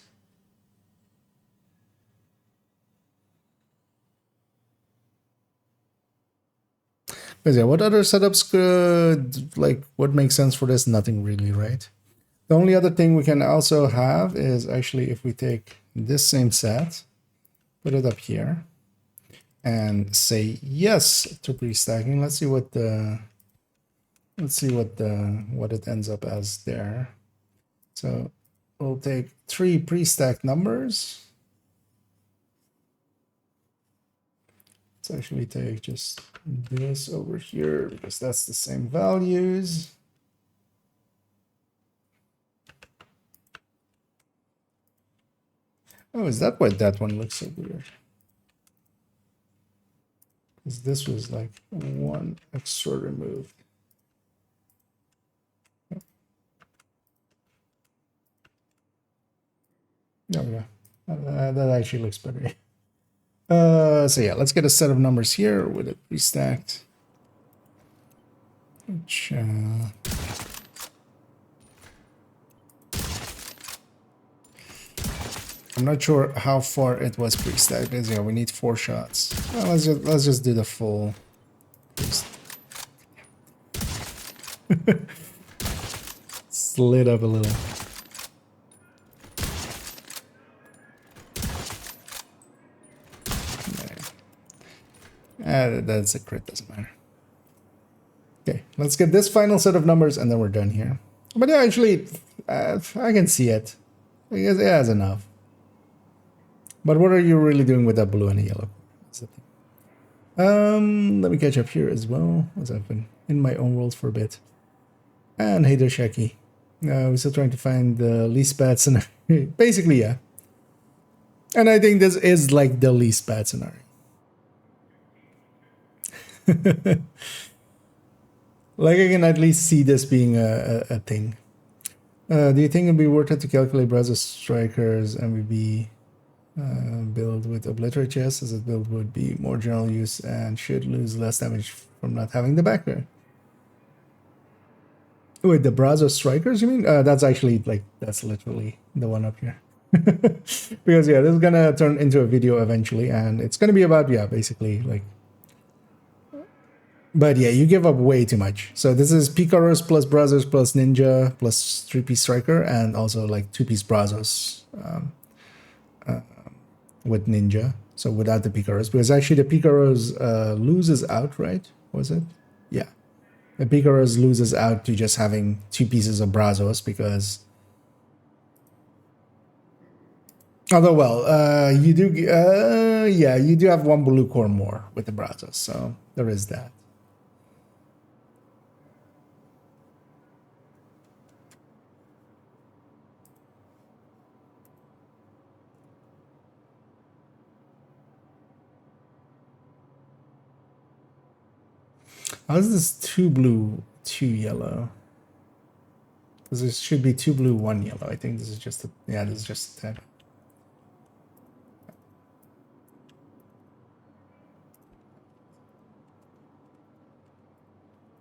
Because yeah, what other setups could, like, what makes sense for this? Nothing really, right? The only other thing we can also have is actually if we take this same set, put it up here, and say yes to pre-stacking. Let's see what the, what it ends up as there. So we'll take 3 pre-stacked numbers. Let's actually take just this over here because that's the same values. Oh, is that why that one looks so weird? Because this was like one extra removed. There we go. That actually looks better. So yeah, let's get a set of numbers here with it restacked. Which, I'm not sure how far it was pre-stacked. Yeah, we need 4 shots. Well, let's just do the full. Slid up a little. That's a crit, doesn't matter. Okay, let's get this final set of numbers and then we're done here. But yeah, actually, I can see it. I guess it has enough. But what are you really doing with that blue and a yellow? That's the thing. Let me catch up here as well, as I've been in my own world for a bit. And hey there, Shaki. We're still trying to find the least bad scenario. Basically, yeah. And I think this is like the least bad scenario. Like I can at least see this being a thing. Do you think it'd be worth it to calculate browser strikers and we be build with obliterate chests, as a build would be more general use and should lose less damage from not having the background? Wait, the browser strikers, you mean? That's actually like, that's literally the one up here. Because yeah, this is gonna turn into a video eventually, and it's gonna be about, yeah, basically like, but yeah, you give up way too much. So this is Picaros plus Brazos plus Ninja plus 3-piece Striker, and also like 2-piece Brazos with Ninja. So without the Picaros, because actually the Picaros loses out, right? Was it? Yeah. The Picaros loses out to just having 2 pieces of Brazos, because... Although, well, you do... yeah, you do have 1 blue core more with the Brazos, so there is that. How is this 2 blue, 2 yellow? Because this should be 2 blue, 1 yellow. I think this is just a, yeah, this is just a typo.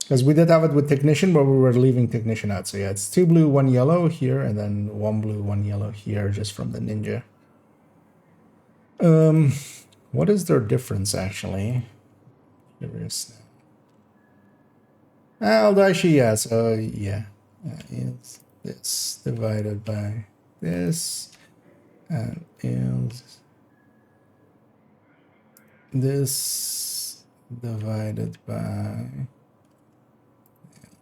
Because we did have it with Technician, but we were leaving Technician out. So yeah, it's 2 blue, 1 yellow here, and then 1 blue, 1 yellow here, just from the Ninja. What is their difference, actually? Curious. Although actually, yeah, so yeah. Is this divided by this, and is this divided by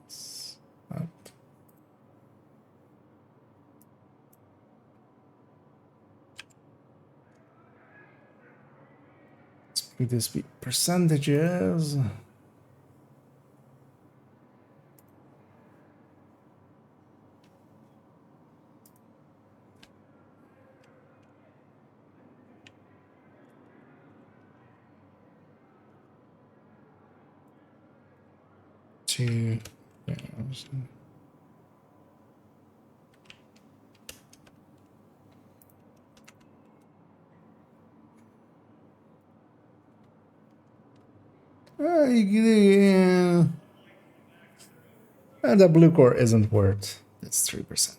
this up. Let's make this be percentages. To yeah. And the blue core isn't worth, it's 3%.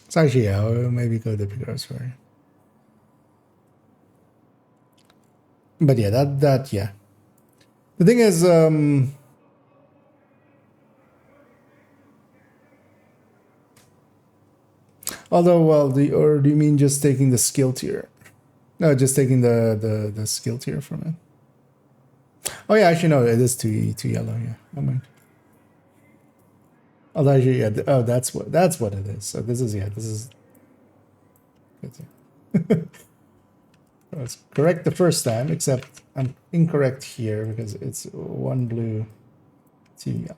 So actually, yeah, I'll maybe go the Picaros for it. But yeah, that yeah. The thing is, although, well, or do you mean just taking the skill tier? No, just taking the skill tier from it. Oh yeah, actually no, it is two yellow. Yeah, I mean. Although actually, yeah. Oh, that's what it is. So this is, yeah, this is. I was correct the first time, except I'm incorrect here because it's 1 blue, 2 yellow.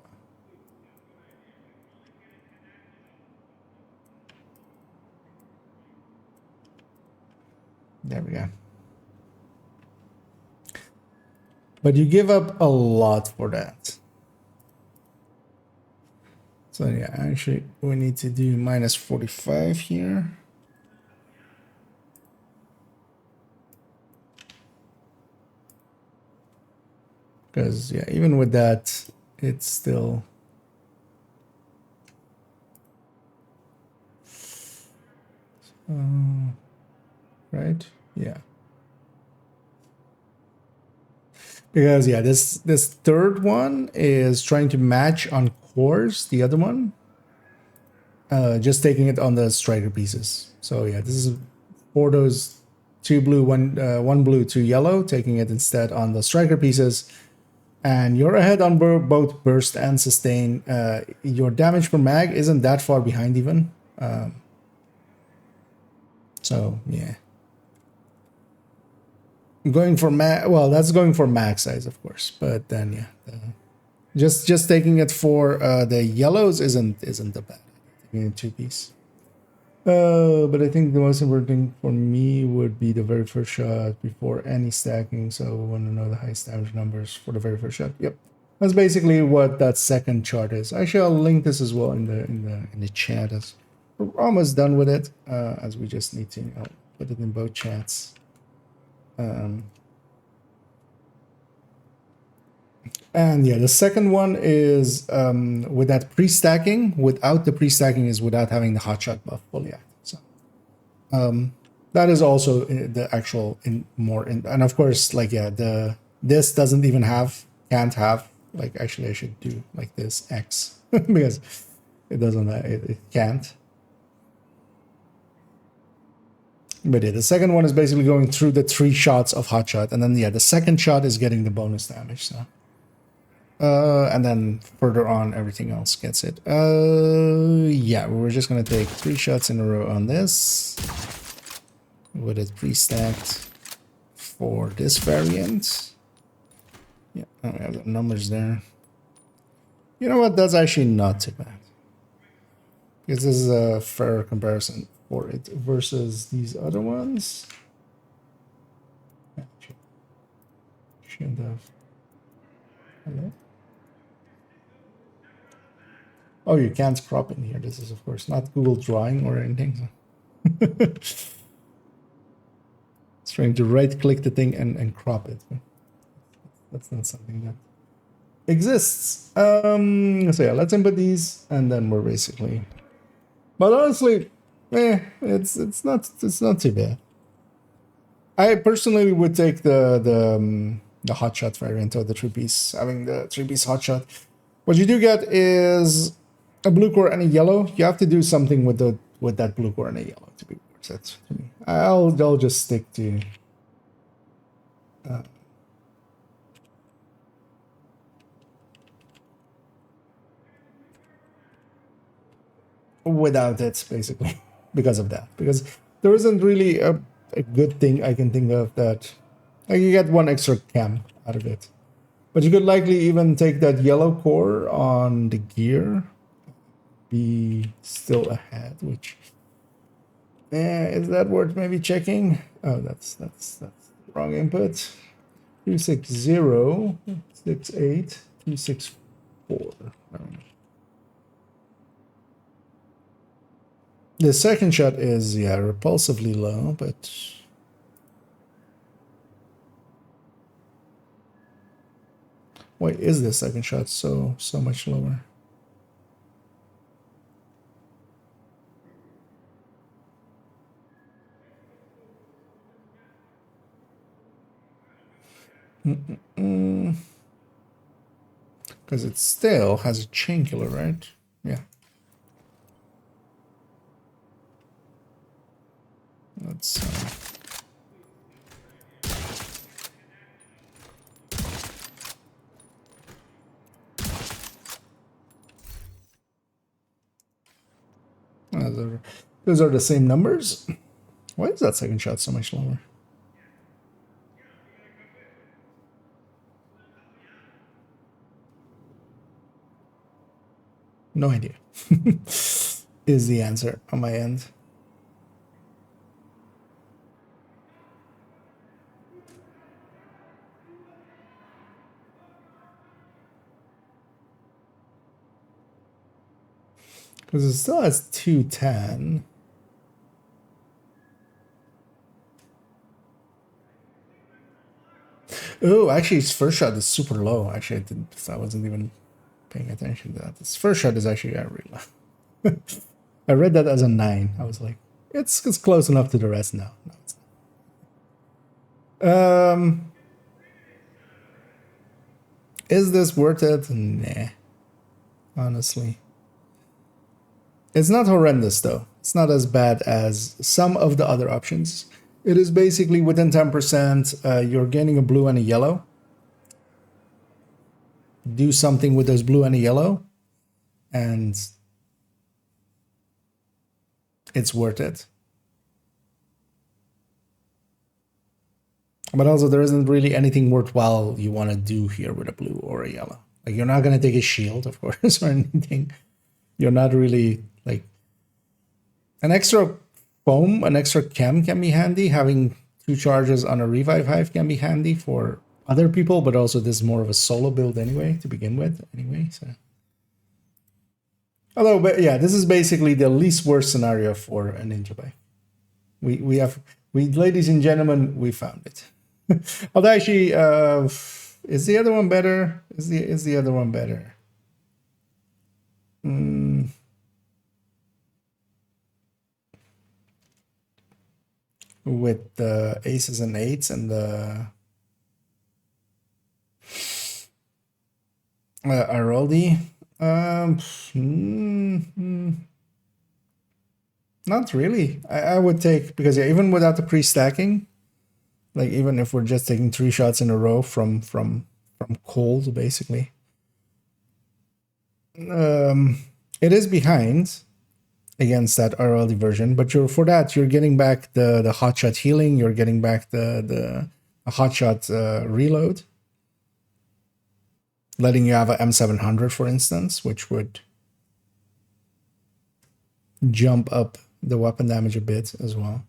There we go. But you give up a lot for that. So yeah, actually we need to do minus 45 here. Because yeah, even with that, it's still... right? Yeah. Because yeah, this third one is trying to match on cores the other one. Just taking it on the striker pieces. So yeah, this is for those 2 blue, 1 blue, 2 yellow, taking it instead on the striker pieces. And you're ahead on both burst and sustain. Your damage per mag isn't that far behind even. So yeah, going for well, that's going for mag size, of course. But then yeah, just taking it for the yellows isn't the bad. Taking it 2-piece. But I think the most important thing for me would be the very first shot before any stacking. So we want to know the highest damage numbers for the very first shot. Yep, that's basically what that second chart is. Actually, I'll link this as well in the chat. As we're almost done with it, as we just need to put it in both chats. And yeah, the second one is with that pre-stacking. Without the pre-stacking is without having the hotshot buff fully active. So that is also the actual and of course, like yeah, this doesn't even can't have, like, actually I should do like this X because it doesn't it can't. But yeah, the second one is basically going through the 3 shots of hotshot, and then yeah, the second shot is getting the bonus damage. So. And then further on, everything else gets it. Yeah, we're just gonna take 3 shots in a row on this with it pre-stacked for this variant. Yeah, we have the numbers there. You know what? That's actually not too bad, because this is a fair comparison for it versus these other ones. Should have. Hello. Oh, you can't crop in here. This is, of course, not Google Drawing or anything. So. It's trying to right-click the thing and crop it. That's not something that exists. So yeah, let's input these, and then we're basically. But honestly, it's not too bad. I personally would take the hotshot variant or the 3-piece, having the 3-piece hotshot. What you do get is a blue core and a yellow. You have to do something with that blue core and a yellow to be worth it to me. I'll just stick to without it, basically, because of that. Because there isn't really a good thing I can think of that. Like, you get 1 extra chem out of it. But you could likely even take that yellow core on the gear, be still ahead, which is that worth maybe checking? Oh, that's the wrong input. 260 68 264. The second shot is repulsively low, but why is the second shot so much lower? Because it still has a chain killer, right? Yeah. Let's those are the same numbers. Why is that second shot so much lower? No idea. Is the answer on my end. Because it still has 210. Oh, actually, its first shot is super low. Actually, I wasn't even paying attention to that. Its first shot is actually really low. I read that as a 9. I was like, it's close enough to the rest now. No, it's not. Is this worth it? Nah. Honestly. It's not horrendous, though. It's not as bad as some of the other options. It is basically within 10%, you're gaining a blue and a yellow. Do something with those blue and a yellow, and it's worth it. But also, there isn't really anything worthwhile you want to do here with a blue or a yellow. Like, you're not going to take a shield, of course, or anything. You're not really, like... An extra foam, an extra chem can be handy. Having 2 charges on a revive hive can be handy for other people, but also this is more of a solo build anyway, to begin with, anyway, so... Although, but yeah, this is basically the least worst scenario for a ninja bike. We, ladies and gentlemen, we found it. Although actually, is the other one better? Is the other one better? With the aces and eights and the Aroldi. Not really. I would take, because yeah, even without the pre-stacking, like even if we're just taking 3 shots in a row from cold, basically, it is behind against that RLD version, but for that you're getting back the hotshot healing, you're getting back the hotshot reload, letting you have a M700, for instance, which would jump up the weapon damage a bit as well.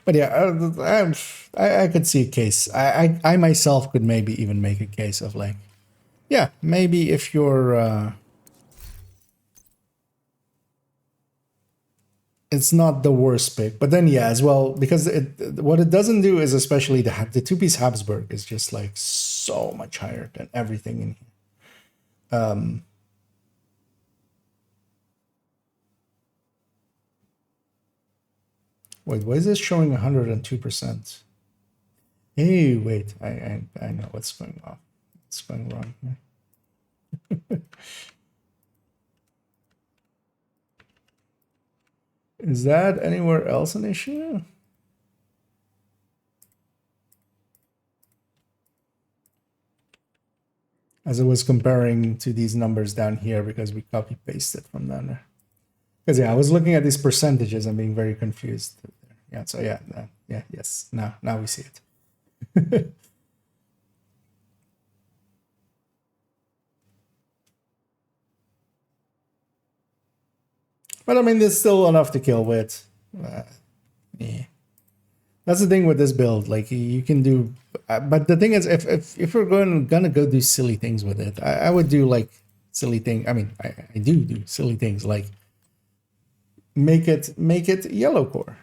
But yeah, I could see a case. I myself could maybe even make a case of like, yeah, maybe if you're, it's not the worst pick. But then yeah, as well, because what it doesn't do is, especially the 2-piece Habsburg is just like so much higher than everything in here. Wait, why is this showing 102%? Hey, wait, I know what's going on. What's going wrong here? Is that anywhere else an issue? As I was comparing to these numbers down here, because we copy pasted from down there. Because yeah, I was looking at these percentages and being very confused. Yeah, so yeah, yes. Now we see it. But I mean, there's still enough to kill with. Yeah. That's the thing with this build. Like, you can do, but the thing is, if we're gonna go do silly things with it, I would do like silly thing. I mean, I do silly things like make it yellow core.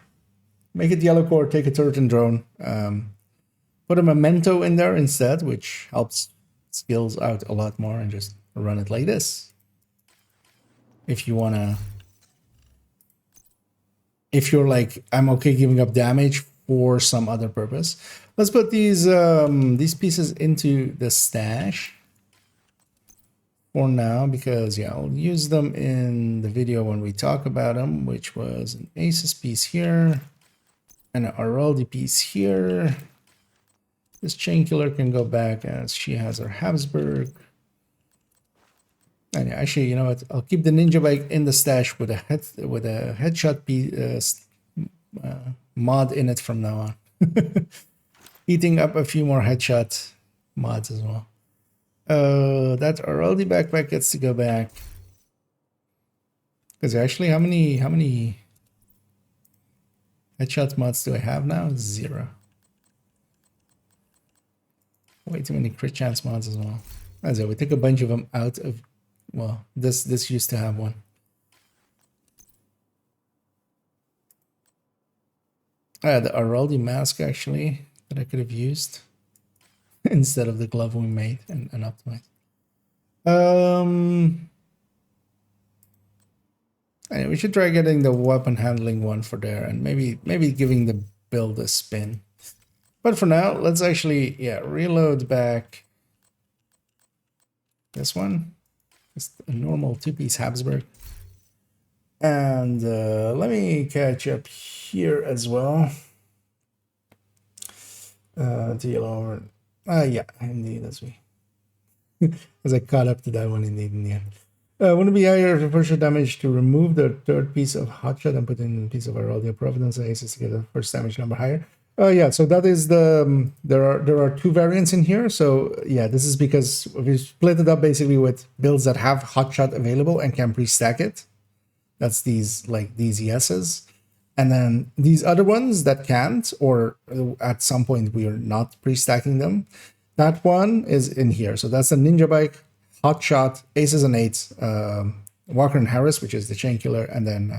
Make it yellow core, take a turret and drone. Put a memento in there instead, which helps skills out a lot more, and just run it like this. If you wanna, if you're like, I'm okay giving up damage for some other purpose. Let's put these pieces into the stash for now, because yeah, I'll use them in the video when we talk about them, which was an Aces piece here and an Araldi piece here. This chain killer can go back as she has her Habsburg. And actually, you know what? I'll keep the ninja bike in the stash with a headshot piece, mod in it from now on. Eating up a few more headshot mods as well. That Araldi backpack gets to go back. Because actually, how many headshot mods do I have now? 0. Way too many crit chance mods as well. As we took a bunch of them out of, well, this used to have one. The Araldi mask actually that I could have used instead of the glove we made and optimized. Anyway, we should try getting the weapon handling one for there, and maybe giving the build a spin. But for now, let's actually reload back this one. Just a normal 2-piece Habsburg. And let me catch up here as well. Deal over. Yeah, indeed, as we as I caught up to that one indeed in the end. Wouldn't it be higher for first damage to remove the third piece of hotshot and put in a piece of Heraldia Providence and aces to get the first damage number higher? Yeah, so that is the there are 2 variants in here. So yeah, this is because we split it up basically with builds that have hotshot available and can pre-stack it. That's these yeses. And then these other ones that can't, or at some point we are not pre-stacking them. That one is in here. So that's the Ninja Bike, Hotshot, Aces and Eights, Walker and Harris, which is the Chain Killer, and then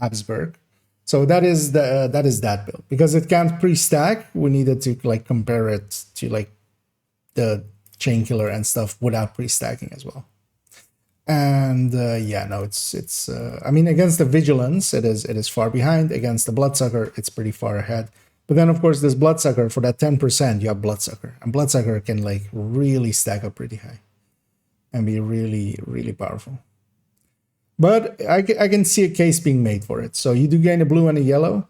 Habsburg. So that is that build. Because it can't pre-stack, we needed to like compare it to like the Chain Killer and stuff without pre-stacking as well. And yeah, no, it's I mean, against the Vigilance, it is far behind. Against the Bloodsucker, it's pretty far ahead. But then, of course, this Bloodsucker, for that 10%, you have Bloodsucker. And Bloodsucker can, like, really stack up pretty high. And be really, really powerful. But I can see a case being made for it. So you do gain a blue and a yellow.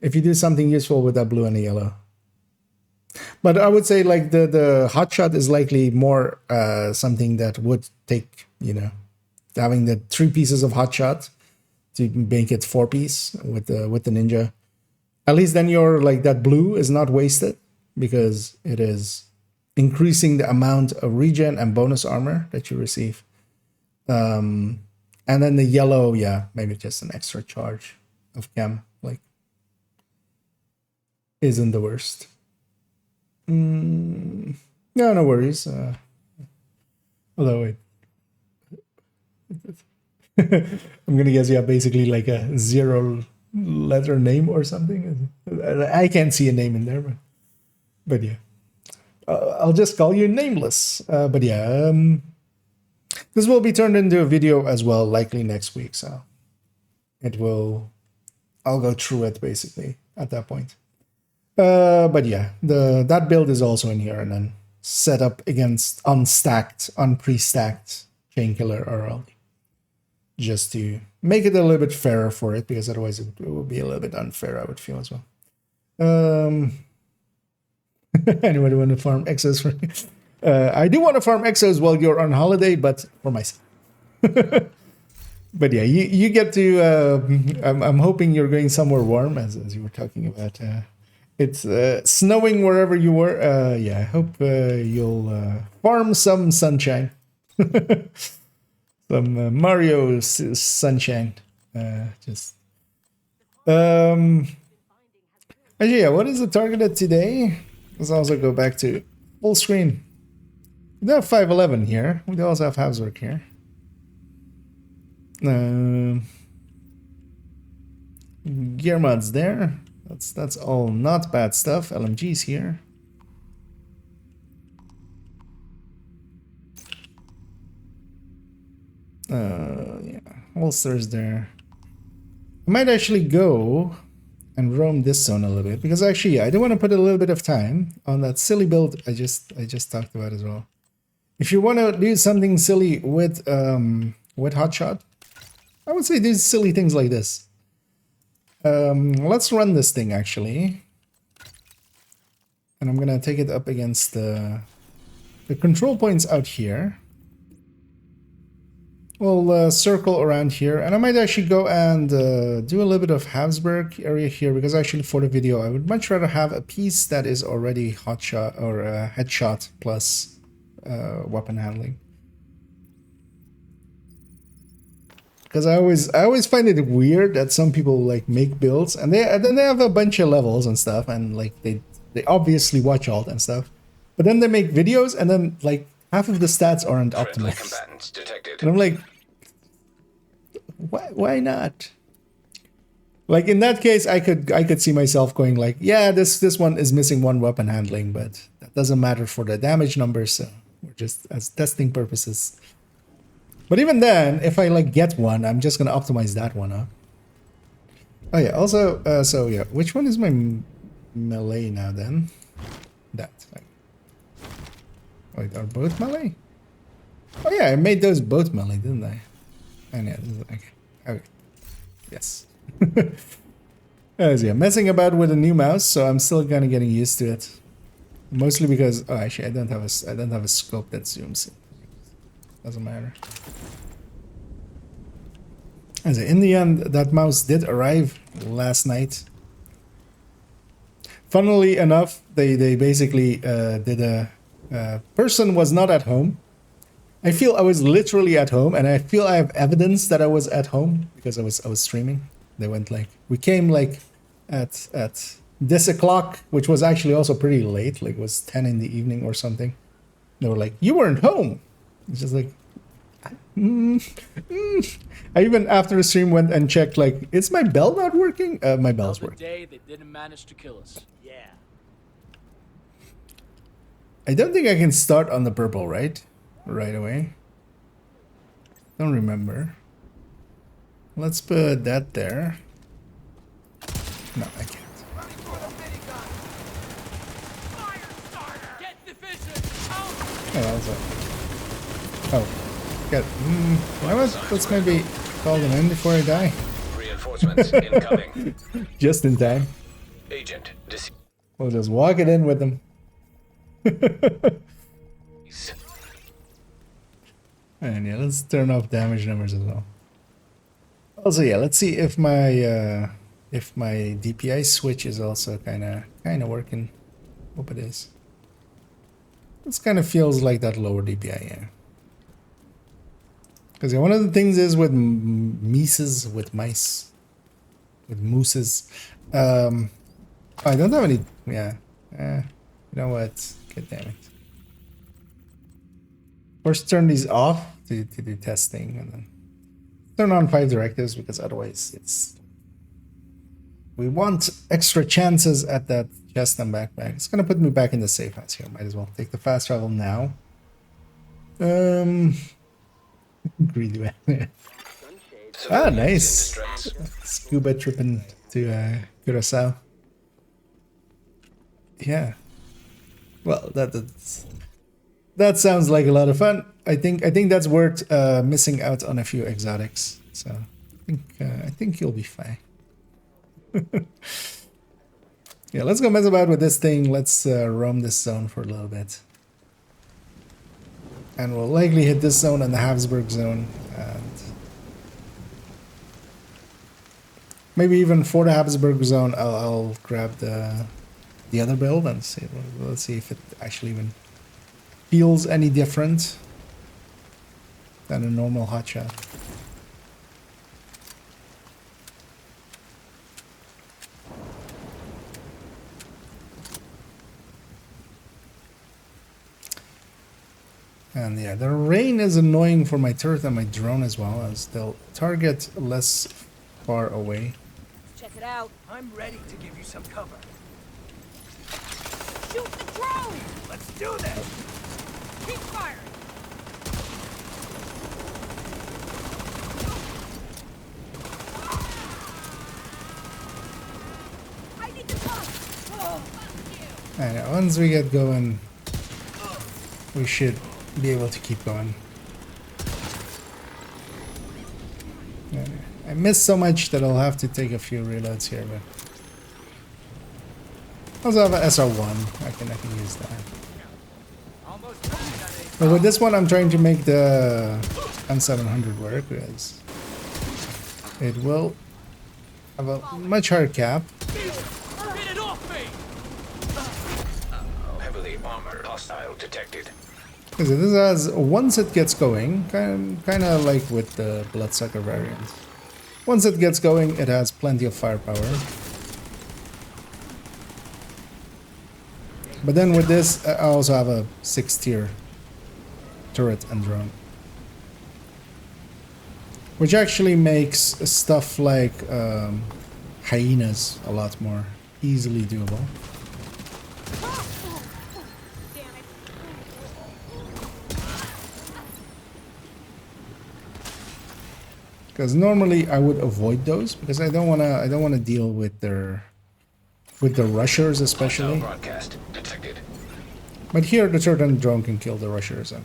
If you do something useful with that blue and a yellow. But I would say, like, the Hotshot is likely more something that would take, you know, having the 3 pieces of Hotshot to make it 4-piece with the Ninja. At least then your like that blue is not wasted because it is increasing the amount of regen and bonus armor that you receive. And then the yellow, yeah, maybe just an extra charge of chem, like, isn't the worst. No, no worries. Although wait. I'm gonna guess you have basically like a 0-letter name or something. I can't see a name in there, but yeah, I'll just call you Nameless. But yeah, this will be turned into a video as well, likely next week. So I'll go through it basically at that point. But yeah, that build is also in here, and then set up against unstacked, unpre-stacked Chain Killer RL. Just to make it a little bit fairer for it, because otherwise it would be a little bit unfair, I would feel as well. Anybody want to farm exos for me? I do want to farm exos while you're on holiday, but for myself. But yeah, you get to... I'm hoping you're going somewhere warm, as you were talking about. It's snowing wherever you were. Yeah, I hope you'll farm some sunshine. Some Mario sunshine. Actually, yeah, what is the targeted today? Let's also go back to full screen. We do have 511 here. We do also have Habsburg here. Gear mods there. That's all not bad stuff. LMG's here. Yeah, holsters there. I might actually go and roam this zone a little bit, because actually, yeah, I do want to put a little bit of time on that silly build I just talked about as well. If you want to do something silly with Hotshot, I would say do silly things like this. Let's run this thing actually, and I'm gonna take it up against the control points out here. We'll circle around here, and I might actually go and do a little bit of Habsburg area here, because actually for the video I would much rather have a piece that is already hotshot or headshot plus weapon handling. Because I always find it weird that some people like make builds and then they have a bunch of levels and stuff, and like they obviously watch alt and stuff, but then they make videos and then like half of the stats aren't optimized. And I'm like, why not? Like in that case, I could see myself going like, yeah, this one is missing 1 weapon handling, but that doesn't matter for the damage numbers, so we're just as testing purposes. But even then, if I like get one, I'm just gonna optimize that one up. Oh yeah, also, so yeah, which one is my melee now then? That. Wait, are both melee? Oh yeah, I made those both melee, didn't I? And yeah, this is okay. Okay. Yes. As yeah, messing about with a new mouse, so I'm still kind of getting used to it. Mostly because actually I don't have a scope that zooms. Doesn't matter. As in the end, that mouse did arrive last night. Funnily enough, they basically did a person was not at home. I feel I was literally at home, and I feel I have evidence that I was at home because I was streaming. They went like we came like at this o'clock, which was actually also pretty late, like it was 10 in the evening or something. They were like, "You weren't home." It's just like, I even after the stream went and checked, like, is my bell not working? My bell's working. Day they didn't manage to kill us. Yeah. I don't think I can start on the purple, right away. Don't remember. Let's put that there. No, I can't. Oh, that was it. Oh, got. Let's maybe call them in before I die. Reinforcements incoming. Just in time. Agent, We'll just walk it in with them. And yeah, let's turn off damage numbers as well. Also, yeah, let's see if my DPI switch is also kind of working. Hope it is. This kind of feels like that lower DPI, yeah. Because yeah, one of the things is with mooses, I don't have any. Yeah, you know what? God damn it. First, turn these off to do testing, and then turn on 5 directives because otherwise we want extra chances at that chest and backpack. It's gonna put me back in the safe house here. Might as well take the fast travel now. Greedy man. Ah, nice. Scuba tripping to Curacao. Yeah. Well, that sounds like a lot of fun. I think that's worth missing out on a few exotics. So I think you'll be fine. Yeah, let's go mess about with this thing. Let's roam this zone for a little bit. And we'll likely hit this zone and the Habsburg zone. And maybe even for the Habsburg zone, I'll grab the other build and see. Let's see if it actually even feels any different than a normal hotshot. And yeah, the rain is annoying for my turret and my drone as well, as they'll target less far away. Check it out. I'm ready to give you some cover. Shoot the drone! Let's do this! Keep firing! I need to talk! Oh, fuck you! And once we get going, we should be able to keep going. Yeah, I missed so much that I'll have to take a few reloads here, but I also have an SR1. I can use that. But with this one, I'm trying to make the M700 work because it will have a much higher cap. heavily armored hostile detected. Because this has, once it gets going, kind of like with the Bloodsucker variant. Once it gets going, it has plenty of firepower. But then with this, I also have a 6-tier turret and drone. Which actually makes stuff like hyenas a lot more easily doable. Because normally I would avoid those because I don't wanna deal with the rushers especially. Broadcast detected. But here the turret and drone can kill the rushers and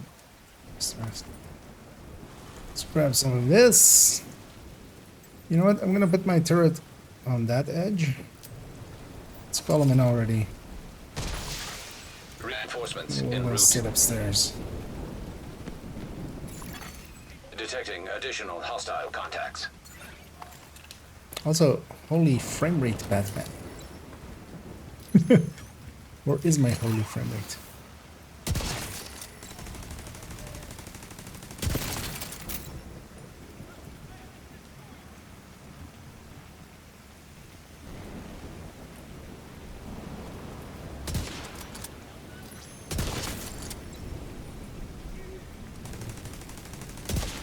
Let's grab some of this. You know what? I'm gonna put my turret on that edge. Let's call them in already. Reinforcements We'll en route. sit upstairs. Detecting additional hostile contacts. Also, holy frame rate, Batman. Where is my holy frame rate?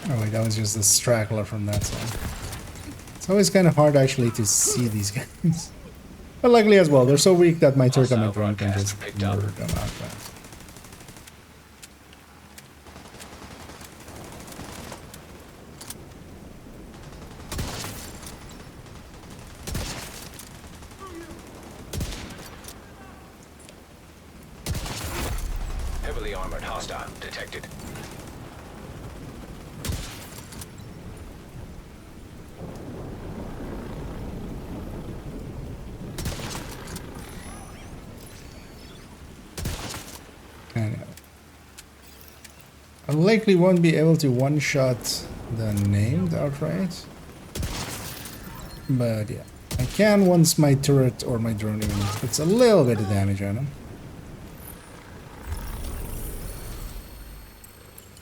Oh wait, that was just a straggler from that side. It's always kind of hard actually to see these guys. But luckily as well, they're so weak that my turret and my drone can just murder them out fast. Heavily armored hostile detected. Anyway. I likely won't be able to one-shot the named outright. But yeah, I can once my turret or my drone even puts a little bit of damage on them.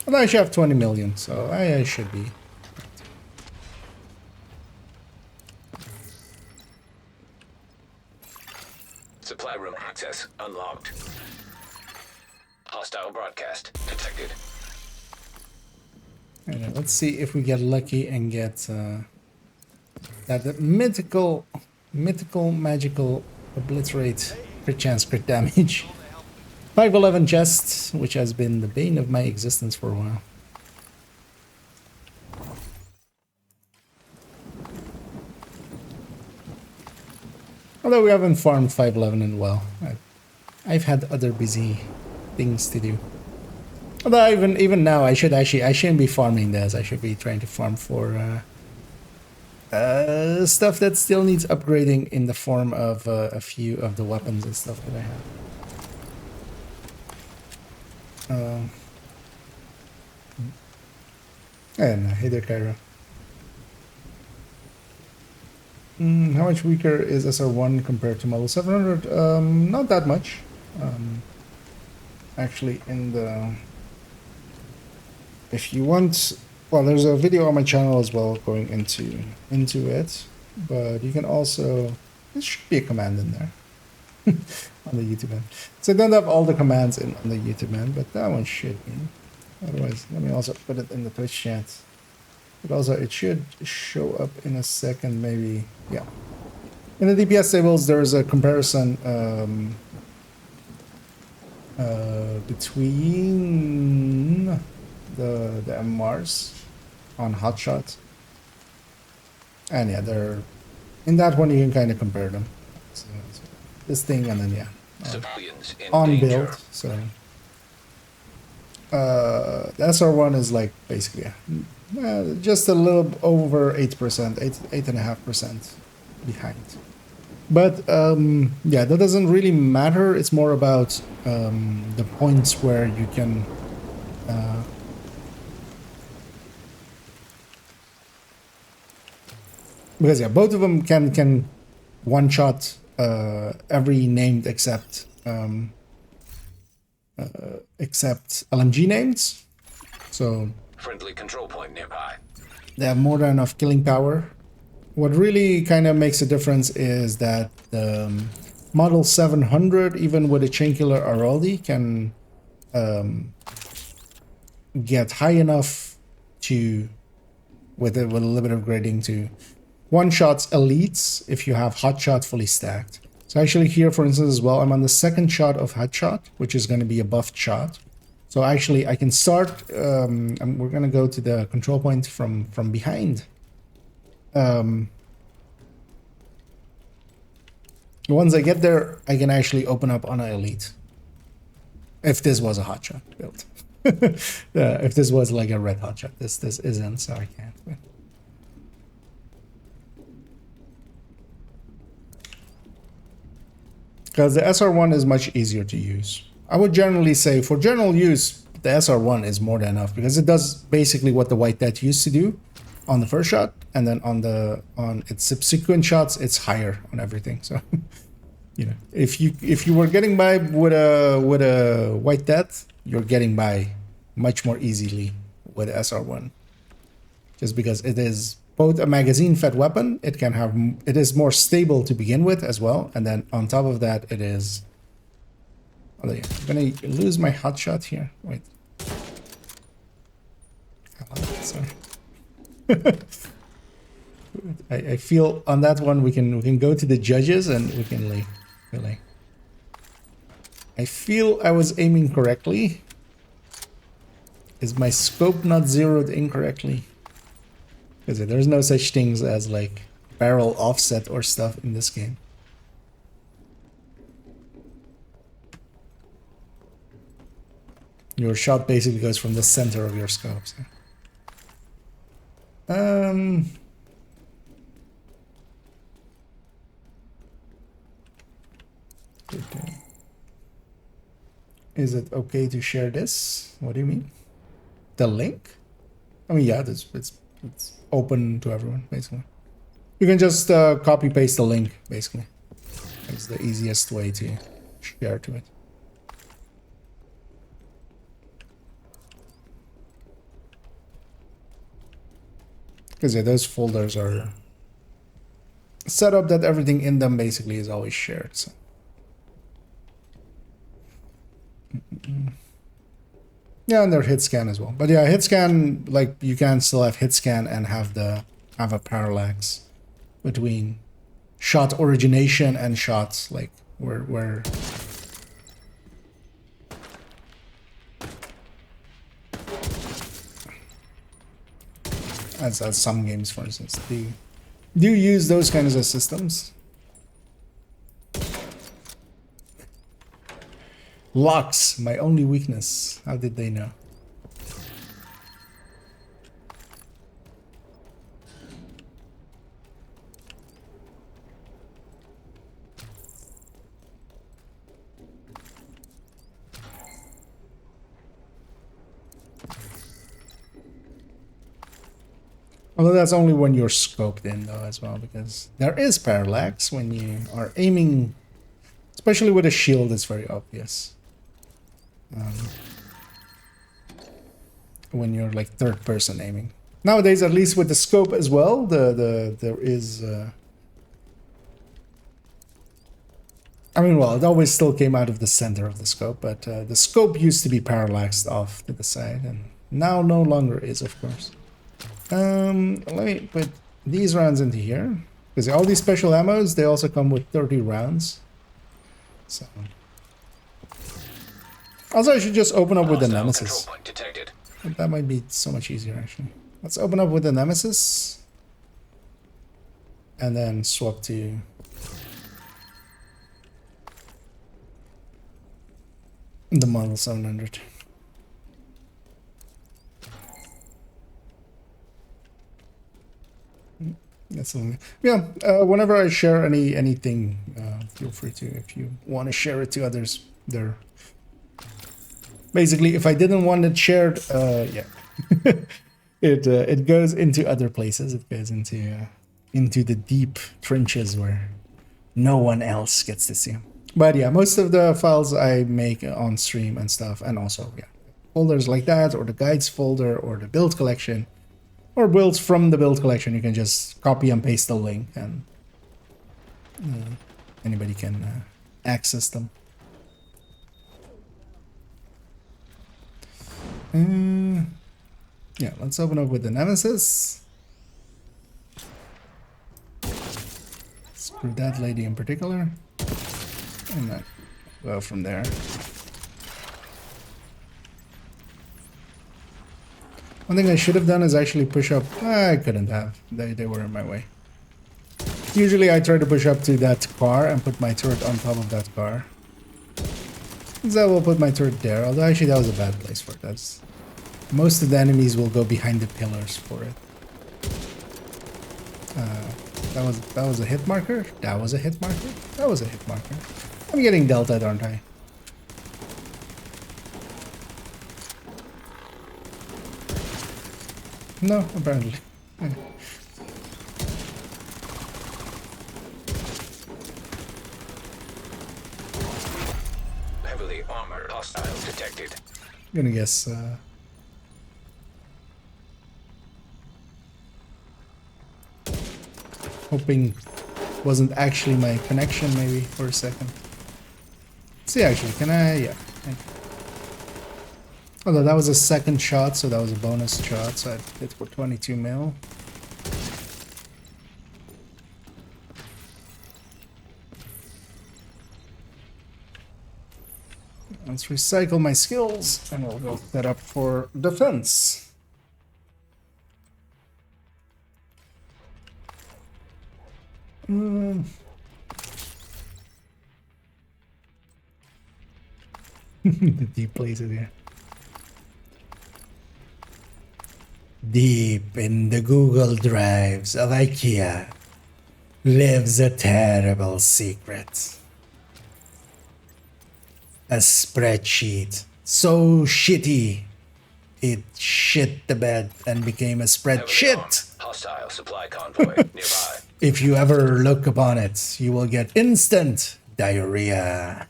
Although I should have 20 million, so I should be. Supply room access unlocked. Hostile broadcast detected. Anyway, let's see if we get lucky and get that mythical, magical obliterate crit chance, crit damage. 511 chest, which has been the bane of my existence for a while. Although we haven't farmed 511 in a while. I've had other busy things to do. Although even now I shouldn't be farming this. I should be trying to farm for stuff that still needs upgrading in the form of a few of the weapons and stuff that I have. And hey there, Cairo. How much weaker is SR1 compared to Model 700? Not that much. Actually, in the... If you want... Well, there's a video on my channel as well going into it. But you can also... There should be a command in there. On the YouTube end. So I don't have all the commands on the YouTube end, but that one should be. Otherwise, let me also put it in the Twitch chat. But also, it should show up in a second, maybe. Yeah. In the DPS tables, there is a comparison between the MMRs on Hotshot. And yeah, they're in that one you can kind of compare them. So this thing and then yeah, Civilians in on danger. build. So the SR1 is like basically just a little over 8%, 8.5% behind. But yeah, that doesn't really matter. It's more about the points where you can because yeah, both of them can one shot every named except LMG names. So Friendly control point nearby. they have more than enough killing power. What really kind of makes a difference is that the Model 700, even with a Chainkiller Araldi, can get high enough to, with a little bit of grading, to one-shots elites if you have Hotshot fully stacked. So actually here, for instance, as well, I'm on the second shot of Hotshot, which is going to be a buffed shot. So actually I can start, and we're going to go to the control point from behind. Once I get there, I can actually open up on an elite. If this was a hotshot build. If this was like a red hot shot, this isn't, so I can't. But. Because the SR1 is much easier to use. I would generally say for general use, the SR1 is more than enough because it does basically what the White Death used to do on the first shot, and then on its subsequent shots, it's higher on everything. So, you know, if you were getting by with a White Death, you're getting by much more easily with SR1, just because it is both a magazine-fed weapon. It is more stable to begin with as well, and then on top of that, it is. Oh, yeah. I'm gonna lose my hot shot here. Wait. Sorry. I feel on that one we can go to the judges and we can like really. I feel I was aiming correctly. Is my scope not zeroed incorrectly? Because there's no such things as like barrel offset or stuff in this game. Your shot basically goes from the center of your scope. So. Okay. Is it okay to share this? What do you mean? The link? I mean, yeah, it's open to everyone, basically. You can just copy paste the link, basically. It's the easiest way to share to it. Because yeah, those folders are set up that everything in them basically is always shared. So. Yeah, and they're hit scan as well. But yeah, hit scan, like you can still have hit scan and have a parallax between shot origination and shots, like where as some games, for instance, do use those kinds of systems. Locks, my only weakness. How did they know? Although that's only when you're scoped in, though, as well, because there is parallax when you are aiming, especially with a shield. It's very obvious. When you're like third person aiming nowadays, at least with the scope as well, there is I mean, well, it always still came out of the center of the scope, but the scope used to be parallaxed off to the side, and now no longer is, of course. Let me put these rounds into here, because all these special ammos, they also come with 30 rounds. So also, I should just open up with the Nemesis. That might be so much easier, actually. Let's open up with the Nemesis. And then swap to... the Model 700. That's something. Yeah, whenever I share anything, feel free to, if you want to share it to others, there. Basically, if I didn't want it shared, yeah, it goes into other places. It goes into the deep trenches where no one else gets to see them. But yeah, most of the files I make on stream and stuff, and also yeah, folders like that, or the guides folder, or the build collection, or builds from the build collection. You can just copy and paste the link, and anybody can access them. Yeah, let's open up with the Nemesis. Screw that lady in particular. And then go from there. One thing I should have done is actually push up. I couldn't have. They were in my way. Usually I try to push up to that car and put my turret on top of that car. So I will put my turret there. Although actually that was a bad place for it. That's most of the enemies will go behind the pillars for it. That was a hit marker. That was a hit marker. That was a hit marker. I'm getting delta, aren't I? No, apparently. Heavily armored hostiles detected. I'm gonna guess. Hoping wasn't actually my connection, maybe for a second. See, actually, can I? Yeah. Thank you. Although that was a second shot, so that was a bonus shot, so I hit for 22 mil. Let's recycle my skills, and we'll go set up for defense. The deep places here. Deep in the Google Drives of IKEA lives a terrible secret. A spreadsheet so shitty it shit the bed and became a spreadsheet. Hostile supply convoy nearby. If you ever look upon it, you will get instant diarrhea.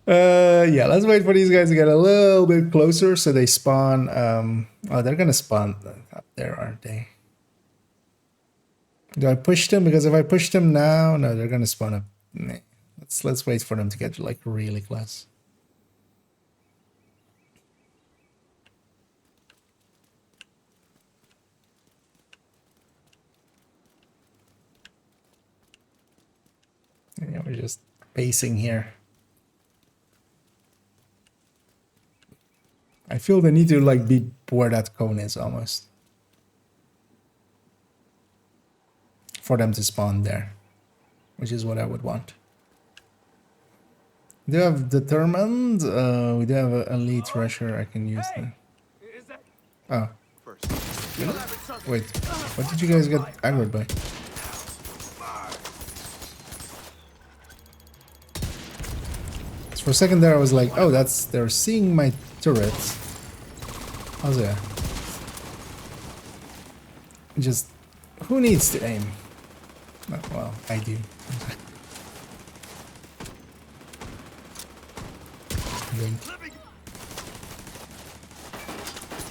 Yeah, let's wait for these guys to get a little bit closer so they spawn. Oh, they're gonna spawn up there, aren't they? Do I push them? Because if I push them now, no, they're gonna spawn up. Nah. Let's wait for them to get like really close. Yeah, we're just pacing here. I feel the need to like be where that cone is almost. For them to spawn there. Which is what I would want. We do have determined. We do have an elite rusher I can use there. Oh. Wait, what did you guys get aggroed by? For a second there I was like, oh, they're seeing my turrets. How's that? Just, who needs to aim? Oh, well, I do.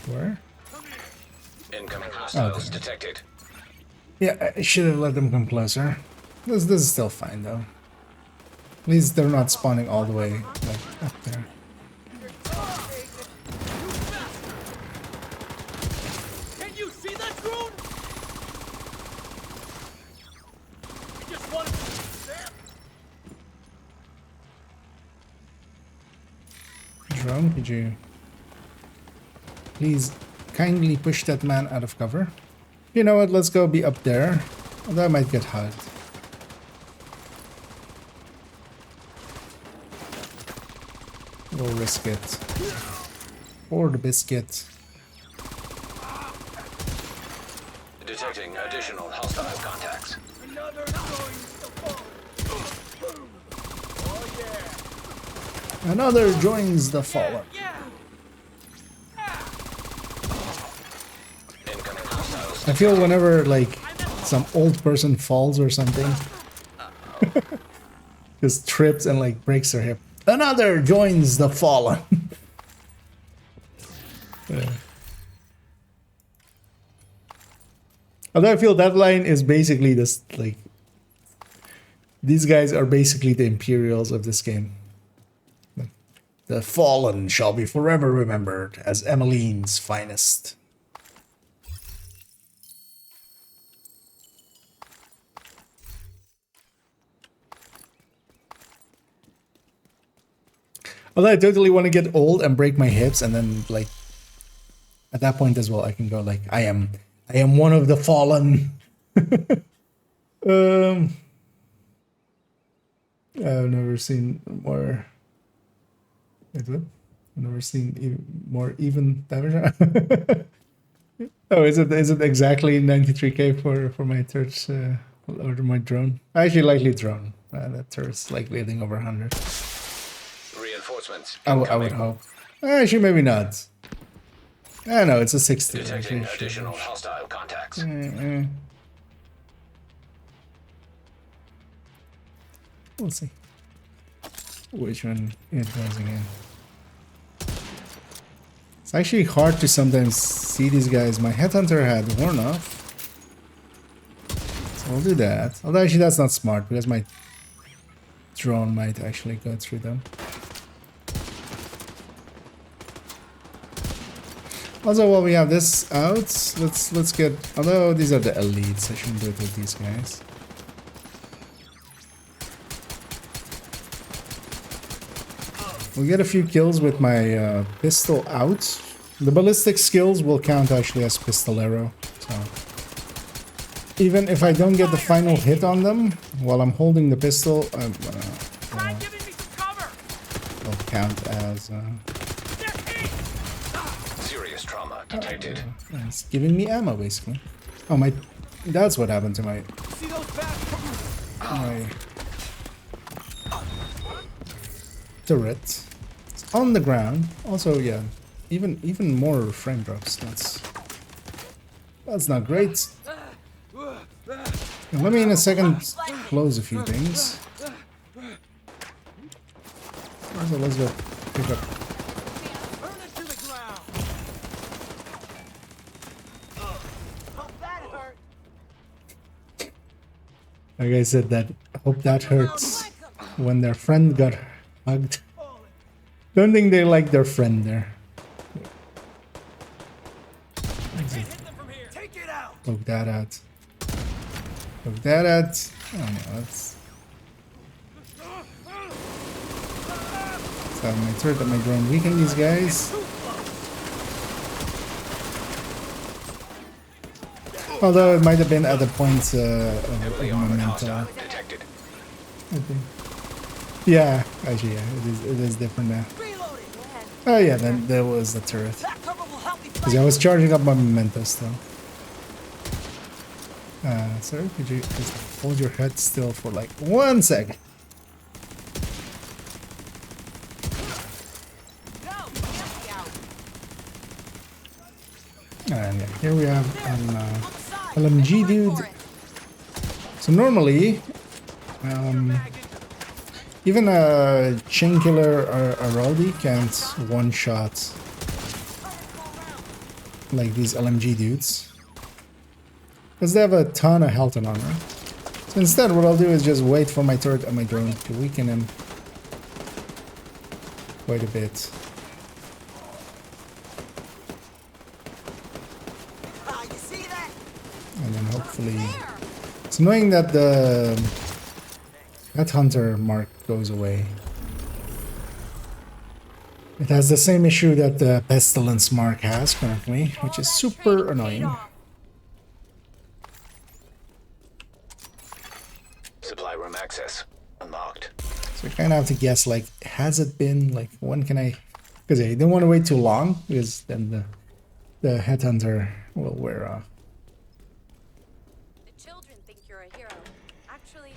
Where? Incoming hostiles detected. Yeah, I should have let them come closer. This is still fine though. At least they're not spawning all the way like up there. Can you see that drone? He just wanted to stand. Drone, could you please kindly push that man out of cover? You know what, let's go be up there. Although I might get hugged. We'll risk it. For the biscuit. Detecting additional hostile contacts. Another joins the fallen. Incoming hostiles. I feel whenever like some old person falls or something, just trips and like breaks their hip. Another joins the fallen. Yeah. Although I feel that line is basically this, like, these guys are basically the Imperials of this game. The fallen shall be forever remembered as Emmeline's finest. Although I totally want to get old and break my hips, and then like at that point as well, I can go like I am one of the fallen. I've never seen more. Wait, what? I've never seen more even damage. Oh, is it exactly 93k for my turrets or my drone? I actually likely drone. That turret's likely hitting over 100. Reinforcements I would incoming. hope. Actually, maybe not. I know it's a 60. Detecting Actually, additional hostile contacts. We'll see. Which one it goes again. It's actually hard to sometimes see these guys. My headhunter had worn off. So I'll do that. Although actually that's not smart because my drone might actually go through them. Also, while we have this out, let's get. Although these are the elites, I shouldn't do it with these guys. We'll get a few kills with my pistol out. The ballistic skills will count actually as pistolero. So even if I don't get the final hit on them while I'm holding the pistol, Try giving me some cover. will count as. Serious trauma detected. It's giving me ammo basically. Oh my! That's what happened to my See those bastards? turret. It's on the ground. Also, yeah, even more frame drops. That's not great. Now, let me in a second close a few things. Also, let's go pick up. Burn it to the ground. Hope that hurt. Like I said, that hope that hurts when their friend got hugged. Don't think they like their friend there. Hit them from here. Take it out. Poke that out. Poke that out. Oh no, that's have my turret and my drone weaken these guys. Although it might have been at the point of momentum. Hostile detected. I think. Yeah, actually, yeah, it is different now. Reloading. Oh yeah, then there was the turret. That cover will help me Because I was charging up my memento still. Sir, could you just hold your head still for like 1 second? And yeah, here we have an LMG dude. So normally, even a chain killer or Araldi can't one-shot like these LMG dudes. Because they have a ton of health and armor. So instead what I'll do is just wait for my turret and my drone to weaken him quite a bit. You see that? And then hopefully... It's annoying that the Headhunter mark goes away. It has the same issue that the Pestilence mark has currently, which is super annoying. Supply room access unlocked. So I kind of have to guess, like, has it been, like, when can I... Because I don't want to wait too long, because then the Headhunter will wear off. The children think you're a hero. Actually,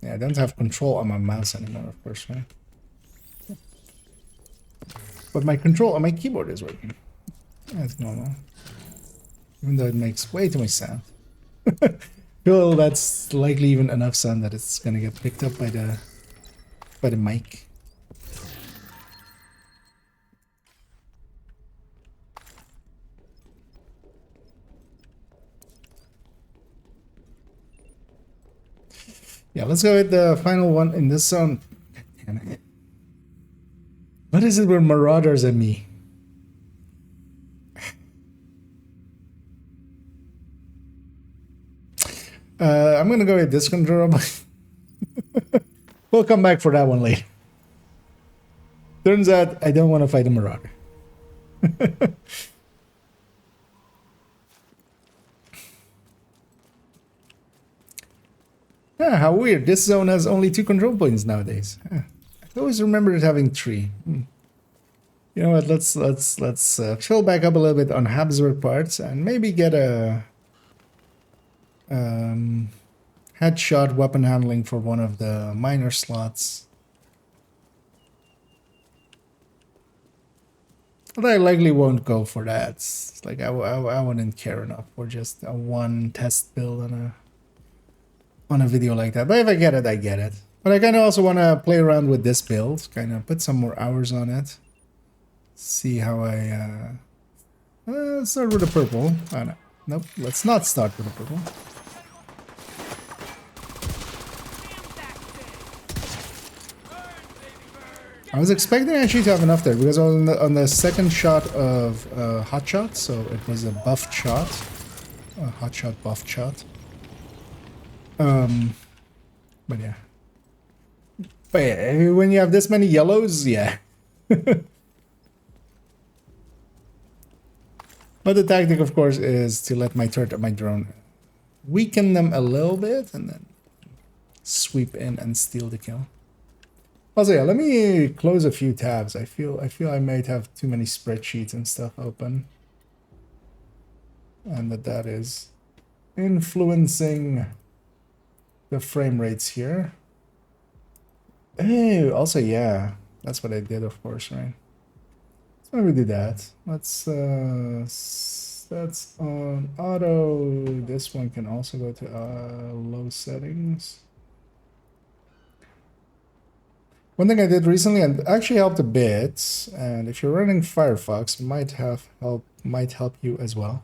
Yeah, I don't have control on my mouse anymore, of course, right? But my control on my keyboard is working. That's normal. Even though it makes way too much sound. Well, that's likely even enough sound that it's gonna get picked up by the mic. Yeah, let's go with the final one in this zone. Damn it. What is it with Marauders and me? I'm gonna go with this controller. We'll come back for that one later. Turns out I don't want to fight a Marauder. Yeah, how weird. This zone has only 2 control points nowadays. Huh. I always remembered it having 3. You know what? Let's fill back up a little bit on Habsburg parts and maybe get a headshot weapon handling for one of the minor slots. But I likely won't go for that. It's like I wouldn't care enough for just a one test build on a video like that. But if I get it, I get it. But I kind of also want to play around with this build, kind of put some more hours on it. See how I start with the purple. Oh, no. Nope, let's not start with the purple. I was expecting actually to have enough there because on the second shot of hot shot, so it was a buffed shot, hot shot buffed shot. But yeah, when you have this many yellows, yeah. But the tactic, of course, is to let my turret and my drone weaken them a little bit and then sweep in and steal the kill. Also, yeah, let me close a few tabs. I feel I might have too many spreadsheets and stuff open, and that is influencing the frame rates here. Oh, also, yeah, that's what I did, of course, right? So let me do that. Let's that's on auto. This one can also go to low settings. One thing I did recently and actually helped a bit, and if you're running Firefox, might help you as well.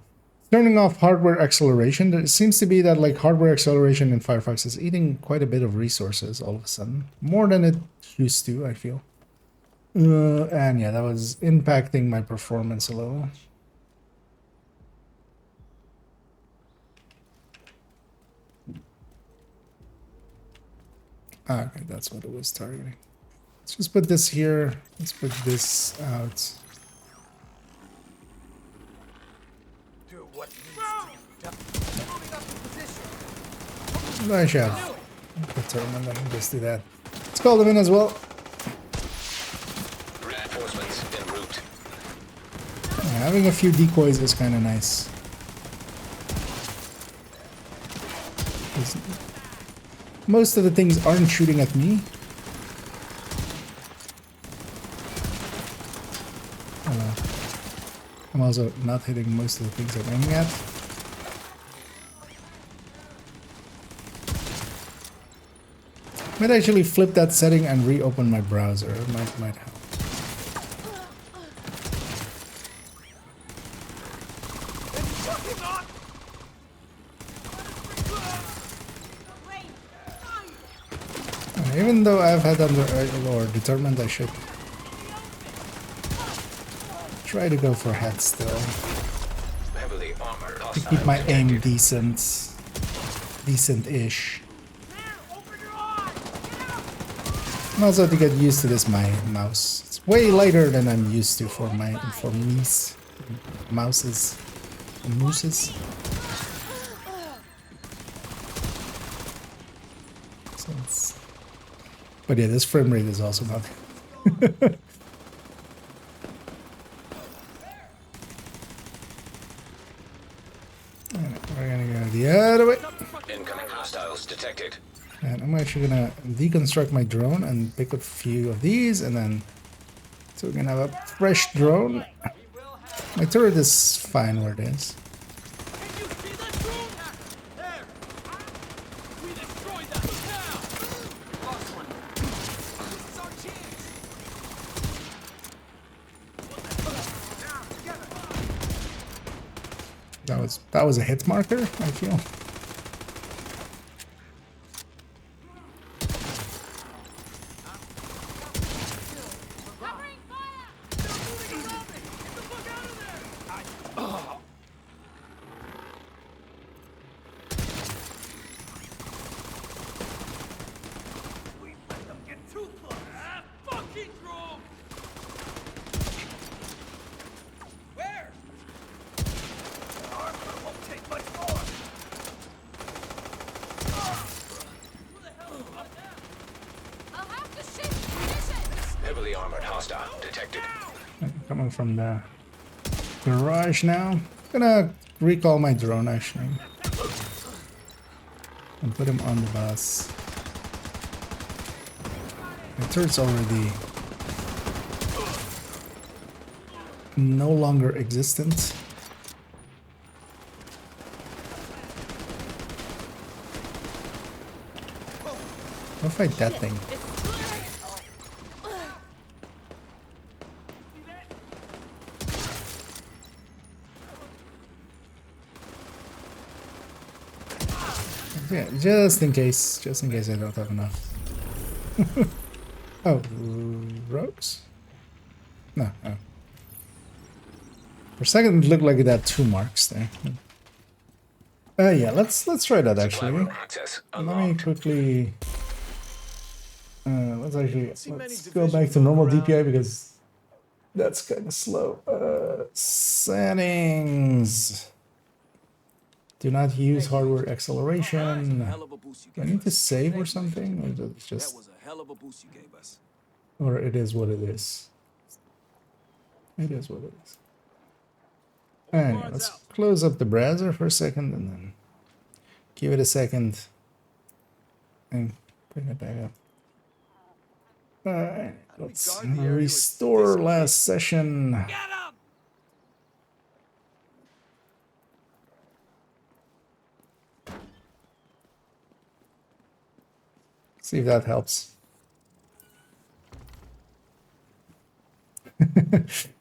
Turning off hardware acceleration. It seems to be that like hardware acceleration in Firefox is eating quite a bit of resources all of a sudden, more than it used to, I feel. And yeah, that was impacting my performance a little. Okay, that's what it was targeting. Let's just put this here. Let's put this out. Do what needs to be done. Moving up to position. I should have determined I can just do that. Let's call them in as well. Reinforcements en route. Yeah, having a few decoys is kind of nice. Most of the things aren't shooting at me. I'm also not hitting most of the things I'm aiming at. Might actually flip that setting and reopen my browser. It might help. Even though I've had or determined I should try to go for head still. Heavily armored To hostile keep my aim detected. decent-ish. And also to get used to this my mouse. It's way lighter than I'm used to for mooses. So it's, but yeah, this frame rate is also not. We're gonna go the other way. Incoming hostiles detected. And I'm actually gonna deconstruct my drone and pick up a few of these, and then so we can have a fresh drone. My turret is fine where it is. Can you see that drone? There. We destroyed that. Now. Lost one. This is our chance. Now, together. That was a hit marker, I feel. coming from the garage now. Gonna recall my drone actually. And put him on the bus. The turret's already no longer existent. I'll fight that thing. Yeah, just in case I don't have enough. Oh, Rose? No, oh. For a second it looked like it had 2 marks there. Yeah, let's try that Supply actually. room access Let me unlocked. quickly let's go back to normal DPI because that's kind of slow. Settings. Do not use hardware acceleration. Hell of a boost you Do I gave need to us. save or Thank you, something? Or Agent. it's just, That was a hell of a boost you gave us. or it is what it is. It is what it is. Anyway, let's close up the browser for a second and then give it a second and bring it back up. Alright, let's guard the area with restore last session. Get him! See if that helps.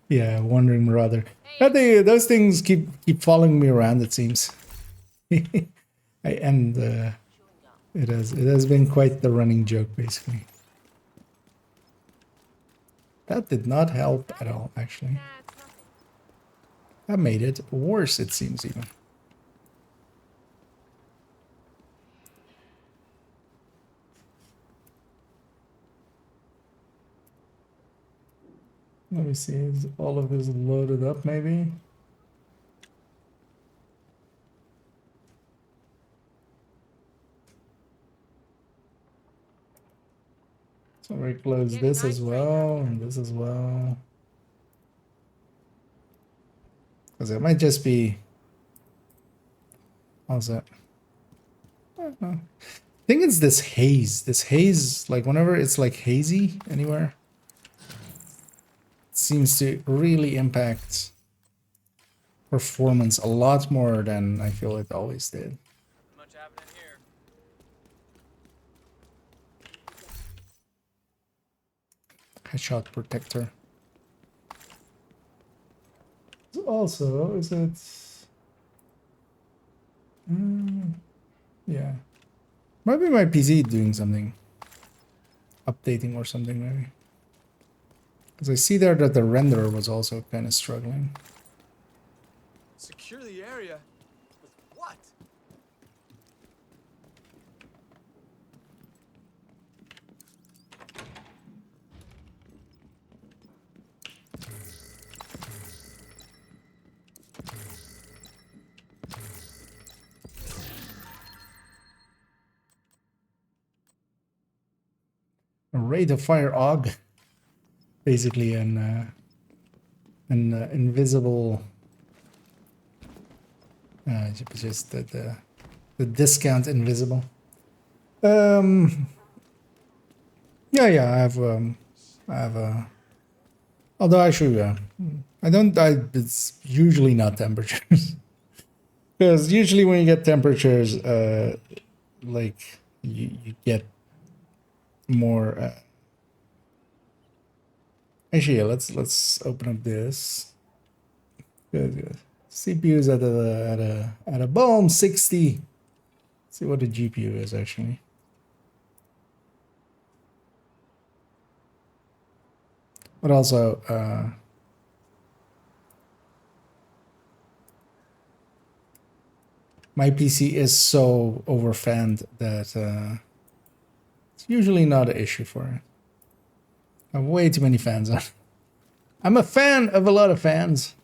Yeah, wandering marauder. But those things keep following me around. It seems. It has been quite the running joke, basically. That did not help at all, actually. Nah, it's nothing. That made it worse, it seems, even. Let me see, is all of this loaded up, maybe? So we close this as well, and this as well. Because it might just be... How's that? I don't know. I think it's this haze. This haze, like whenever it's like hazy anywhere, it seems to really impact performance a lot more than I feel it always did. Much happening here. Headshot protector. Also, is it... yeah. Maybe my PC doing something. Updating or something, maybe. Because I see there that the renderer was also kind of struggling. Secure the area? With what? A rate of fire AUG. Basically an invisible... just the discount invisible. Yeah, I have a... Although actually, it's usually not temperatures. Because usually when you get temperatures, like, you get more... Actually, yeah, let's open up this. Good. CPU's at a bomb 60. Let's see what the GPU is actually. But also, my PC is so overfanned that it's usually not an issue for it. I have way too many fans on. I'm a fan of a lot of fans.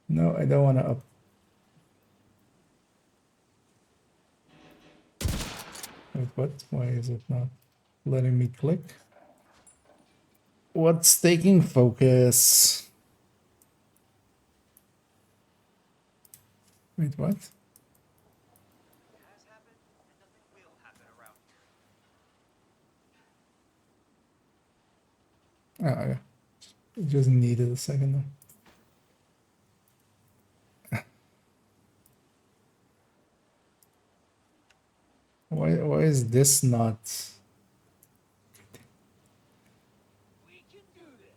No, I don't want to up. Wait, what? Why is it not letting me click? What's taking focus? Wait, what? Oh, yeah. It just needed a second though. Why is this not? We can do this.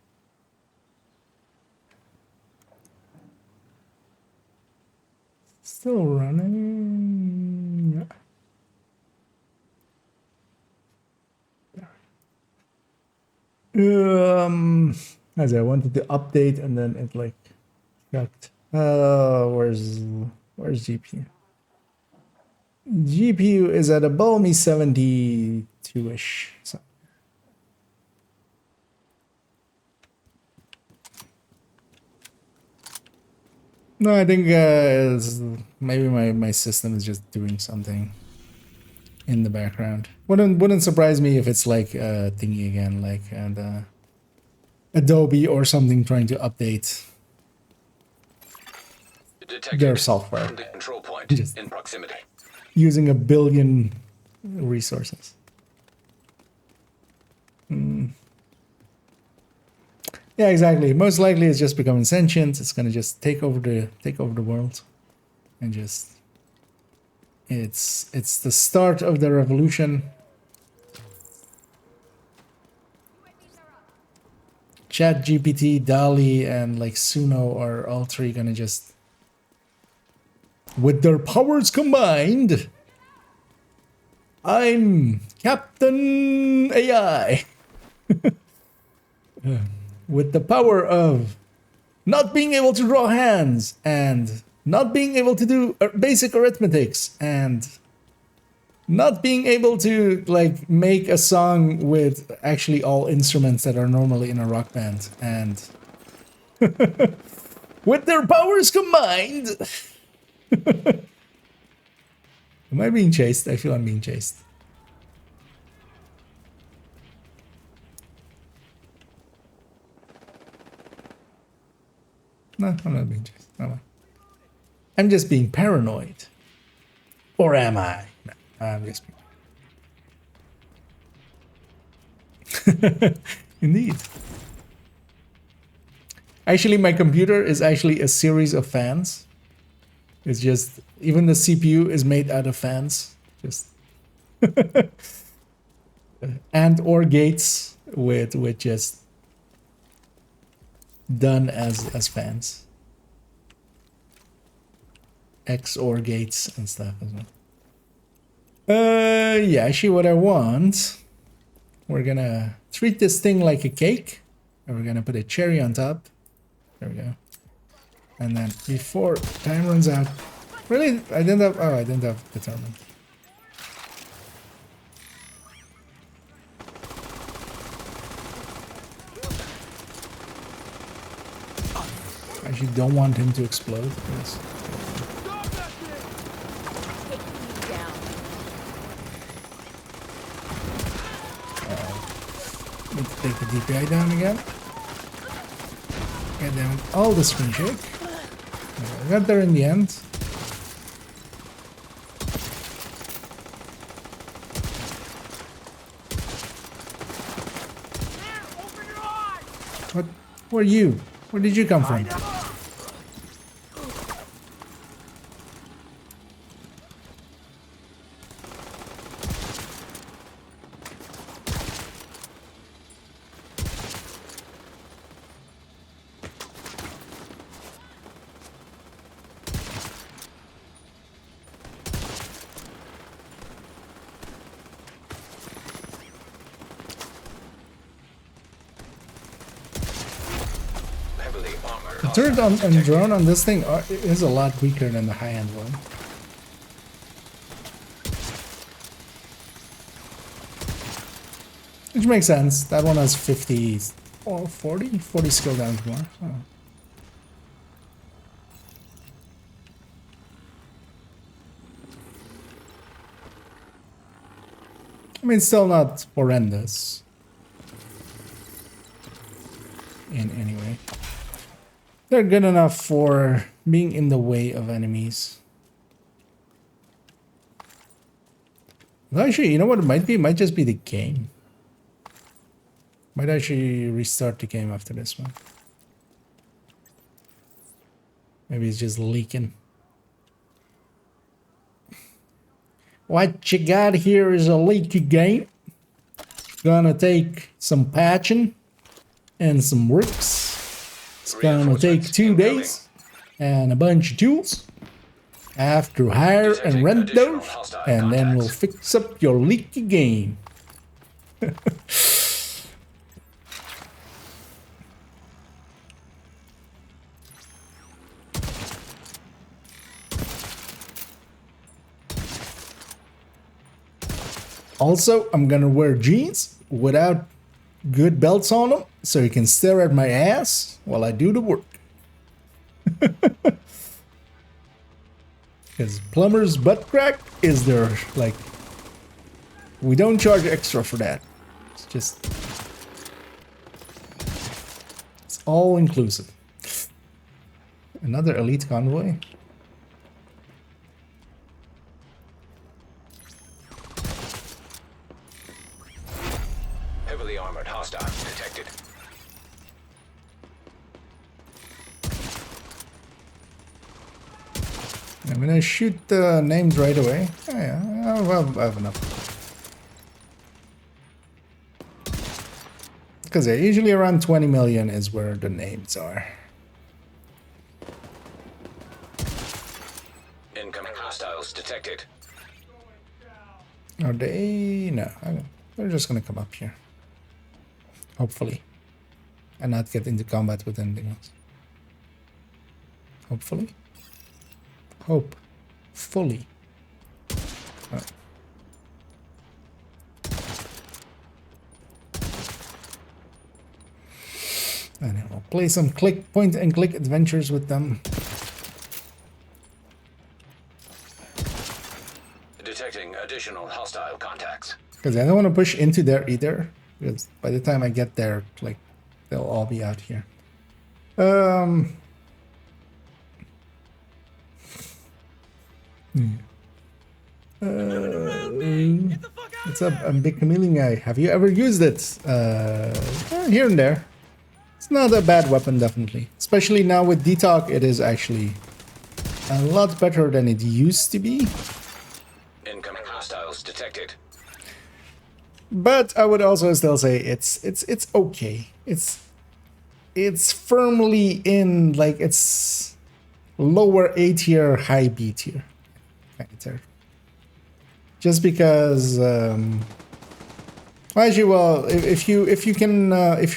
Still running? As I wanted to update and then it like got where's GPU? GPU is at a balmy 72-ish. So. No, I think maybe my system is just doing something in the background. Wouldn't surprise me if it's like thingy again, like Adobe or something trying to update Detected. their software. Found the control point Just- in proximity. Using 1 billion resources. Yeah, exactly. Most likely it's just becoming sentient. It's gonna just take over the world, and just it's the start of the revolution. Chat GPT, DALI, and like Suno are all three gonna just, with their powers combined, I'm Captain AI. With the power of not being able to draw hands and not being able to do basic arithmetics and not being able to like make a song with actually all instruments that are normally in a rock band, and with their powers combined. Am I being chased? I feel I'm being chased. No, I'm not being chased. Am I? I'm just being paranoid. Or am I? No, I'm just being... Indeed. Actually, my computer is actually a series of fans. It's just, even the CPU is made out of fans. Just... and or gates with just done as fans. XOR gates and stuff as well. Yeah, actually what I want, we're gonna treat this thing like a cake, and we're gonna put a cherry on top. There we go. And then before time runs out, really, I didn't have determined. I actually don't want him to explode. Yes. Need to take the DPI down again. Get them all the screen shake. I got there in the end. What? Who are you? Where did you come from? Heavily armored. The turret and detected. drone on this thing is a lot weaker than the high-end one. Which makes sense. That one has 50 or 40? 40 skill damage more. Oh. I mean, still not horrendous. fine anyway. They're good enough for being in the way of enemies. Well, actually, you know what it might be? It might just be the game. Might actually restart the game after this one. Maybe it's just leaking. What you got here is a leaky game. Gonna take some patching and some bricks. It's gonna take 2 days and a bunch of tools. I have to hire and rent those, and then we'll fix up your leaky game. Also, I'm gonna wear jeans without good belts on them, so you can stare at my ass while I do the work. Because plumber's butt crack is their, like, we don't charge extra for that. It's just, it's all inclusive. Another elite convoy. Heavily armored hostile detected. I'm gonna shoot the names right away. Oh, yeah, I have enough. Because yeah, usually around 20 million is where the names are. Incoming hostiles detected. Are they? No, they're just gonna come up here. Hopefully. And not get into combat with anything else. Hopefully. Hope. Fully. Oh. And then we'll play some point and click adventures with them. Detecting additional hostile contacts. Because I don't want to push into there either. Because by the time I get there, like, they'll all be out here. What's up? I'm Big Chameleon Guy. Have you ever used it? Here and there. It's not a bad weapon, definitely. Especially now with Detox, it is actually a lot better than it used to be. Incoming hostiles detected. But I would also still say it's okay. It's firmly in, like, it's lower A tier, high B tier kind of territory. Just because, actually, well, if you're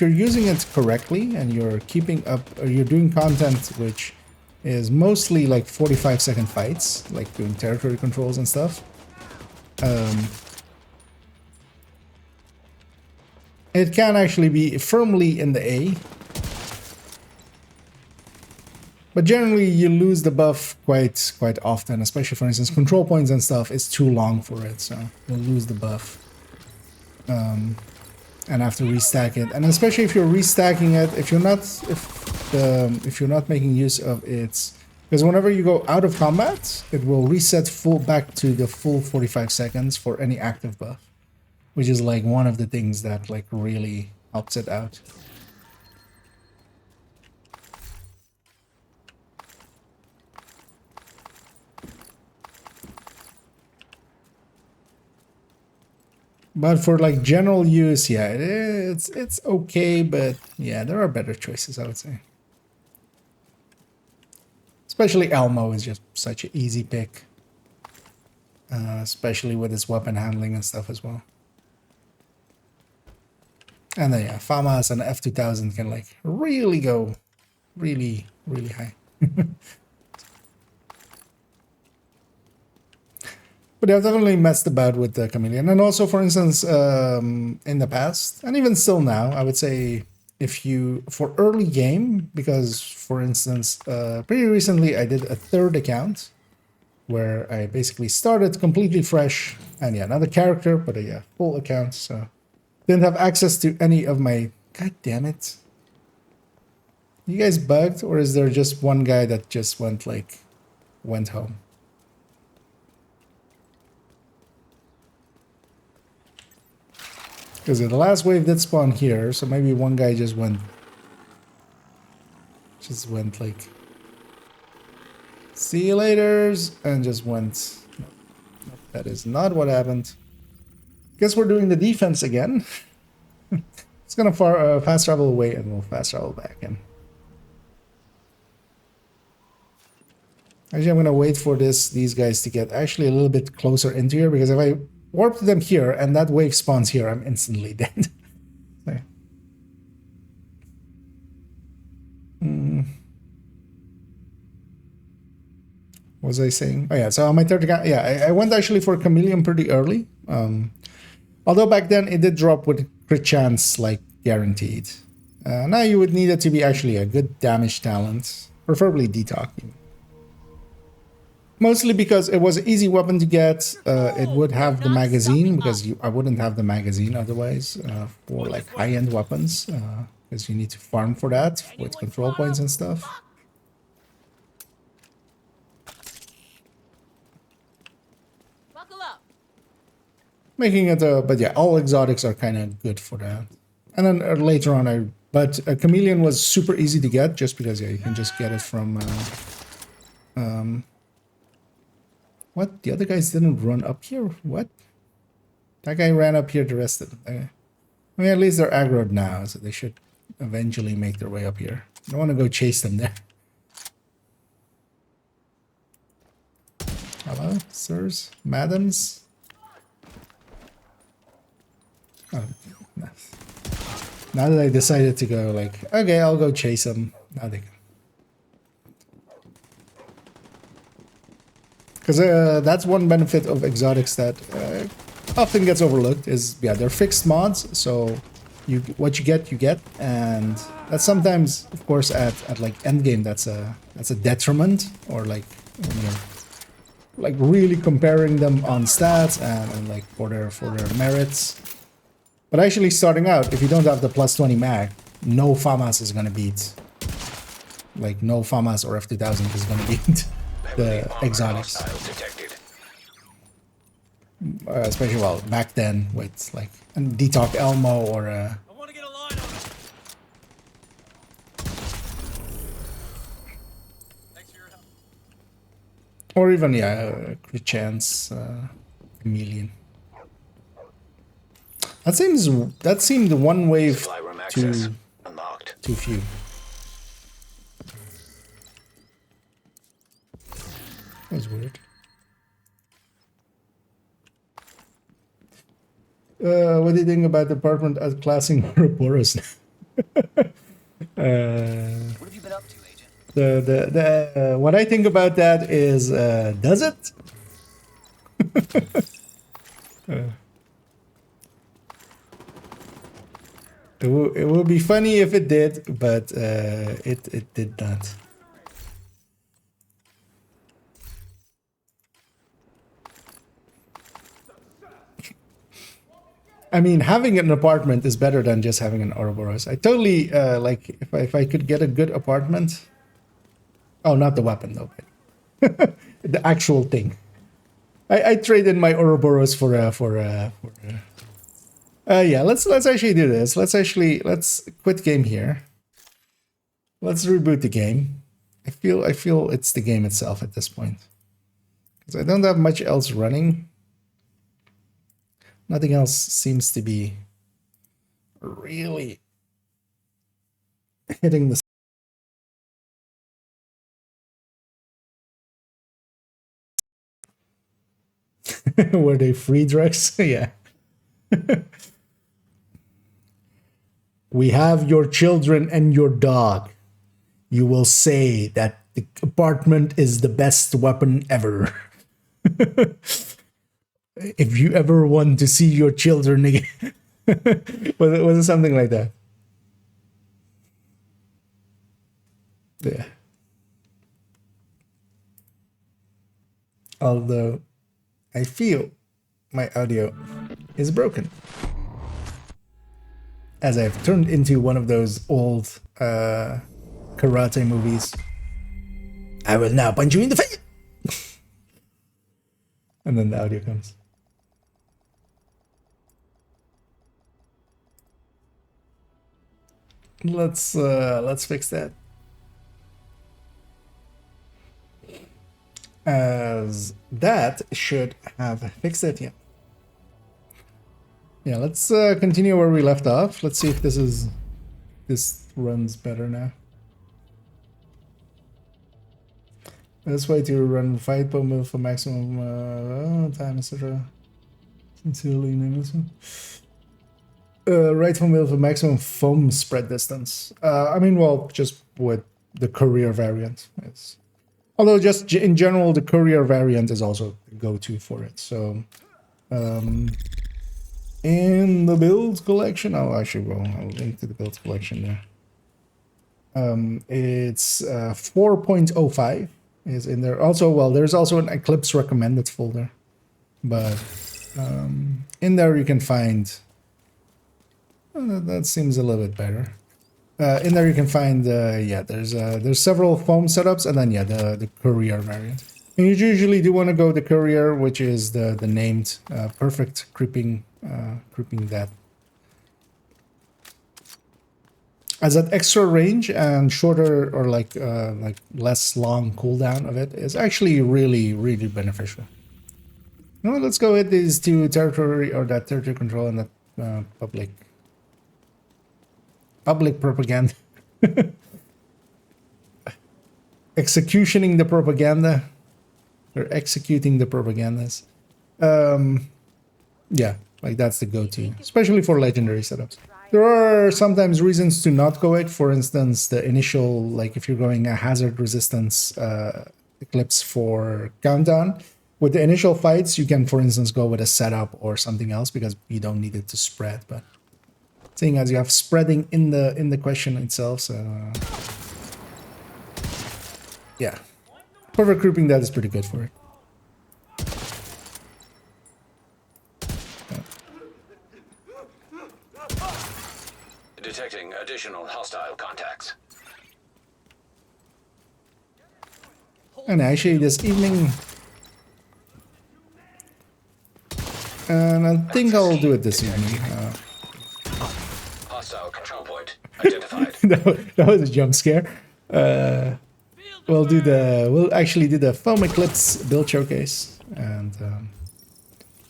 using it correctly and you're keeping up, or you're doing content which is mostly like 45-second fights, like doing territory controls and stuff, it can actually be firmly in the A. But generally, you lose the buff quite often, especially, for instance, control points and stuff is too long for it, so you'll lose the buff. And have to restack it. And especially if you're restacking it, if you're not making use of its, because whenever you go out of combat, it will reset back to the full 45 seconds for any active buff, which is like one of the things that like really helps it out. But for like general use, yeah, it's okay, but yeah, there are better choices, I would say. Especially Elmo is just such an easy pick. Especially with his weapon handling and stuff as well. And then yeah, FAMAS and F2000 can like really go really high. But I've definitely messed about with the Chameleon. And also, for instance, in the past, and even still now, I would say if you, for early game, because, for instance, pretty recently I did a third account where I basically started completely fresh. And yeah, not a character, but a yeah, full account. So didn't have access to any of my, god damn it. You guys bugged, or is there just one guy that just went home? Because the last wave did spawn here, so maybe one guy just went like, see you laters, and just went. No, that is not what happened. Guess we're doing the defense again. It's gonna fast travel away, and we'll fast travel back in. Actually, I'm gonna wait for these guys to get actually a little bit closer into here, because if I warp them here and that wave spawns here, I'm instantly dead. There. What was I saying? Oh yeah, so on my third guy, yeah, I went actually for Chameleon pretty early. Although back then it did drop with crit chance like guaranteed. Now you would need it to be actually a good damage talent, preferably detox. Mostly because it was an easy weapon to get. It would have the magazine, because I wouldn't have the magazine otherwise for like high-end weapons, because you need to farm for that with control points and stuff. Buckle up. Making it, but yeah, all exotics are kind of good for that. And then later on, but a Chameleon was super easy to get, just because yeah, you can just get it from. What? The other guys didn't run up here? What? That guy ran up here, the rest of them. I mean, at least they're aggroed now, so they should eventually make their way up here. I don't want to go chase them there. Hello, sirs? Madams? Oh, nice. Now that I decided to go, like, okay, I'll go chase them. Now they can. Because that's one benefit of exotics that often gets overlooked is, yeah, they're fixed mods, so what you get, and that's sometimes, of course, at like endgame, that's a detriment, or like, you know, like really comparing them on stats and like for their merits. But actually starting out, if you don't have the plus 20 mag, no FAMAS is gonna beat, like no FAMAS or F2000 is gonna beat the exotics. Especially, well, back then with like a Detox Elmo or I want to get a line on it. Thanks for your help. or even, yeah, crit chance Chameleon. That seemed one wave Supply room access unlocked. too few. That was weird. What do you think about the apartment as classing Ouroboros? What have you been up to, Agent? What I think about that is, does it? It would be funny if it did, but it did not. I mean, having an apartment is better than just having an Ouroboros. I totally like if I could get a good apartment. Oh, not the weapon though, but the actual thing. I traded my Ouroboros for yeah. Let's actually do this. Let's quit game here. Let's reboot the game. I feel it's the game itself at this point, because I don't have much else running. Nothing else seems to be really hitting the. Were they free drugs? Yeah. We have your children and your dog. You will say that the apartment is the best weapon ever. If you ever want to see your children again. Was it something like that? Yeah. Although I feel my audio is broken, as I've turned into one of those old karate movies. I will now punch you in the face. And then the audio comes. Let's fix that. As that should have fixed it, yeah. Yeah, let's continue where we left off. Let's see if this runs better now. Best way to run fight bow move for maximum time, etc. Sincerely, right foam move for maximum foam spread distance. I mean, well, just with the courier variant. Although just in general, the courier variant is also go-to for it. So, in the build collection, I'll link to the build collection there. It's 4.05 is in there. Also, well, there's also an Eclipse recommended folder, but in there you can find. That seems a little bit better. In there you can find yeah, there's several foam setups, and then yeah, the courier variant. And you usually do want to go the courier, which is the named perfect creeping that. As that extra range and shorter or like less long cooldown of it is actually really beneficial. You know, let's go with these two territory or that territory control and that public propaganda. Executioning the propaganda or executing the propagandas. Yeah, like that's the go-to, especially for legendary setups. There are sometimes reasons to not go it. For instance, the initial, like if you're going a hazard resistance Eclipse for countdown, with the initial fights, you can, for instance, go with a setup or something else because you don't need it to spread. But seeing as you have spreading in the question itself, so yeah, perfect grouping that is pretty good for it. Detecting additional hostile contacts. And actually this evening, and I think I'll do it this evening. Hostile control point identified. that was a jump scare. We'll actually do the Foam Eclipse build showcase, and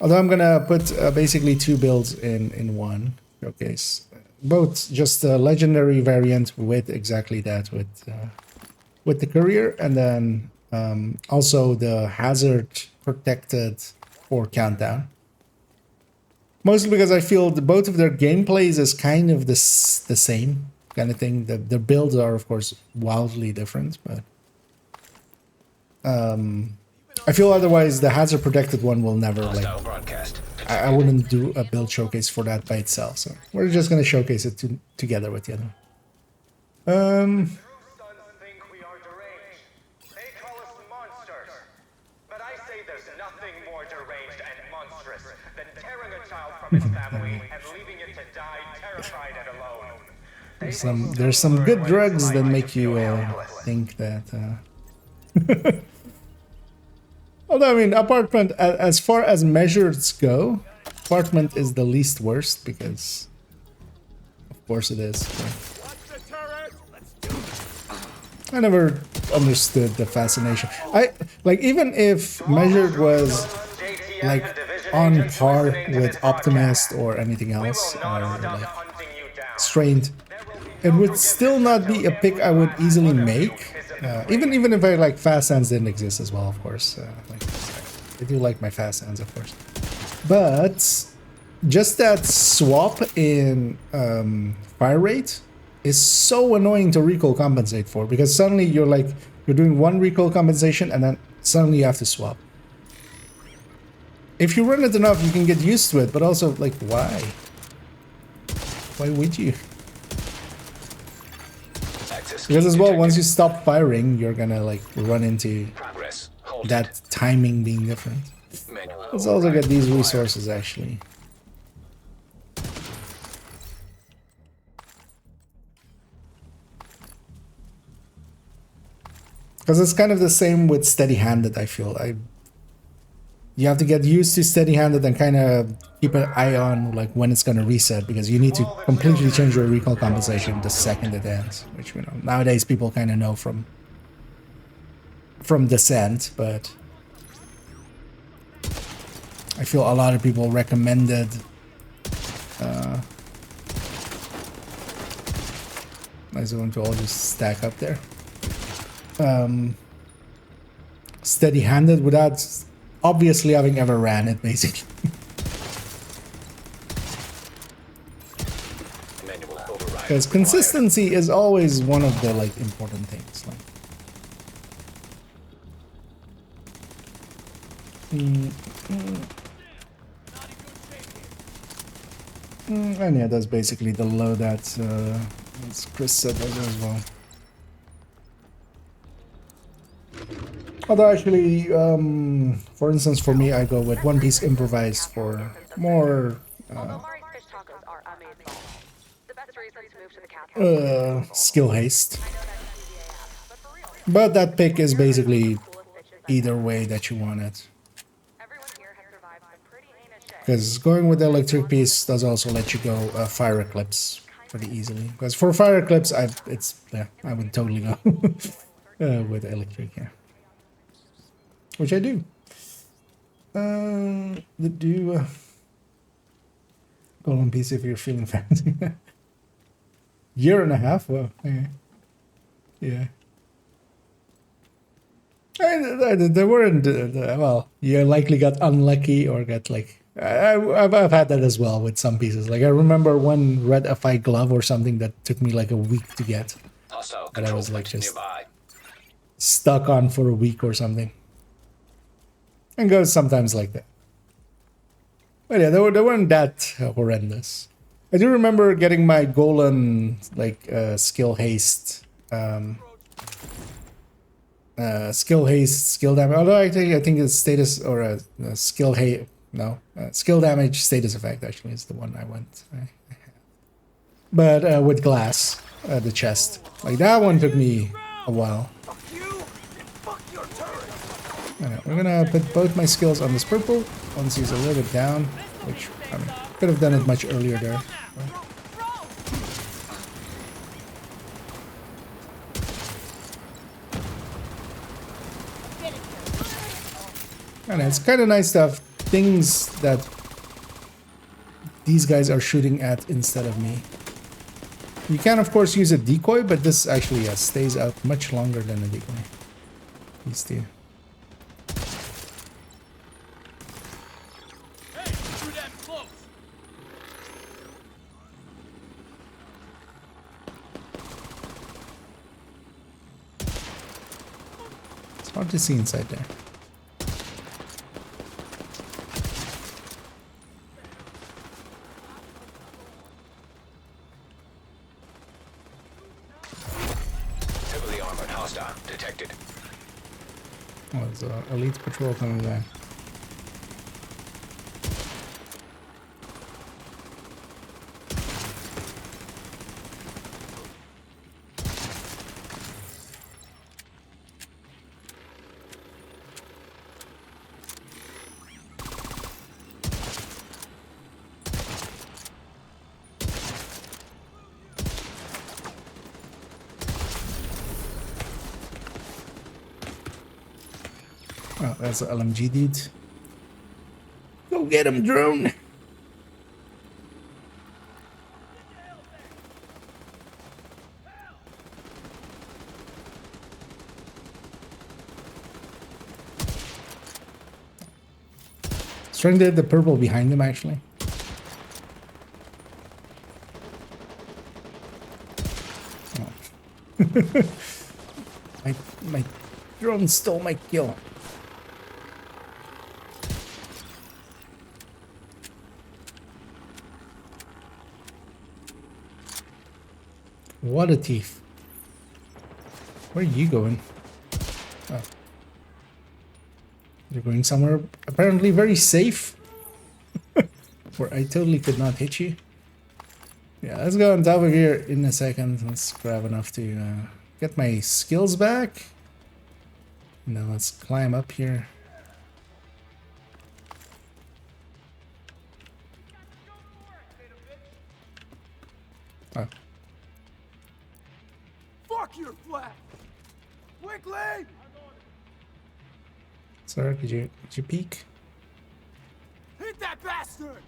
although I'm gonna put basically two builds in one showcase. Both just the legendary variant with exactly that, with the courier, and then also the hazard protected for countdown. Mostly because I feel both of their gameplays is kind of the same kind of thing. The builds are of course wildly different, but I feel otherwise the hazard protected one will never like. I wouldn't do a build showcase for that by itself, so we're just gonna showcase it together with the other. Sons think we are deranged. They call us monsters. But I say there's nothing more deranged and monstrous than tearing a child from its family and leaving it to die terrified and alone. There's some good drugs that make you think that. Although, I mean, Apartment, as far as measures go, Apartment is the least worst because, of course, it is. I never understood the fascination. Even if Measured was like on par with Optimist or anything else, or like Strained, it would still not be a pick I would easily make. Even if I like Fast Hands didn't exist as well, of course. I do like my Fast Hands, of course. But just that swap in fire rate is so annoying to recoil compensate for, because suddenly you're doing one recoil compensation and then suddenly you have to swap. If you run it enough, you can get used to it, but also like why? Why would you? Because as well, once you stop firing, you're gonna like run into that timing being different. Let's also get these resources actually. Because it's kind of the same with steady-handed, I feel. You have to get used to steady-handed and kind of keep an eye on like when it's going to reset, because you need to completely change your recoil compensation the second it ends, which, you know, nowadays people kind of know from Descent, but I feel a lot of people recommended nice one to all just stack up there. Steady-handed without obviously having ever ran it, basically. Manual override. Because consistency is always one of the like important things. Like, and yeah, that's basically the loadout. As Chris said as well. Although actually, for instance, for me, I go with one piece improvised for more Although Mari's fish tacos are amazing. The best reason to move to the Catskills. skill haste. I know that's an EVA app, but for real. But that pick is basically either way that you want it. Everyone here has survived some pretty heinous shit. Because going with the electric piece does also let you go fire eclipse pretty easily. Because for fire eclipse, I would totally go with electric, yeah. Which I do. Golden piece if you're feeling fancy. Year and a half? Well, yeah. And there weren't, well, you likely got unlucky or got like, I've had that as well with some pieces. Like I remember one red FI glove or something that took me like a week to get. Hostile But I control was like point just nearby. stuck on for a week or something. And goes sometimes like that. But yeah, they weren't that horrendous. I do remember getting my Golan like skill haste, skill damage. Although I think it's status or a skill skill damage status effect actually is the one I went. But with glass, the chest, like that one took me a while. Alright, we're gonna put both my skills on this purple. Once he's a little bit down, which I mean, could have done it much earlier there. And it's kind of nice to have things that these guys are shooting at instead of me. You can of course use a decoy, but this actually stays out much longer than a decoy. These two. It's hard to see inside there. Heavily armored hostile detected. Oh, there's an elite patrol coming back. Oh, that's an LMG dude. Go get him, drone! Trying to hit the purple behind him, actually. Oh. my drone stole my kill. What a thief. Where are you going? Oh. You're going somewhere apparently very safe. Where I totally could not hit you. Yeah, let's go on top of here in a second. Let's grab enough to get my skills back. Now let's climb up here. Oh, Fuck your flag! Quickly! sir, could you peek? Hit that bastard!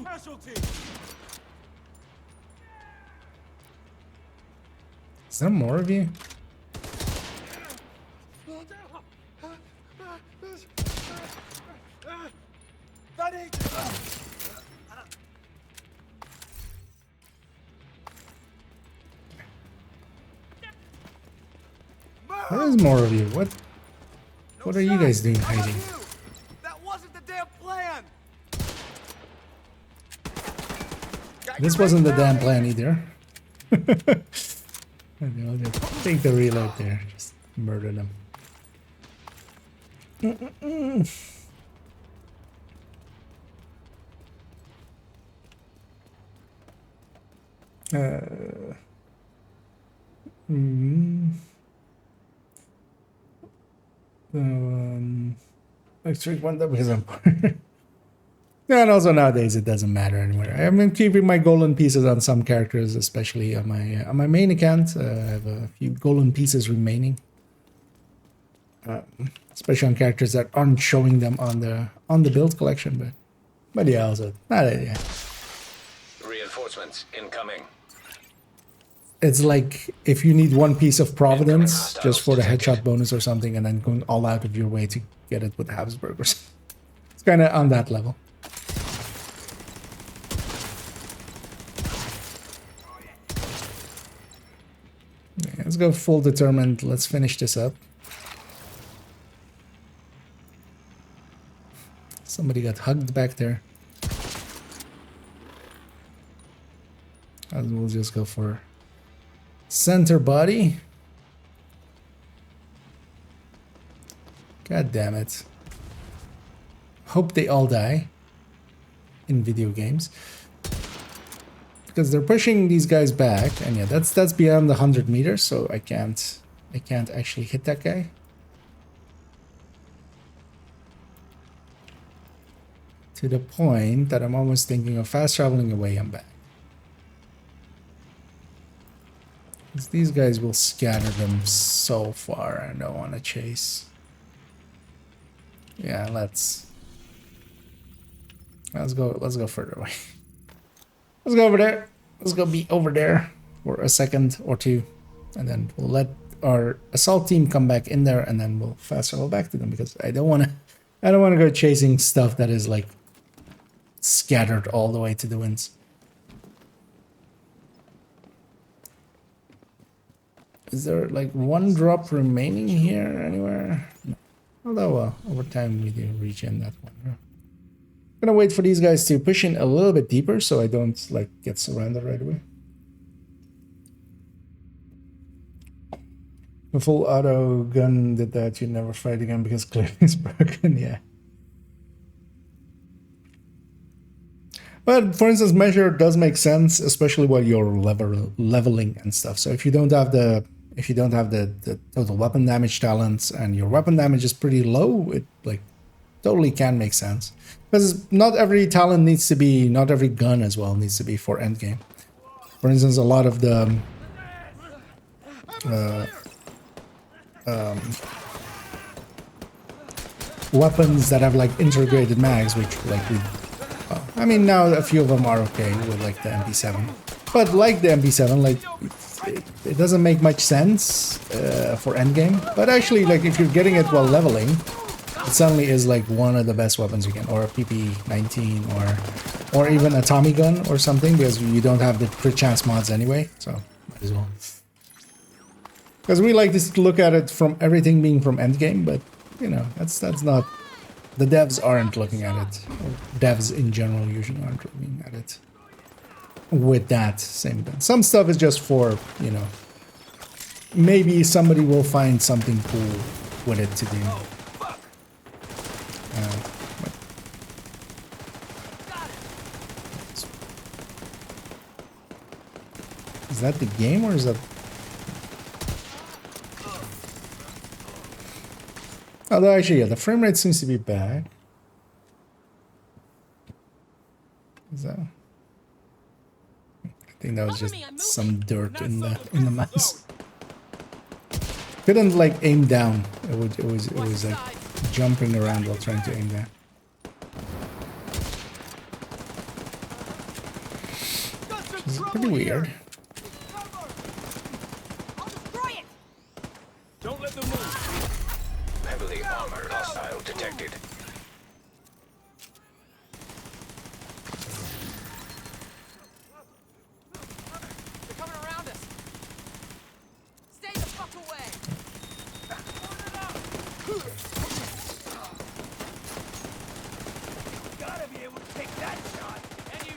Casualty! Is there more of you? There is more of you. What are you guys doing hiding? That wasn't the damn plan! This wasn't the damn plan either. I'll just take the reload there. Just murder them. Let's drink one because I'm yeah, and also nowadays it doesn't matter anymore. I've been keeping my golden pieces on some characters, especially on my main account. I have a few golden pieces remaining, especially on characters that aren't showing them on the build collection. But yeah, also yeah. Reinforcements incoming. It's like if you need one piece of Providence just for the headshot bonus or something, and then going all out of your way to get it with Habsburgers. It's kind of on that level. Yeah, let's go full determined. Let's finish this up. Somebody got hugged back there. And we'll just go for center body. God damn it. Hope they all die in video games. Because they're pushing these guys back, and yeah, that's beyond the 100 meters, so I can't actually hit that guy. To the point that I'm almost thinking of fast traveling away and back. Because these guys will scatter them so far, I don't want to chase. Yeah, let's go further away. Let's go over there. Let's go be over there for a second or two, and then we'll let our assault team come back in there, and then we'll fast travel back to them, because I don't want to go chasing stuff that is like scattered all the way to the winds. Is there like one drop remaining here anywhere? No. Although over time we do regen that one. I'm gonna wait for these guys to push in a little bit deeper so I don't like get surrounded right away. The full auto gun did that, you never fight again because clearly it's broken, yeah. But for instance, measure does make sense, especially while you're leveling and stuff. So if you don't have the total weapon damage talents and your weapon damage is pretty low, it like totally can make sense. Because not every talent needs to be, not every gun as well needs to be for endgame. For instance, a lot of the weapons that have like integrated mags, which like we, I mean now a few of them are okay with like the MP7, but like the MP7, like it doesn't make much sense for endgame. But actually, like if you're getting it while leveling, it suddenly is like one of the best weapons you can, or a PP19, or even a Tommy gun or something, because you don't have the crit chance mods anyway, so might as well. Because we like to look at it from everything being from endgame, but you know that's not, the devs aren't looking at it, or devs in general usually aren't looking at it with that same gun. Some stuff is just for, you know, maybe somebody will find something cool with it to do. Is that the game or is that Although actually, yeah, the frame rate seems to be back. Is that? I think that was just some dirt in the mouse. Couldn't like aim down. It was like jumping around while trying to aim down. Which is pretty weird. I'll destroy it! Don't let them move. Heavily armored hostile detected. They're coming around us. Stay the fuck away. Gotta be able to take that shot. And you.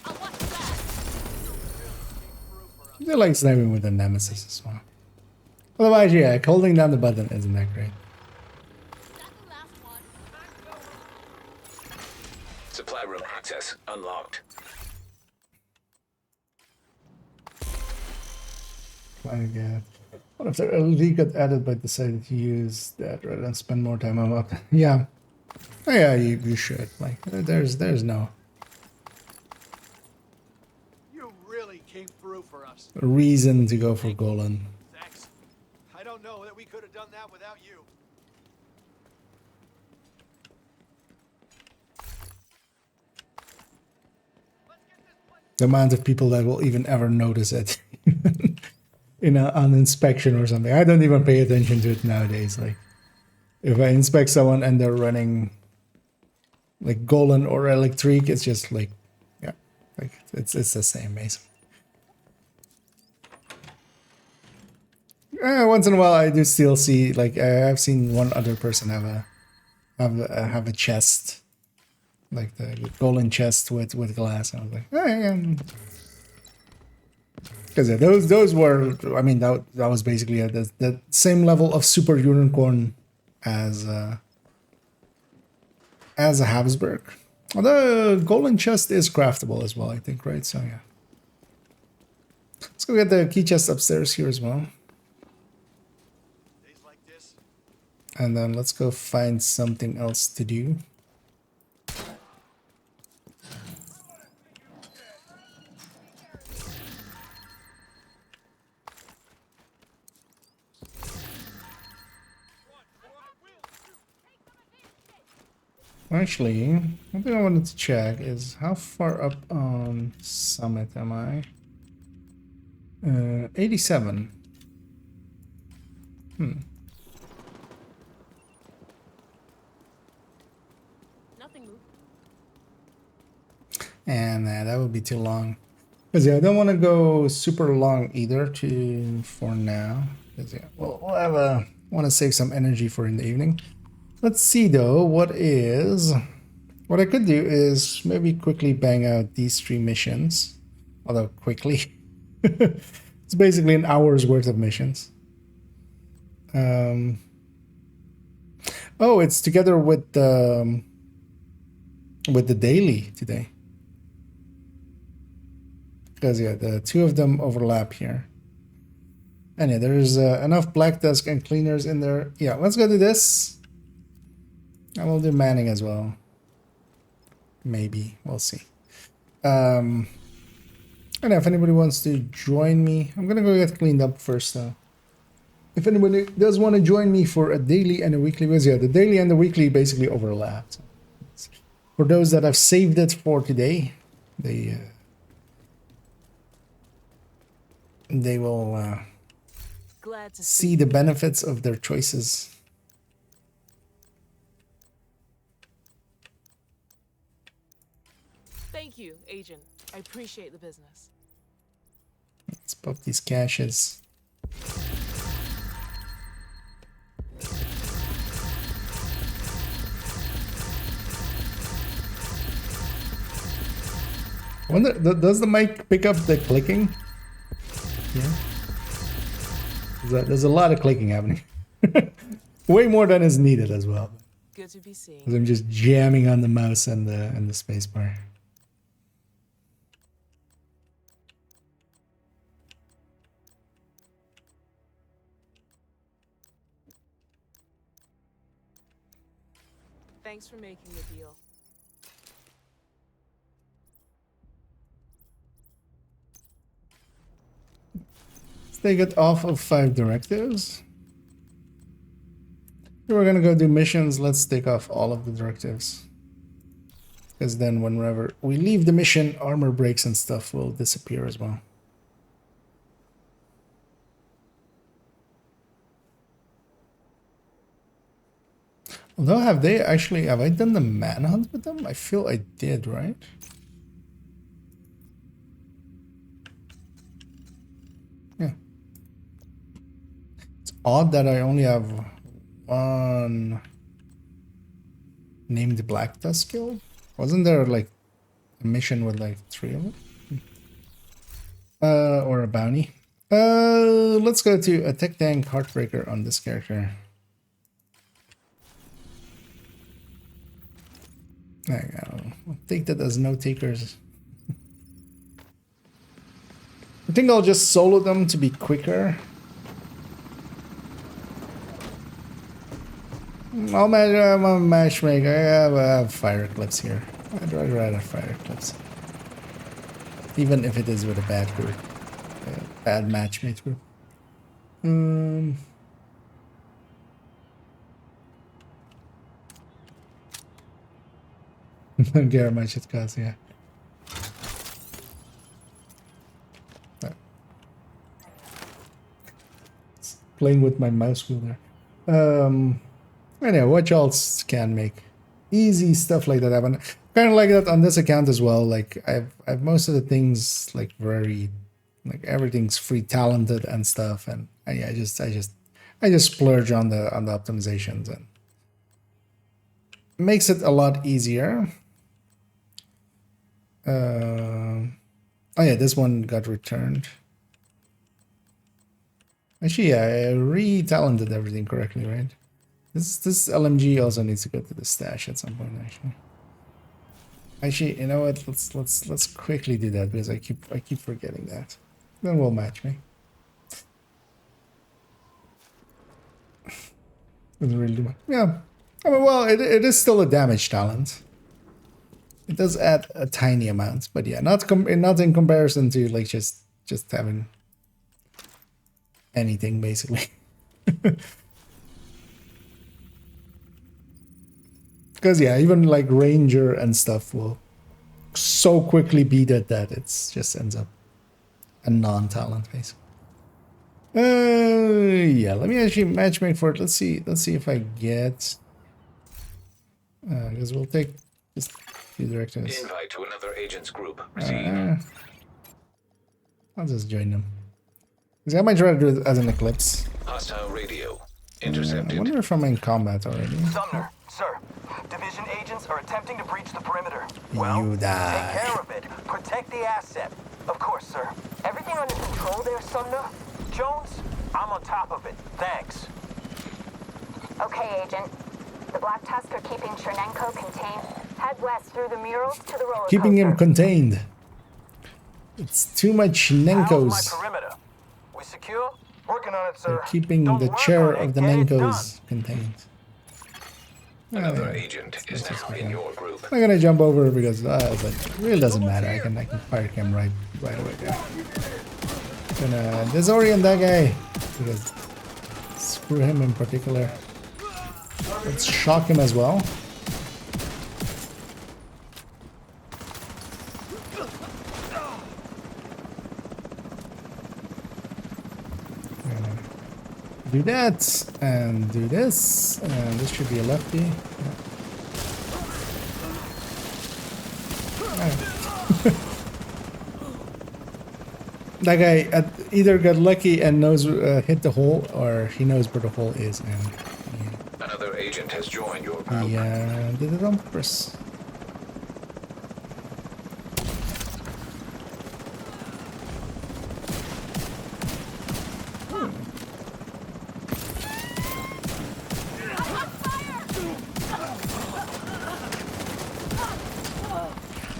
I'll watch that! They like sniping with the nemesis as well. Otherwise, yeah, holding down the button isn't that great. Is that the last one? Supply room access unlocked. Like, what if the LED got added but decided to use that rather than spend more time on up? Yeah. Oh, yeah, you should. Like, there's no You really came through for us. reason to go for Golan. Thanks. I don't know that we could have done that without you. The amount of people that will even ever notice it in on inspection or something. I don't even pay attention to it nowadays. Like, if I inspect someone and they're running like Golan or Electric, it's just like, yeah, like it's the same basically. Once in a while, I do still see like I've seen one other person have a chest, like the Golan chest with glass. And I was like, oh, yeah. Because those were, I mean, that was basically the same level of super unicorn as a Habsburg. Although Golden chest is craftable as well, I think, right? So yeah, let's go get the key chest upstairs here as well, Days like this. and then let's go find something else to do. Actually, one thing I wanted to check is how far up on Summit am I? 87. Nothing moved. And that would be too long. Because yeah, I don't want to go super long either for now. Because yeah, we'll have want to save some energy for in the evening. Let's see though, what I could do is maybe quickly bang out these 3 missions. Although quickly. It's basically an hour's worth of missions. Oh, it's together with the daily today. Because yeah, the 2 of them overlap here. And yeah, there's enough black desk and cleaners in there. Yeah, let's go do this. And we'll do manning as well. Maybe. We'll see. And if anybody wants to join me, I'm gonna go get cleaned up first though. If anybody does want to join me for a daily and a weekly, because yeah, the daily and the weekly basically overlap. So for those that have saved it for today, they will Glad to see the benefits of their choices. Thank you, Agent. I appreciate the business. Let's pop these caches. I wonder, does the mic pick up the clicking? Yeah. There's a lot of clicking happening. Way more than is needed as well. Good to be seen. 'Cause I'm just jamming on the mouse and the space bar. Thanks for making the deal. Let's take it off of 5 directives. If we're gonna go do missions, let's take off all of the directives. Because then whenever we leave the mission, armor breaks and stuff will disappear as well. Although have I done the manhunt with them? I feel I did, right? Yeah. It's odd that I only have one named Black Tusk Guild. Wasn't there like a mission with like 3 of them? Or a bounty. Let's go to a tech tank heartbreaker on this character. I'll take that as no takers. I think I'll just solo them to be quicker. I'm a matchmaker. I have fire clips here. I'd rather fire clips. Even if it is with a bad group. A bad matchmate group. Don't care how much it costs, yeah. Playing with my mouse wheel there. Anyway, what else can make easy stuff like that happen? Kind of like that on this account as well. Like I've most of the things like very, like everything's free talented and stuff, and I just splurge on the optimizations and makes it a lot easier. Oh yeah, this one got returned. Actually, yeah, I re-talented everything correctly, right? This LMG also needs to go to the stash at some point. Actually, you know what? Let's quickly do that because I keep forgetting that. Then we'll match me. Doesn't really do much. Yeah, I mean, well, it is still a damage talent. It does add a tiny amount, but yeah, not in comparison to like just having anything basically. Because yeah, even like Ranger and stuff will so quickly beat it that it's just ends up a non-talent basically. Yeah, let me actually matchmake for it. Let's see if I get. Because we'll take just few directives. Invite to another agent's group. Received. I'll just join them. I might try to do it as an eclipse. Hostile radio. Intercepted. I wonder if I'm in combat already. Sumner, sir. Division agents are attempting to breach the perimeter. You die. Take care of it. Protect the asset. Of course, sir. Everything under control there, Sumner? Jones, I'm on top of it. Thanks. Okay, Agent. The Black Tusk are keeping Chernenko contained. Head west through the murals to the roller coaster. Keeping him contained. It's too much Nenkos. How's my perimeter? We secure? Working on it, sir. They're keeping the chair of the Nenkos contained. Another agent is now in your group. I'm gonna jump over because it really doesn't matter. I can fire him right away there. Gonna disorient that guy because screw him in particular. Let's shock him as well. Do that and do this, and this should be a lefty. Yeah. That guy either got lucky and knows hit the hole, or he knows where the hole is, and another agent has joined your group. he did it on purpose.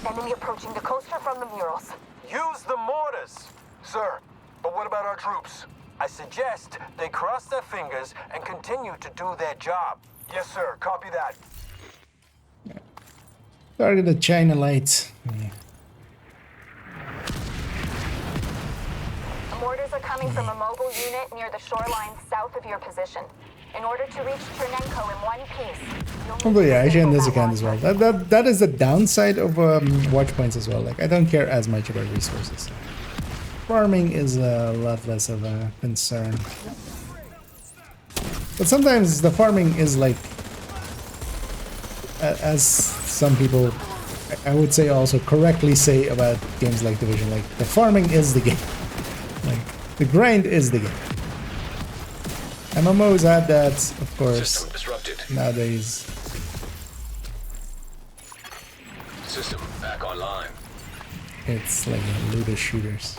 Enemy approaching the coaster from the murals. Use the mortars. Sir, but what about our troops? I suggest they cross their fingers and continue to do their job. Yes, sir. Copy that. Target the China light. Yeah. Mortars are coming from a mobile unit near the shoreline south of your position. In order to reach Chernenko in one piece, you'll need Although to yeah, actually on disable this that account as well. launcher. That is the downside of watch points as well. Like I don't care as much about resources. Farming is a lot less of a concern. But sometimes the farming is like, as some people, I would say also correctly say about games like Division, like the farming is the game. Like the grind is the game. MMOs add that, of course, System disrupted. nowadays. System back online. It's like looter shooters.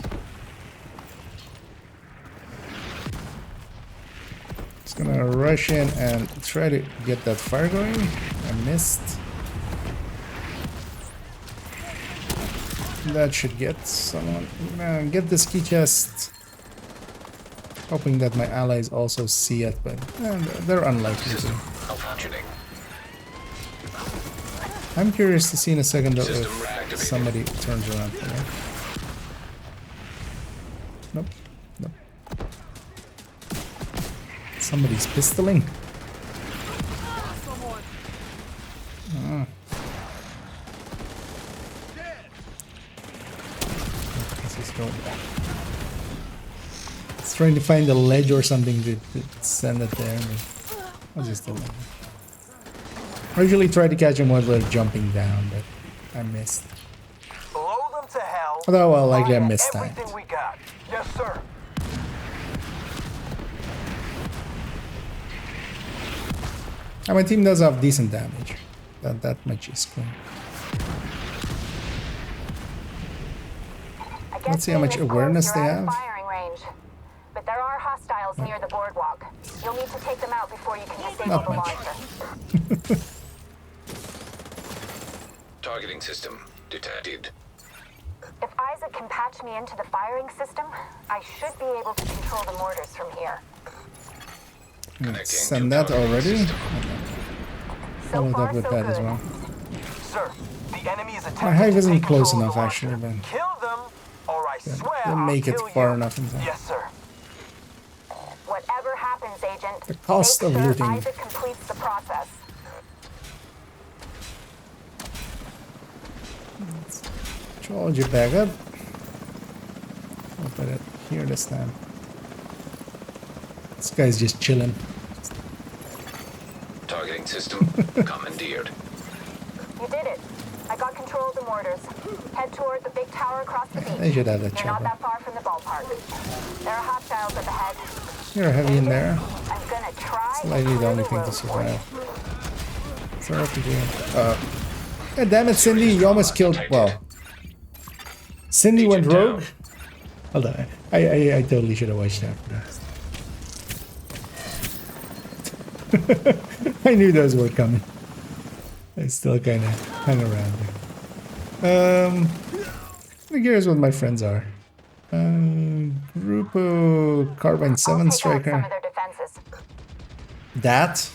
Just gonna rush in and try to get that fire going. I missed. That should get someone. Get this key chest. Hoping that my allies also see it, but they're unlikely to. System malfunctioning. I'm curious to see in a second though System if reactivated. somebody turns around for me. Nope. Nope. Somebody's pistoling. Someone. Ah. This is going back. It's trying to find a ledge or something to send it there. But I'll just do that. I usually try to catch them while they're jumping down, but I missed. Blow them to hell. Although, well, likely I Fire missed time. everything we got. Yes, sir. And my team does have decent damage. That much is cool. I guess Let's see how much being this awareness close, they you're out of have. firing range. But there are hostiles near the boardwalk. You'll need to take them out before you can disable Not the much. launcher. Targeting system detected. If Isaac can patch me into the firing system, I should be able to control the mortars from here. Connecting Send to that targeting already. system. So Followed far, up with so that good. as well. Sir, the enemy is attempting My hive to isn't take close control enough of the actually, launcher. but Kill them, or I swear they'll I'll make it kill far you. enough in time. Yes, sir. Whatever happens, Agent, The cost make of sure looting. Isaac completes the process. Charge it back up. I'll put it here this time. This guy's just chilling. Targeting system commandeered. You did it. I got control of the mortars. Head toward the big tower across the beach. They should have that You're not chopper. that far from the ballpark. There are hostiles at the head. You're heavy in there. I'm gonna try It's and likely the clear only the thing to road for you. survive. It's RPG. God damn it, Cindy! You almost killed. Well, Cindy went Agent rogue. down. Hold on. I totally should have watched out for that. I knew those were coming. I still kind of hang around there. I'm curious what my friends are. Grupo Carbine 7 I'll take out some Striker. of their defenses. That.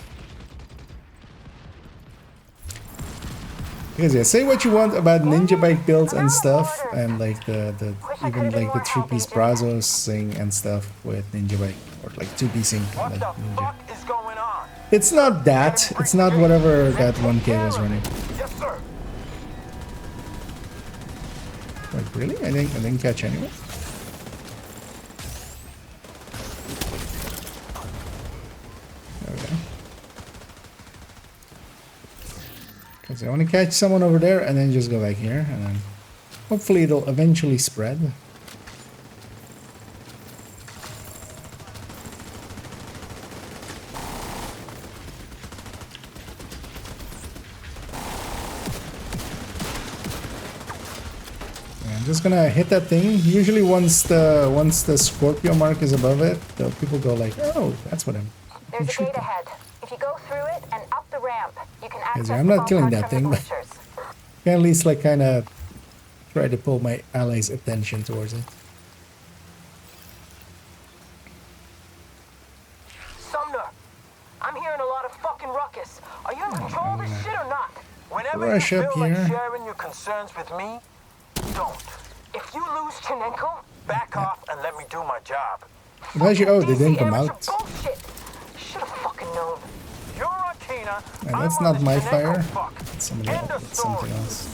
Because yeah, say what you want about ninja bike builds and stuff, and like the even like the 3-piece Brazos thing and stuff with ninja bike, or like 2-piecing What like the ninja. fuck is going on? It's not that. It's not whatever that 1K was running. Yes, sir. Like really? I didn't catch anyone. There we go. Because I want to catch someone over there and then just go back here, and then hopefully it'll eventually spread. I'm just gonna hit that thing. Usually once the Scorpio mark is above it, the people go like, oh, that's what I'm There's a shoot gate them. ahead. If you go through it and up the ramp, you can access I'm the not killing ballpark that from thing, the but bleachers. can at least like kind of try to pull my allies' attention towards it. Sumner, I'm hearing a lot of fucking ruckus. Are you in control of this shit or not? Whenever Rush you up feel like here. sharing your concerns with me, don't. If you lose Chinenko, back off and let me do my job. Actually, oh, they didn't come DC out. bullshit. Should have fucking known. You're on Kina. Yeah, that's I'm not on the my Chinenko fire. fuck. That's somebody End else. of That's something story. else.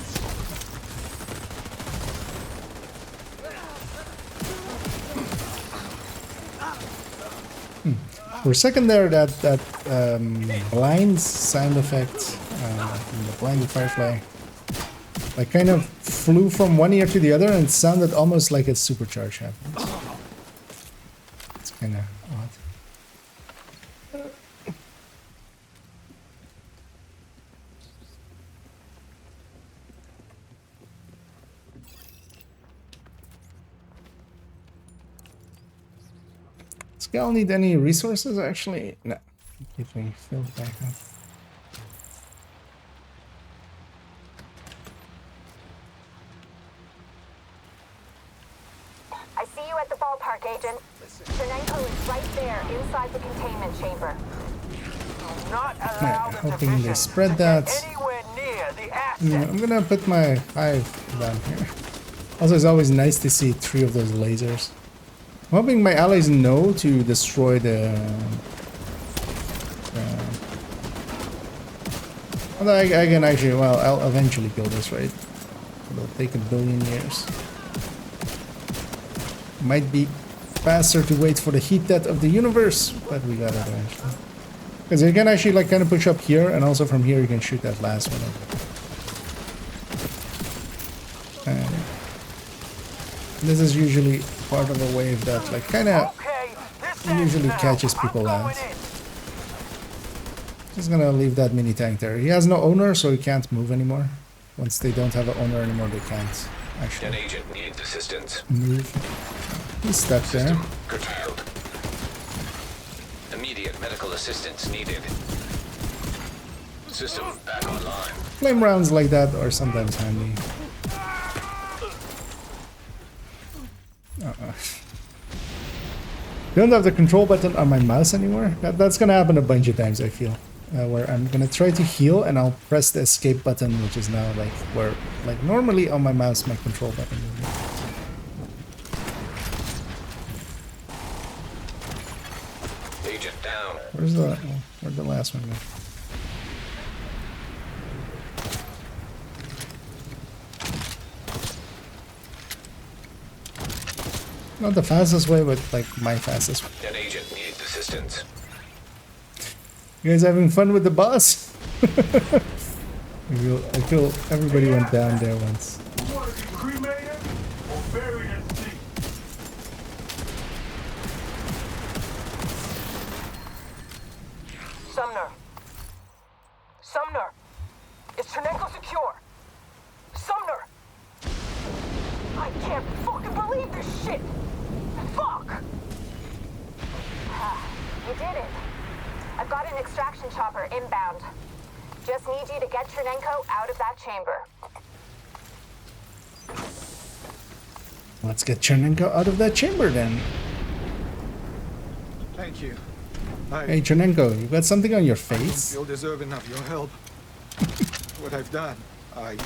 For a second there, that blind sound effect from the blinded firefly, like kind of flew from one ear to the other and it sounded almost like a supercharge happened. It's kind of odd. Does Gal need any resources actually? No. Keep me filled back up. I see you at the ballpark, Agent. Chernenko is right there, inside the containment chamber. Not Yeah, allowed the hoping they division spread to that. get anywhere near the Yeah, asset. I'm gonna put my hive down here. Also, it's always nice to see 3 of those lasers. I'm hoping my allies know to destroy the... although I can actually, well, I'll eventually kill this, right? It'll take a billion years. Might be faster to wait for the heat death of the universe, but we got it eventually. Because you can actually like kind of push up here, and also from here you can shoot that last one up. And this is usually part of a wave that like kind of Okay, this usually ends now. catches I'm people out. going in. Just gonna leave that mini tank there. He has no owner, so he can't move anymore. Once they don't have an owner anymore, they can't An actually agent needs assistance. move. He's stuck there. System curtailed. Immediate medical assistance needed. System back online. Flame rounds like that are sometimes handy. Don't have the control button on my mouse anymore. That's gonna happen a bunch of times, I feel. Where I'm gonna try to heal and I'll press the escape button, which is now like where, like normally on my mouse, my control button would be. Agent down. Where'd the last one go? Not the fastest way, but like my fastest way. An agent needs assistance. You guys having fun with the boss? I feel everybody went down there once. You want to be cremated or buried at sea? Sumner. Sumner. Is Chernenko secure? Sumner. I can't fucking believe this shit. Fuck. You did it. I've got an extraction chopper inbound. Just need you to get Chernenko out of that chamber. Let's get Chernenko out of that chamber then. Thank you. Hey Chernenko, you got something on your I don't face? feel deserving of your help. What I've done, what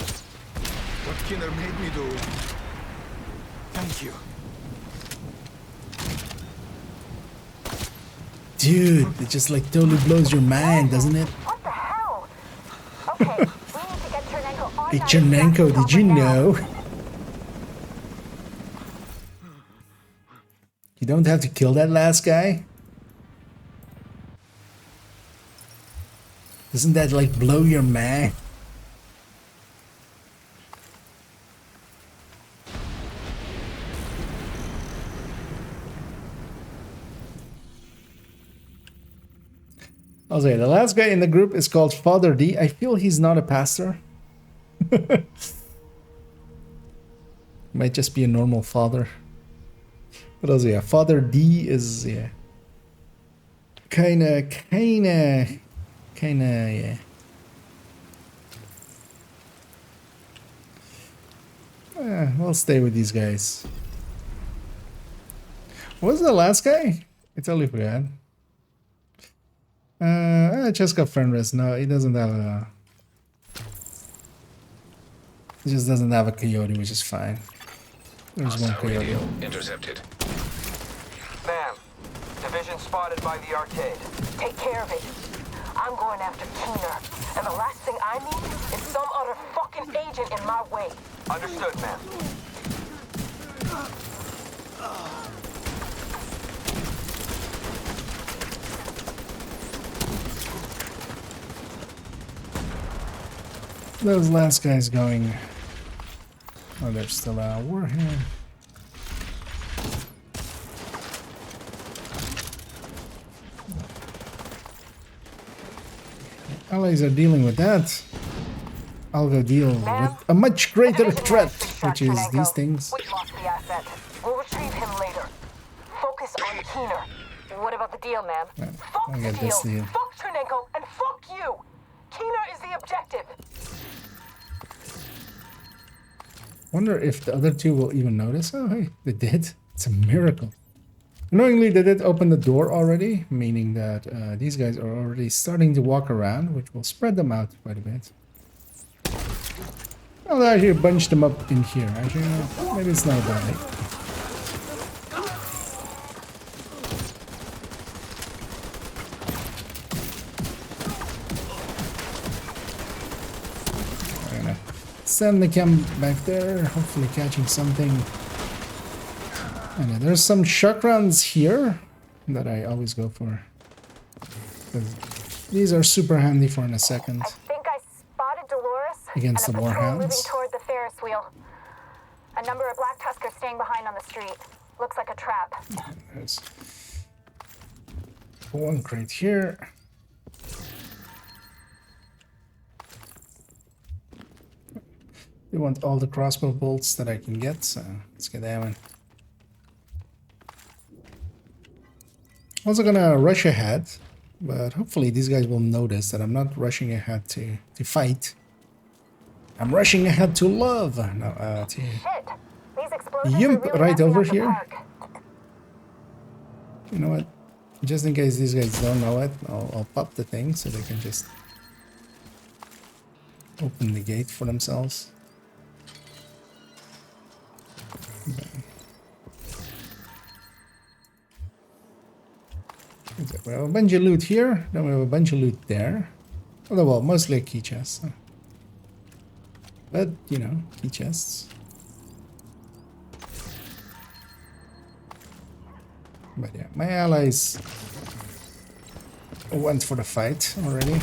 Kinner made me do. Thank you. Dude, it just like totally blows your mind, doesn't it? What the hell? Okay, we need to get Chernenko on Hey that Chernenko, extraction did you chopper now. know? You don't have to kill that last guy? Doesn't that like blow your mind? I'll say the last guy in the group is called Father D. I feel he's not a pastor. Might just be a normal father. But also, yeah, Father D is, yeah. Kinda, yeah. We'll stay with these guys. What was the last guy? I totally forgot. I just got friend rest. No, he doesn't have a... It just doesn't have a coyote, which is fine. There's one Hostile coyote. radio intercepted. Ma'am, division spotted by the arcade. Take care of it. I'm going after Keener, and the last thing I need is some other fucking agent in my way. Understood, ma'am. Those last guys going. Oh, they're still out. We're here. Allies are dealing with that. I'll go deal with a much greater threat, which is these things. We lost the asset. We'll retrieve him later. Focus on Keener. What about the deal, ma'am? Fuck I'll the get this deal. Fuck Chernenko, and fuck you! Keener is the objective. Wonder if the other two will even notice. Oh, hey, they did. It's a miracle. Annoyingly, they did open the door already, meaning that these guys are already starting to walk around, which will spread them out quite a bit. I'll actually bunch them up in here. Actually, maybe it's not a bad idea. I'm gonna send the cam back there, hopefully catching something. And there's some shock rounds here that I always go for. These are super handy for in a second. I think I spotted Dolores Against and the a patrol moving warhounds. toward the Ferris wheel. A number of Black Tuskers staying behind on the street. Looks like a trap. There's one crate here. We want all the crossbow bolts that I can get, so let's get that one. Also gonna rush ahead, but hopefully these guys will notice that I'm not rushing ahead to fight. I'm rushing ahead to love. No, to Shit! These explosions Yimp are really right messing over up the here. park. You know what? Just in case these guys don't know it, I'll pop the thing so they can just open the gate for themselves. Okay, we have a bunch of loot here, then we have a bunch of loot there. Although, well, mostly a key chest. But, you know, key chests. But yeah, my allies went for the fight already.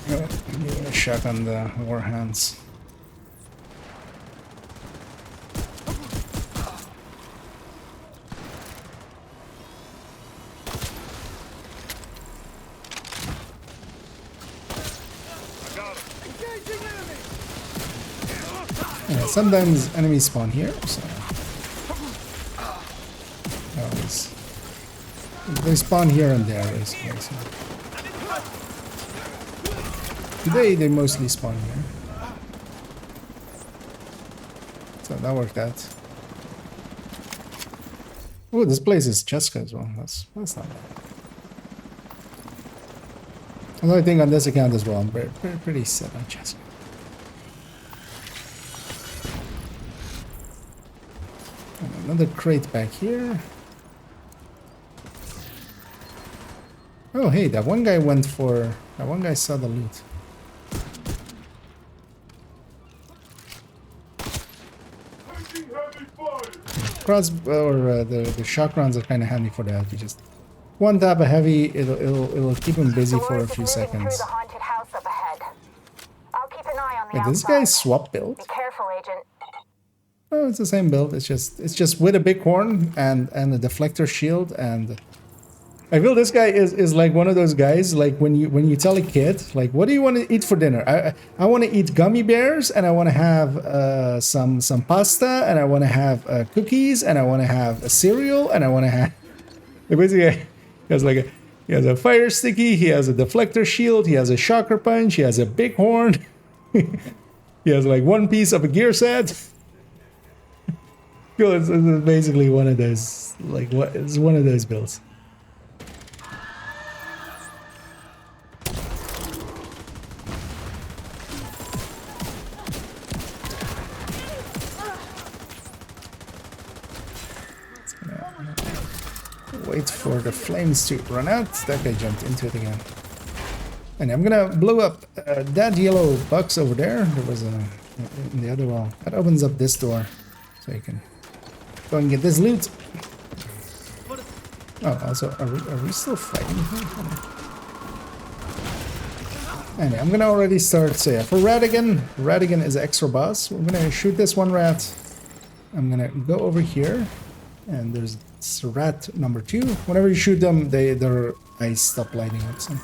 Give it a shot on the warhounds. Yeah, sometimes enemies spawn here, so always they spawn here and there basically. So. Today they mostly spawn here, so that worked out. Oh, this place is Cheska as well. That's not bad. Although I think on this account as well, I'm pretty set on Cheska. Another crate back here. Oh, hey, that one guy went for... That one guy saw the loot. Cross or the shock rounds are kind of handy for that. You just one tap a heavy, it'll keep him busy for a few seconds. Through the haunted house up ahead. I'll keep an eye on the Yeah, this outside. guy's swap build. Be careful, Agent. Oh, it's the same build. It's just with a big horn and a deflector shield, and I feel this guy is like one of those guys like when you tell a kid like, what do you want to eat for dinner? I want to eat gummy bears, and I want to have some pasta, and I want to have cookies, and I want to have a cereal, and I want to have basically he has a fire sticky, he has a deflector shield, he has a shocker punch, he has a big horn, he has like one piece of a gear set. It's basically one of those, like, it's one of those builds. wait for the flames to run out. That guy jumped into it again. And I'm gonna blow up that yellow box over there. There was a in the other wall. That opens up this door, so you can go and get this loot. Oh, also, are we still fighting here? Anyway, I'm gonna already start. So yeah, for Radigan is an extra boss. We're gonna shoot this one rat. I'm gonna go over here, and there's rat number 2. Whenever you shoot them, their eyes stop lighting up. So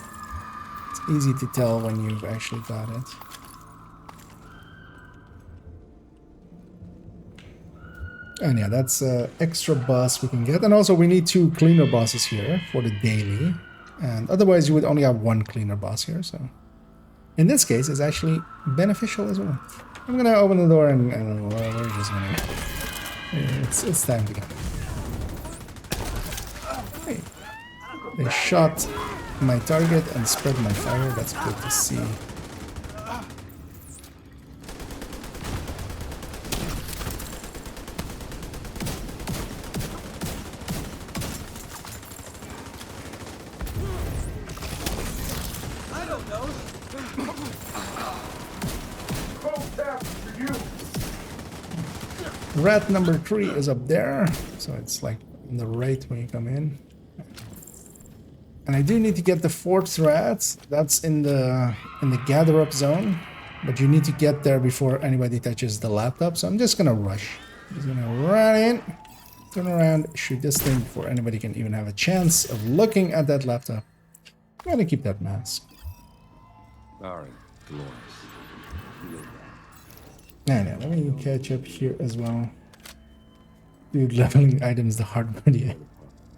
it's easy to tell when you've actually got it. And yeah, that's an extra boss we can get. And also we need 2 cleaner bosses here for the daily. And otherwise you would only have 1 cleaner boss here. So in this case, it's actually beneficial as well. I'm gonna open the door and we're just gonna... It's time to go. Hey. They shot my target and spread my fire. That's good to see. Rat number 3 is up there, so it's like on the right when you come in. And I do need to get the 4th rat. That's in the gather up zone, but you need to get there before anybody touches the laptop. So I'm just gonna rush. I'm just gonna run in, turn around, shoot this thing before anybody can even have a chance of looking at that laptop. I'm gonna keep that mask. Alright, glorious. Yeah, let me catch up here as well. Dude, leveling items the hard mode, yeah.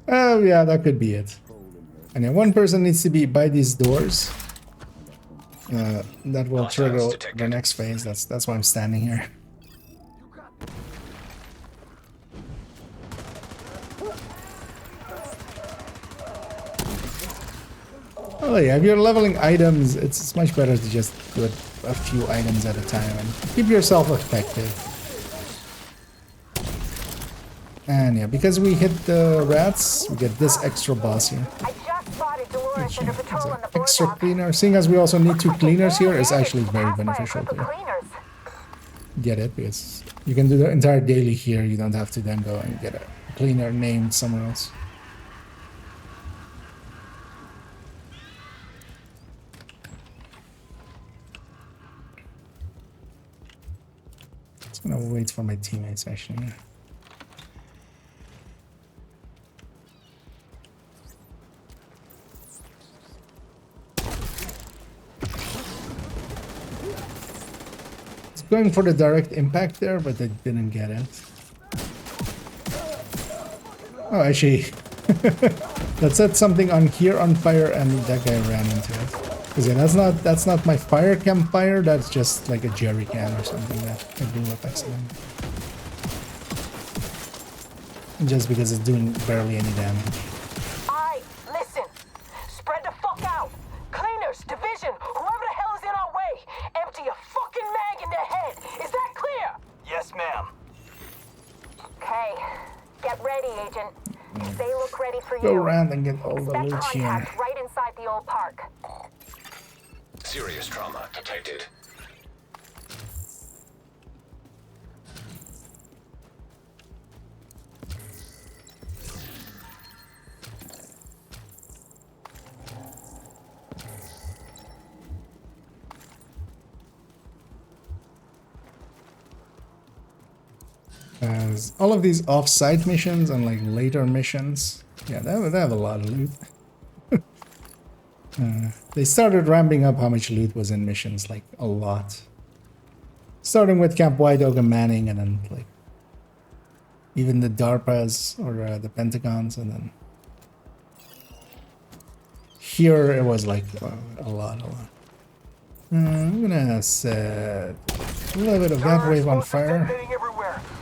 Oh yeah, that could be it. And yeah, 1 person needs to be by these doors. That will trigger the next phase. That's why I'm standing here. Oh yeah, if you're leveling items, it's much better to just do a few items at a time and keep yourself effective. And yeah, because we hit the rats, we get this extra boss here. Extra cleaner. Seeing as we also need 2 cleaners here is actually very beneficial to get it, because you can do the entire daily here. You don't have to then go and get a cleaner named somewhere else. I'm gonna wait for my teammates actually. It's going for the direct impact there, but they didn't get it. Oh, actually, that set something on here on fire, and that guy ran into it. Because yeah, that's not my fire campfire. That's just like a jerry can or something that I blew up accidentally. Just because it's doing barely any damage. Alright, listen. Spread the fuck out. Cleaners, division, whoever the hell is in our way, empty a fucking mag in their head. Is that clear? Yes, ma'am. Okay. Get ready, Agent. They look ready for you. Go around and get all the loot here. Right inside the old park. Serious trauma detected. As all of these off-site missions and like later missions, yeah, they have a lot of loot. They started ramping up how much loot was in missions, like a lot. Starting with Camp White Oak and Manning, and then like even the DARPAs or the Pentagons, and then here it was like a lot. I'm gonna set a little bit of that wave on fire.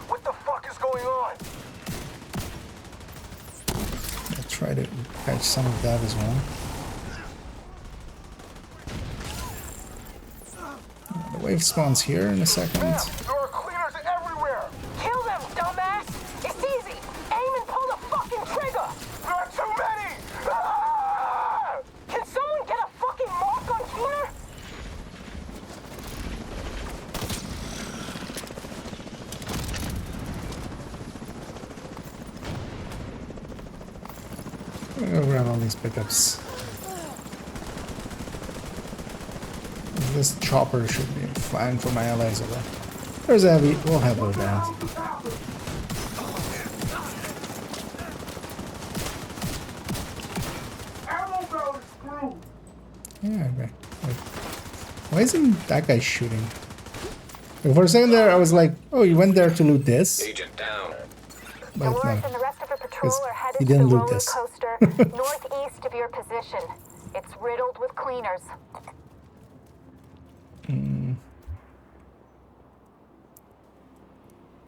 What the fuck is going on? I'll try to catch some of that as well. The wave spawns here in a second. There are cleaners everywhere. Kill them, dumbass. It's easy. Aim and pull the fucking trigger. There are too I'll grab all these pickups. This chopper should be fine for my allies over there. There's a heavy. We'll have those down. Yeah, okay. Wait. Why isn't that guy shooting? For a second there, I was like, oh, he went there to loot this. Agent down. But no, Dolores and the rest of her patrol are headed he to the didn't loot roller this. coaster northeast of your position. It's riddled with cleaners.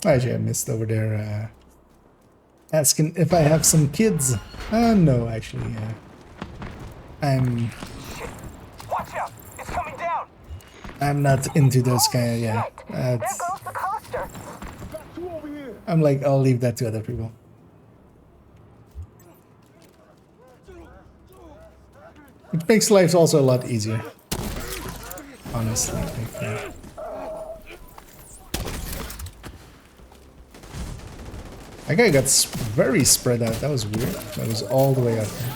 Actually, I missed over there asking if I have some kids. No, actually, I'm Watch out! It's coming down! I'm not into those kind of, yeah. There goes the coaster. I'm like, I'll leave that to other people. It makes life also a lot easier. Honestly, I think, yeah. That guy got very spread out. That was weird. That was all the way out there.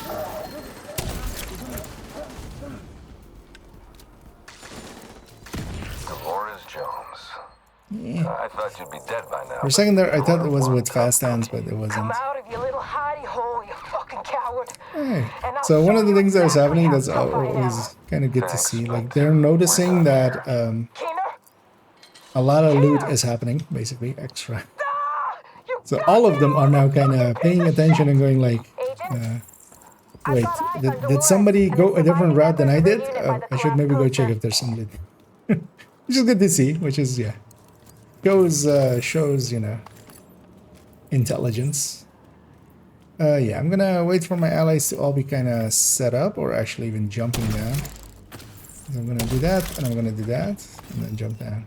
Dolores Jones. Yeah. I thought you'd be dead by now. For a second there, I thought it was with fast hands, but it wasn't. Come out of your little hidey hole, you fucking coward. Hey. And I'll So one show of the you things that was exactly happening how that's tough I always kind of good to Thanks, see. Like but they're noticing that Keener? a lot of loot is happening, basically extra. You So all of them are now kind of paying attention and going like, wait, did somebody go a different route than I did? I should maybe go check if there's somebody. Which is good to see, which is, yeah. Shows, you know, intelligence. Yeah, I'm gonna wait for my allies to all be kind of set up, or actually even jumping down. So I'm gonna do that, and I'm gonna do that, and then jump down.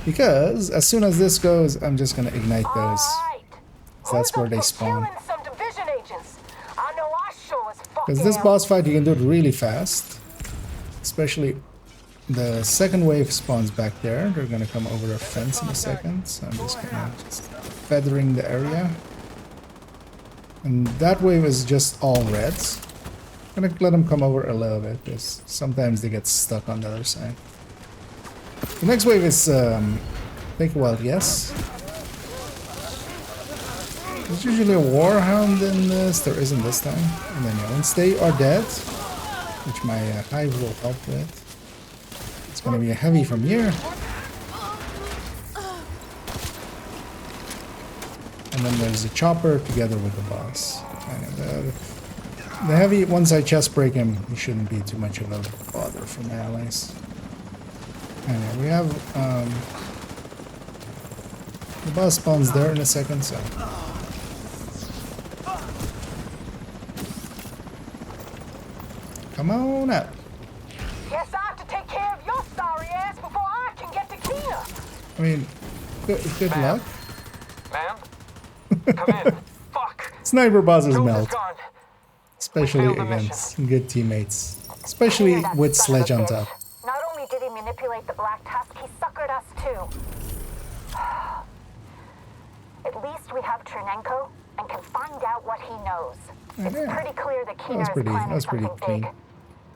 Because as soon as this goes, I'm just gonna ignite those. So that's where they spawn. Some division agents. I know I sure as fuck Because this am. boss fight, you can do it really fast. Especially the second wave spawns back there. They're gonna come over a fence in a second. So I'm just gonna feathering the area. And that wave is just all reds. I'm gonna let them come over a little bit because sometimes they get stuck on the other side. The next wave is take a while, yes. There's usually a warhound in this. There isn't this time. And then yeah, once they are dead, which my hive will help with, it's gonna be a heavy from here. And then there's a chopper together with the boss. And, the heavy, once I chest break him, he shouldn't be too much of a bother for my allies. Anyway, we have the boss spawns there in a second, so come on up. Guess I have to take care of your sorry ass before I can get to Keener. I mean, good luck. Ma'am? Come in. Fuck. Sniper bosses Jules is melt, gone. especially failed the against good teammates, especially with Sledge on top. Not only did he manipulate the Black Tusk, he suckered us too. At least we have Chernenko and can find out what he knows. It's Yeah. pretty clear that Keener is That planning was pretty something clean. big.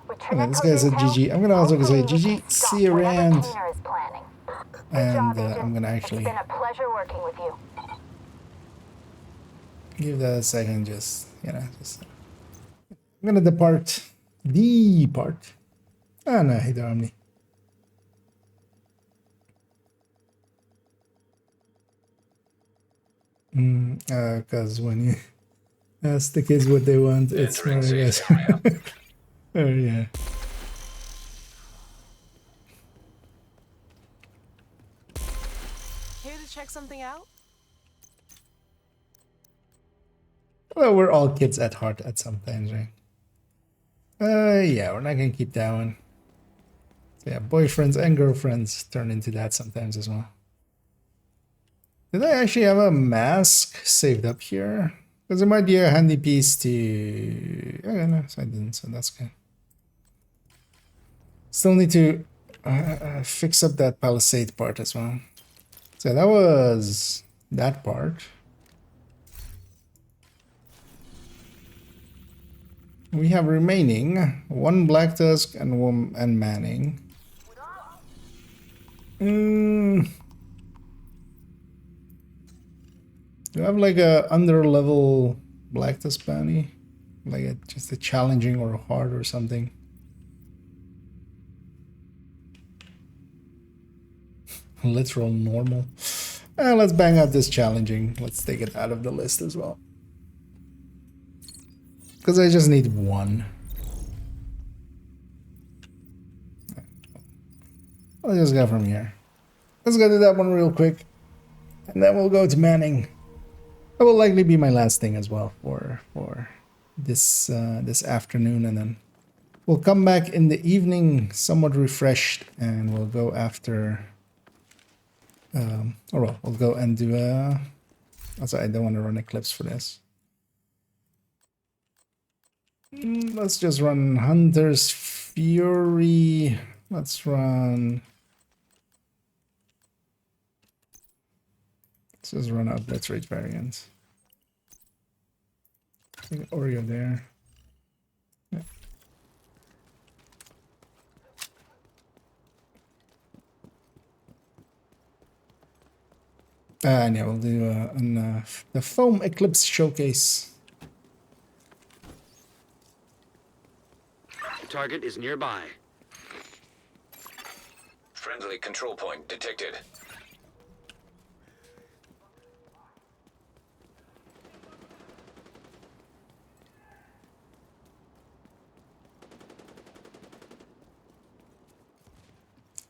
With Okay, this Chernenko's guy's a intel, GG. I'm gonna also say hopefully we GG. can See stop you whatever around. Keener is planning. Good And job, Agent. I'm gonna actually It's been a pleasure working with you. give that a second. Just I'm gonna depart. Depart. Ah, no, he don't me. Because when you ask the kids what they want, it's more, I guess. Oh, yeah. Here to check something out? Well, we're all kids at heart at some times, right? Yeah, we're not gonna keep that one. So yeah, boyfriends and girlfriends turn into that sometimes as well. Did I actually have a mask saved up here? Because it might be a handy piece to... Oh, no, so I didn't, so that's good. Still need to fix up that palisade part as well. So that was that part. we have remaining one Black Tusk and Manning. Do you have like a under level Black Tusk bounty? Like just a challenging or hard or something? Literal normal. Let's bang out this challenging. Let's take it out of the list as well. Because I just need one. I'll just go from here. Let's go do that one real quick. And then we'll go to Manning. That will likely be my last thing as well for this this afternoon, and then we'll come back in the evening somewhat refreshed, and we'll go after or well, we'll go and do also I don't want to run Eclipse for this. Let's just run Hunter's Fury. Let's just run out Blitz Rage variants. Oreo there. Yeah. And yeah, we'll do the Foam Eclipse Showcase. Target is nearby. Friendly control point detected.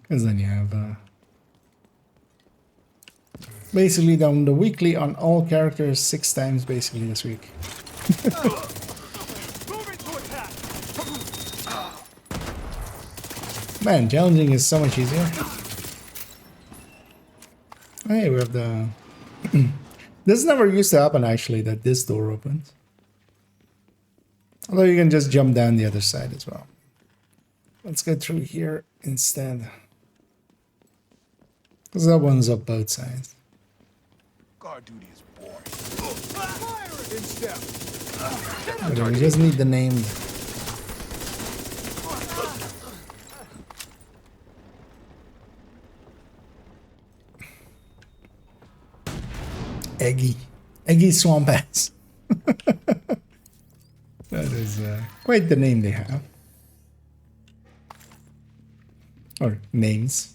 Because then you have basically down the weekly on all characters 6 times basically this week. Man, challenging is so much easier. Hey, we have the... This never used to happen actually, that this door opens. Although you can just jump down the other side as well. Let's go through here instead. Because that one's up both sides. Guard duty is boring. Fire in step. But we just need the named. Eggy Swamp Ass. That is quite the name they have. Or names.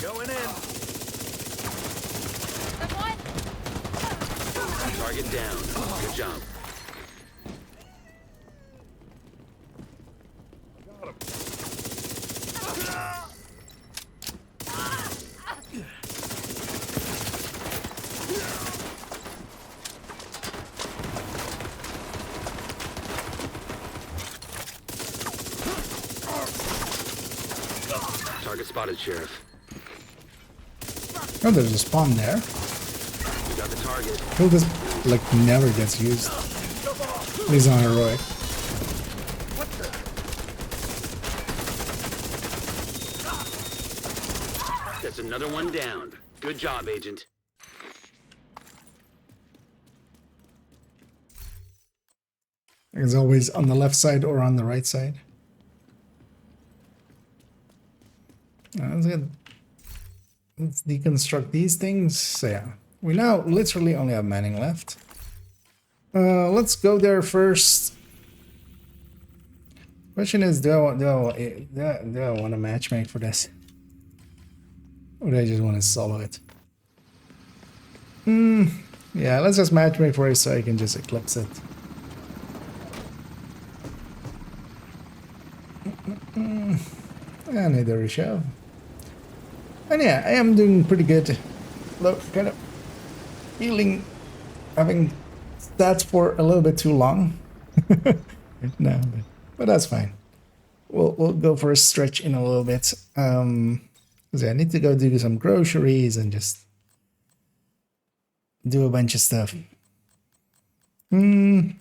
Going in. Target down. Good job. Target spotted, Sheriff. Oh, there's a spawn there. We got the target. Kill this like never gets used. He's on heroic. That's another one down. Good job, Agent. It's always on the left side or on the right side. That's good. Let's deconstruct these things. So yeah, we now literally only have Manning left. Let's go there first. Question is, do I want to matchmake for this? Or do I just want to solo it? Yeah, let's just matchmake for it so I can just eclipse it. And neither a shove. And yeah, I am doing pretty good. Look, kind of feeling having stats for a little bit too long. No, but that's fine. We'll go for a stretch in a little bit. Because I need to go do some groceries and just do a bunch of stuff. Yeah,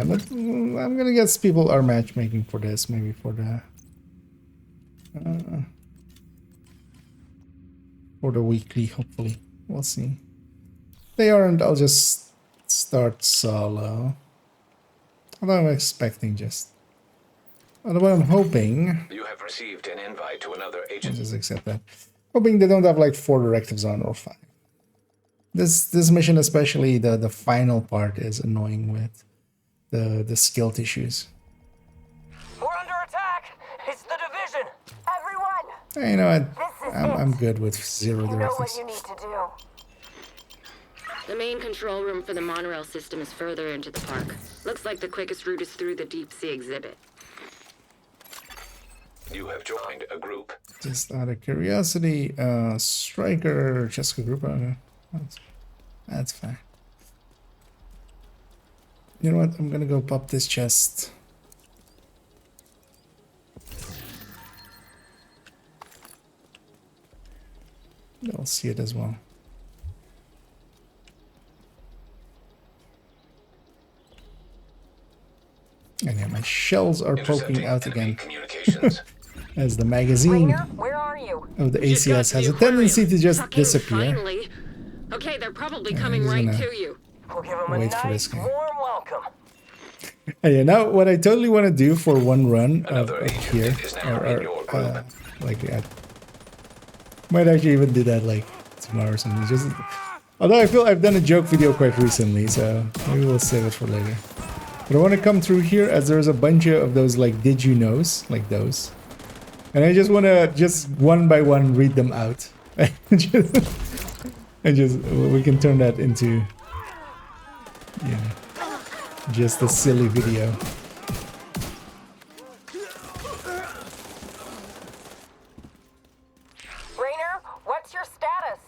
but I'm gonna guess people are matchmaking for this, maybe for the for the weekly, hopefully. We'll see. If they aren't, I'll just start solo. Although I'm expecting just... Although I'm hoping... You have received an invite to another I'll agent. just accept that. Hoping they don't have like 4 directives on or 5. This mission, especially the final part, is annoying with the skilled issues. We're under attack! It's the division! Everyone! Hey, you know what? This is I'm good with 0 You know what directives. you need to do. The main control room for the monorail system is further into the park. Looks like the quickest route is through the deep sea exhibit. You have joined a group. Just out of curiosity, Striker, Jessica group, that's fine. You know what? I'm gonna go pop this chest. They'll see it as well. And yeah, my shells are poking out again. Communications. As the magazine Rainer, where are you? of the Get back ACS to has the a tendency to just Fucking disappear. finally. Okay, they're probably Yeah, coming he's right gonna to you. We'll give him a wait for this nice, guy. warm welcome. And yeah, now what I totally want to do for one run of Another agent here, is now in your group. like I might actually even do that like tomorrow or something. Just although I feel I've done a joke video quite recently, so maybe we'll save it for later. But I want to come through here as there's a bunch of those like did you knows, like those, and I just want to just one by one read them out, and just we can turn that into just a silly video. Rainer, what's your status?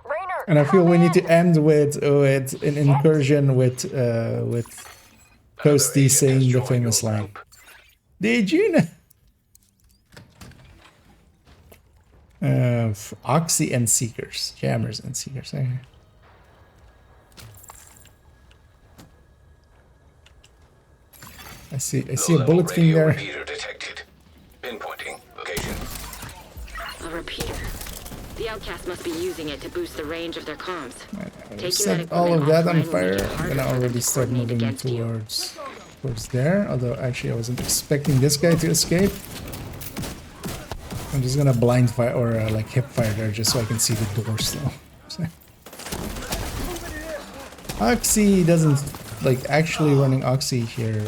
Rainer, And I feel come we need in. to end with an incursion with Toasty saying the famous line. Did you know? Oxy and Seekers, Jammers and Seekers. Okay. I see a bullet thing there. Repeater detected. Pinpointing location. A repeater. The outcast must be using it to boost the range of their comms. Taking Set that all of that on equipment offline will fire. make it I'm harder gonna for them already to start coordinate moving against you. towards there. Although actually I wasn't expecting this guy to escape. I'm just gonna blind fire or like hip fire there just so I can see the door still. Oxy doesn't like actually running Oxy here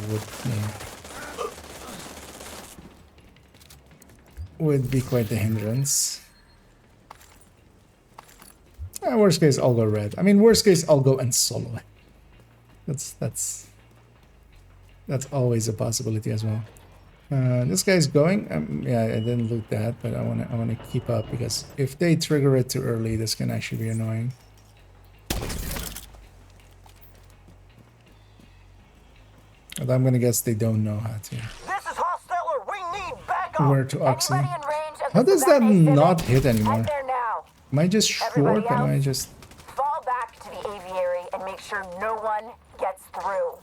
would be quite the hindrance. Worst case, I'll go red. I mean, worst case, I'll go and solo. That's always a possibility as well. This guy's going. Yeah, I didn't loot that, but I wanna keep up because if they trigger it too early, this can actually be annoying. But I'm gonna guess they don't know how to. This is Hosteller. We need backup. Where to Oxy? Anybody in range of How the does that Savannah not exhibit? hit anymore? Head there now. Am I just short? Everybody Am I else? just... Fall back to the aviary and make sure no one gets through.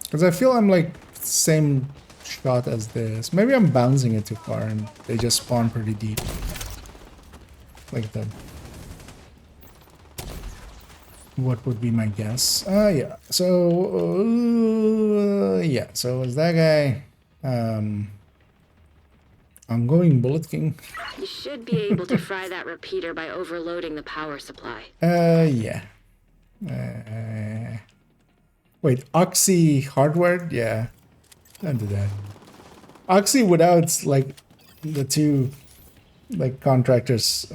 Because I feel I'm like same shot as this. Maybe I'm bouncing it too far and they just spawn pretty deep. Like that. What would be my guess? Yeah. So, yeah. So is that guy... I'm going Bullet King. You should be able to fry that repeater by overloading the power supply. Yeah. Wait, Oxy hardware? Yeah. Don't do that. Oxy without, like, the two, like, contractors,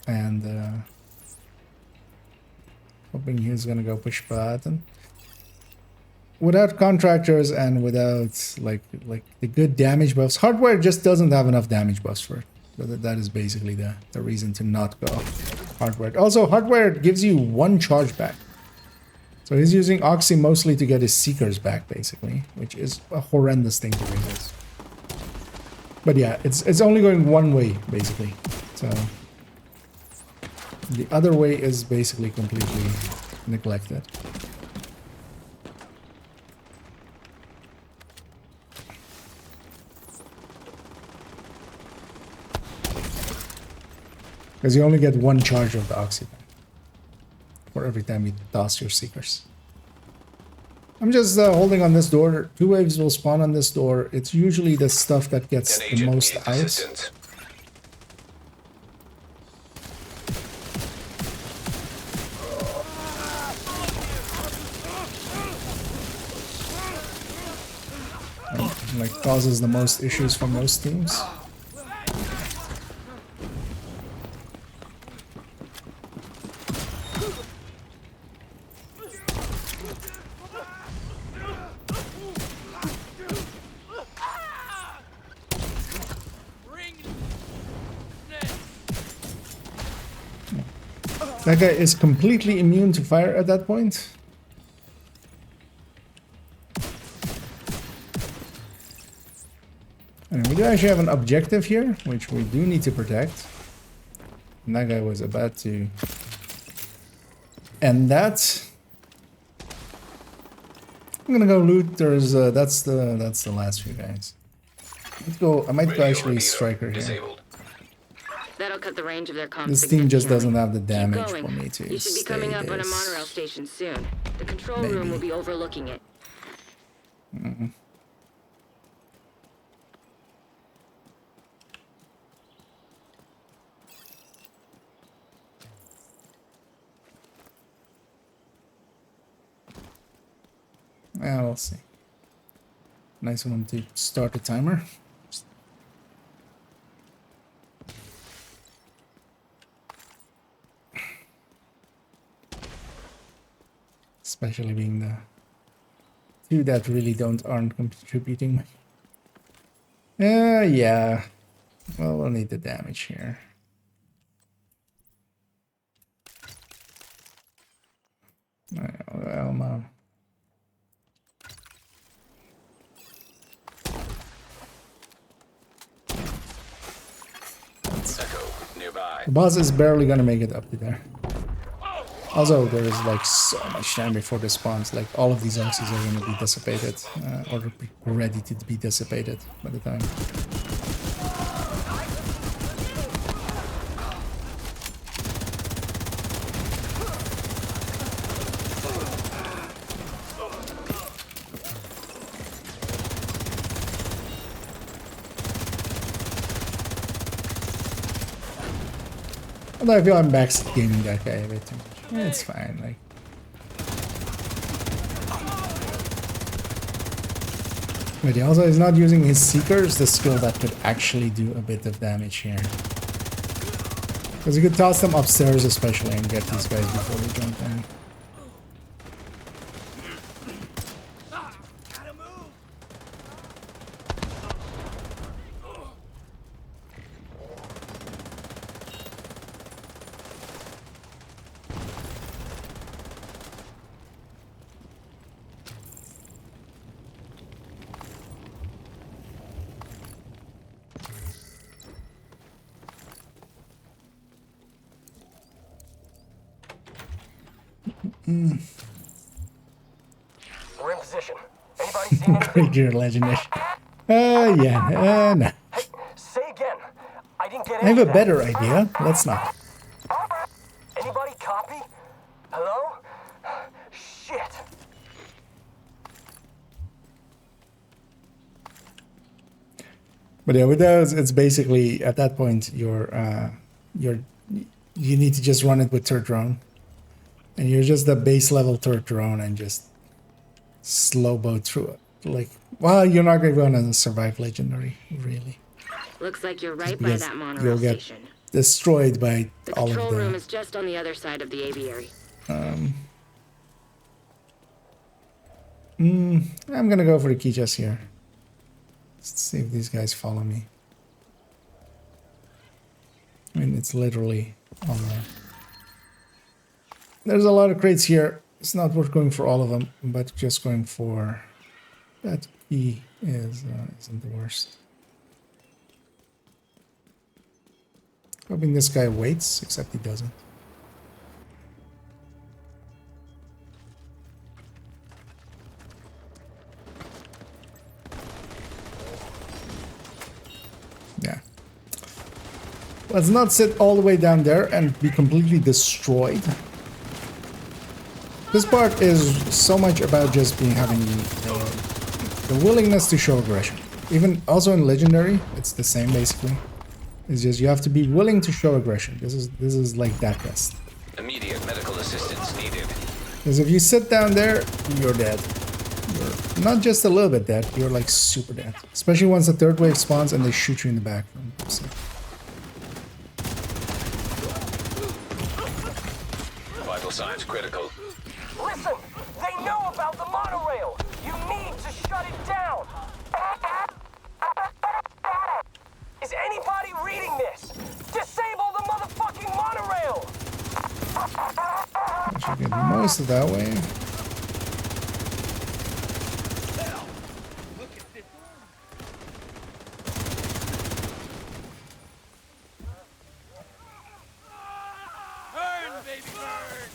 and, hoping he's gonna go push button. Without contractors and without, like the good damage buffs, hardware just doesn't have enough damage buffs for it. That is basically the reason to not go hardware. Also, hardware gives you 1 charge back. So he's using Oxy mostly to get his Seekers back, basically, which is a horrendous thing to resist. But yeah, it's only going one way, basically. So the other way is basically completely neglected. Because you only get one charge of the oxygen for every time you toss your seekers. I'm just holding on this door. 2 waves will spawn on this door. It's usually the stuff that gets An the agent most needs out. assistance. Like causes the most issues for most teams. That guy is completely immune to fire at that point. And we do actually have an objective here, which we do need to protect. And that guy was about to end that. I'm gonna go loot. There's that's the last few guys. Let's go. I might go actually striker here. Disabled. That'll cut the range of their comms. This team just doesn't significantly. have the damage Keep for going. me to You should be stay coming up on a this. monorail station soon. The control Maybe. room will be overlooking it. Yeah, we'll see. Nice one to start the timer. Especially being the 2 that really aren't contributing. Yeah. Well, we'll need the damage here. Well, Echo nearby. the boss is barely gonna make it up to there. Also, there is like so much time before this spawns. Like all of these oxys are gonna be dissipated, or be ready to be dissipated by the time. Although I feel I'm back gaming that guy a bit too much. Yeah, it's fine, like. But he also is not using his Seekers, the skill that could actually do a bit of damage here. Because you could toss them upstairs especially and get these guys before they jump down. We're in position. Anybody seen anything? Great, you're legendary. Yeah, no. Hey, say again. I didn't get I have any a of that. better idea. Let's not. Anybody copy? Hello? Shit. But yeah, with those, it's basically at that point you need to just run it with turret drone, and you're just the base level turret drone and just slow boat through it. Like, well, you're not going to survive legendary, really. Looks like you're right by Because that monorail you'll get station. destroyed by The all control of room the. is just on the other side of the aviary. I'm gonna go for the key chest here. Let's see if these guys follow me. I mean, it's literally on there. There's a lot of crates here. It's not worth going for all of them, but just going for that key isn't the worst. Hoping this guy waits, except he doesn't. Yeah. Let's not sit all the way down there and be completely destroyed. This part is so much about just having the willingness to show aggression. Even also in Legendary, it's the same basically. It's just you have to be willing to show aggression. This is like that test. Immediate medical assistance needed. Because if you sit down there, you're dead. You're not just a little bit dead, you're like super dead. Especially once the third wave spawns and they shoot you in the back. So. Vital signs critical. Listen, they know about the monorail. You need to shut it down. Is anybody reading this? Disable the motherfucking monorail. I should get most of that way. Burn, baby, burn!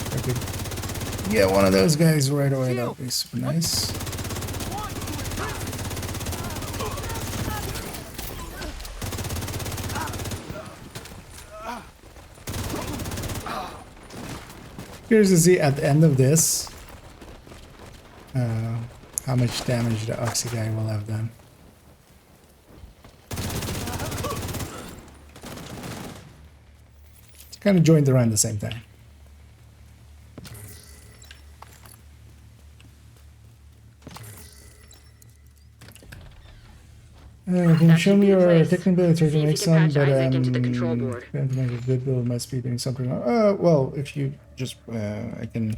I could get one of those guys right away, that would be super nice. Curious to see at the end of this how much damage the Oxy guy will have done. It's kind of joined around the same time. Can you show me your technical ability to make some, but to make a good build must be doing something wrong. Well, if you just, I can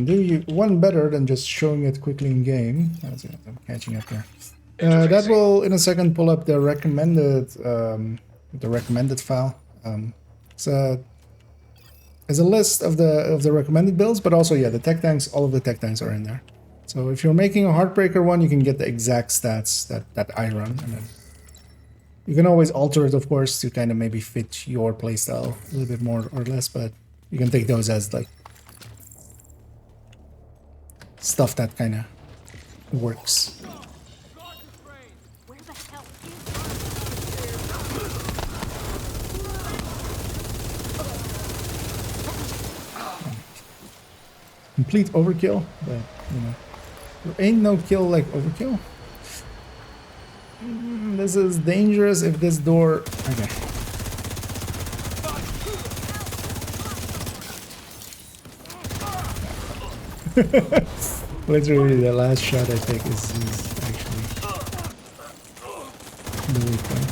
do you one better than just showing it quickly in game. I'm catching up there. That will, in a second, pull up the recommended file. So there's a list of the recommended builds, but also the tech tanks. All of the tech tanks are in there. So if you're making a Heartbreaker one, you can get the exact stats that I run, and then you can always alter it, of course, to kind of maybe fit your playstyle a little bit more or less. But you can take those as like stuff that kind of works. Where the hell Complete overkill, but you know, there ain't no kill like overkill. This is dangerous if this door. Okay. Literally, the last shot I take is actually the weak point.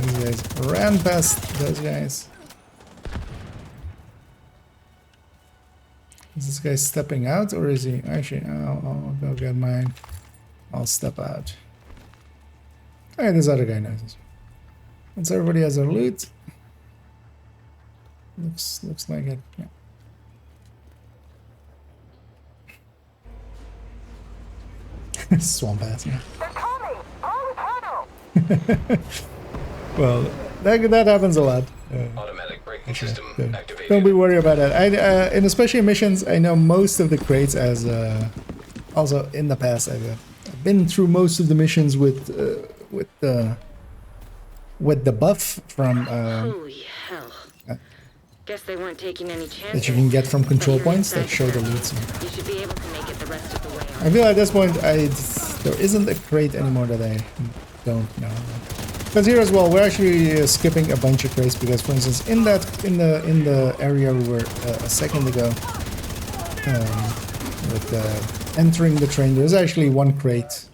These guys ran past those guys. Is this guy stepping out, or is he actually? I'll go get mine. I'll step out. Okay, this other guy knows this. Once everybody has their loot, looks like it. Yeah. Swamp ass. Yeah. They're coming! Oh, Well, that happens a lot. Automatic braking system activated. Don't be worried about that. And especially in missions, I know most of the crates as also in the past I've been through most of the missions with the buff from holy hell. Guess they weren't taking any chances. that you can get from control points that show the loot. You should be able to make it the rest of the way. I feel at this point there isn't a crate anymore that I don't know. Because here as well, we're actually skipping a bunch of crates because, for instance, in the area we were a second ago, with entering the train, there's actually one crate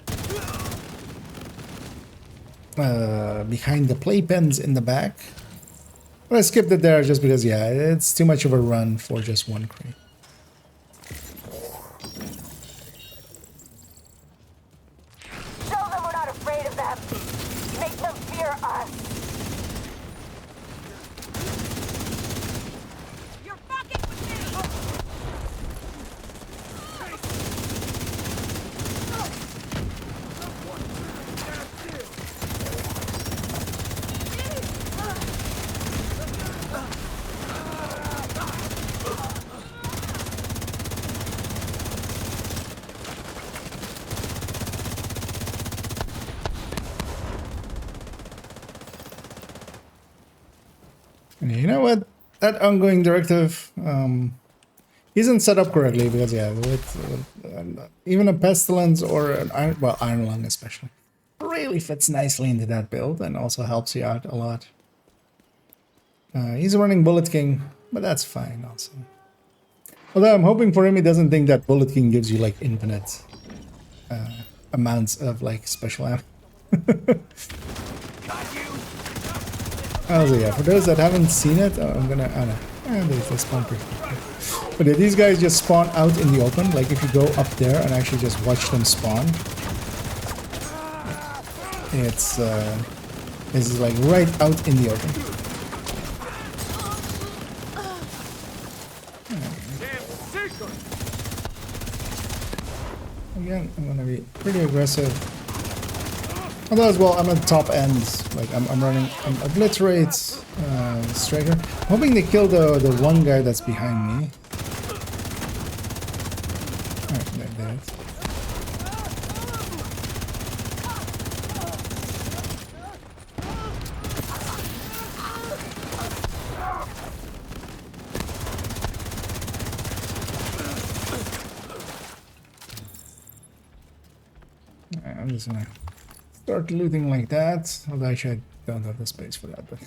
behind the playpens in the back. But I skipped it there just because, yeah, it's too much of a run for just one crate. show them we're not afraid of them. Make them fear us. You're fucking with me! And you know what? That ongoing directive isn't set up correctly because yeah, even a pestilence or an iron lung especially really fits nicely into that build and also helps you out a lot. He's running Bullet King, but that's fine also. Although I'm hoping for him he doesn't think that Bullet King gives you like infinite amounts of like special ammo. Also, yeah, for those that haven't seen it, I'm gonna, I don't know, they spawn pretty quickly. But yeah, these guys just spawn out in the open. Like if you go up there and actually just watch them spawn, it's like right out in the open. Again, I'm gonna be pretty aggressive. Although as well, I'm at top end. Like I'm obliterate striker. I'm hoping they kill the one guy that's behind me. Alright, there it is. Alright, I'm just gonna start looting like that, although actually I don't have the space for that, but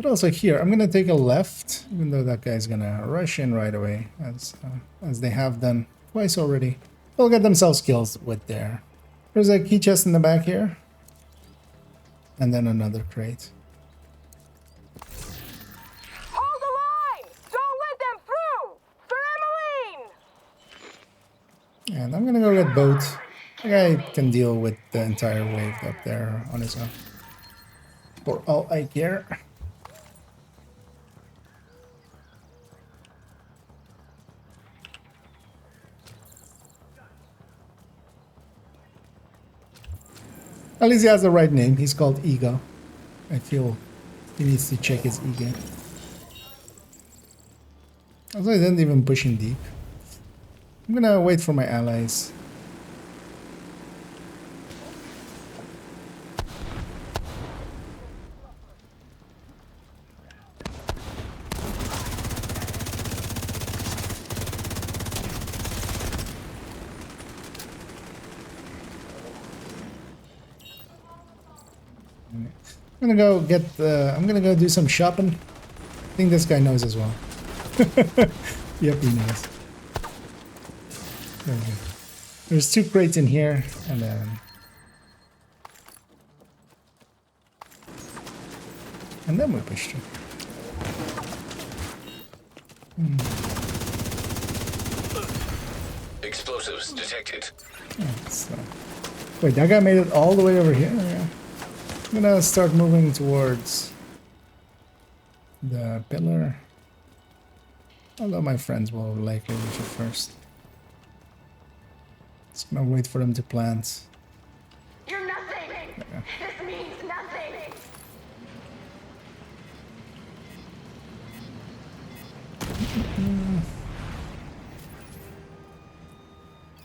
also here, I'm gonna take a left, even though that guy's gonna rush in right away, as they have done twice already. They'll get themselves kills with there. There's a key chest in the back here, and then another crate. Hold the line! Don't let them through! For Emmeline! And I'm gonna go get boat. The guy can deal with the entire wave up there on his own. For all I care. At least he has the right name. He's called Ego. I feel he needs to check his ego. Also, I didn't even push him deep. I'm gonna wait for my allies. I'm gonna go get I'm gonna go do some shopping. I think this guy knows as well. Yep, he knows. There we go. There's 2 crates in here, and then we push through. Explosives detected. Wait, that guy made it all the way over here? Yeah. I'm gonna start moving towards the pillar. Although my friends will likely reach it first. Just gonna wait for them to plant. You're nothing! This means nothing!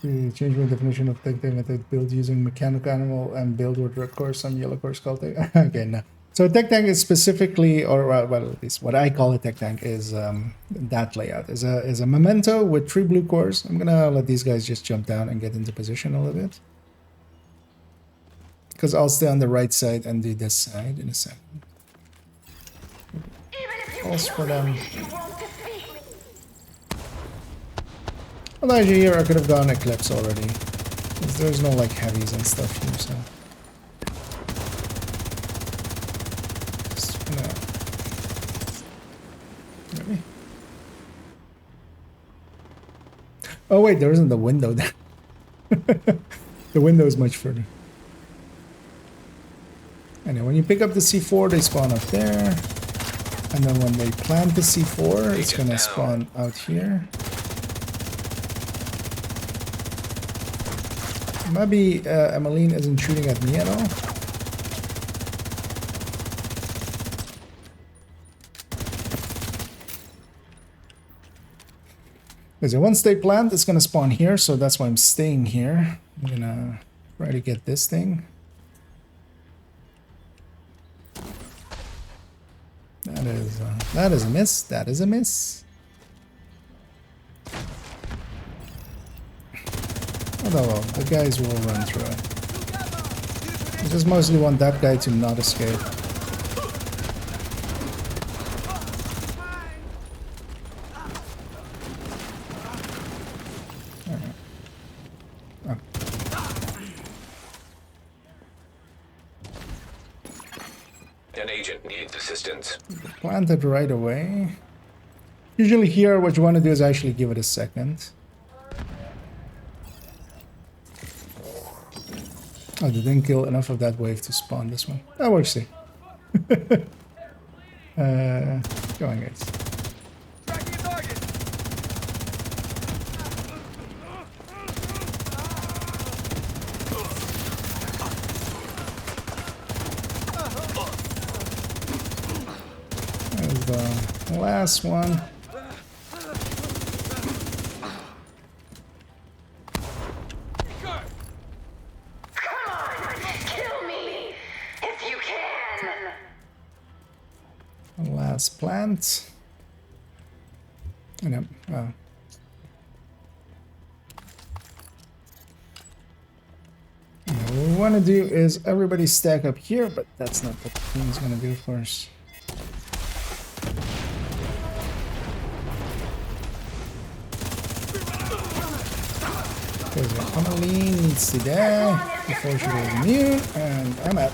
We changed my definition of tech tank method build using mechanical animal and build with red core, some yellow core skull tank. Okay, no. So tech tank is specifically, or well, at least what I call a tech tank is that layout. Is a memento with 3 blue cores. I'm gonna let these guys just jump down and get into position a little bit. Because I'll stay on the right side and do this side in a second. Pulse for them. Although actually here I could have gone Eclipse already. Because there's no like heavies and stuff here, so. Just gonna... Maybe. Oh wait, there isn't the window there. The window is much further. Anyway, when you pick up the C4, they spawn up there. And then when they plant the C4, it's gonna spawn out here. Maybe Emmeline isn't shooting at me at all. Because once they plant, it's gonna spawn here, so that's why I'm staying here. I'm gonna try to get this thing. That is a miss. That is a miss. Although well, the guys will run through it. I just mostly want that guy to not escape. An agent needs assistance. Plant it right away. Usually here what you want to do is actually give it a second. Oh, they didn't kill enough of that wave to spawn this one. That works too. Go on, guys. Tracking a target. There's the last one. Last plant. And what we want to do is everybody stack up here, but that's not what the thing's going to do for us. Because Amelie needs to die before she goes immune, and I'm out.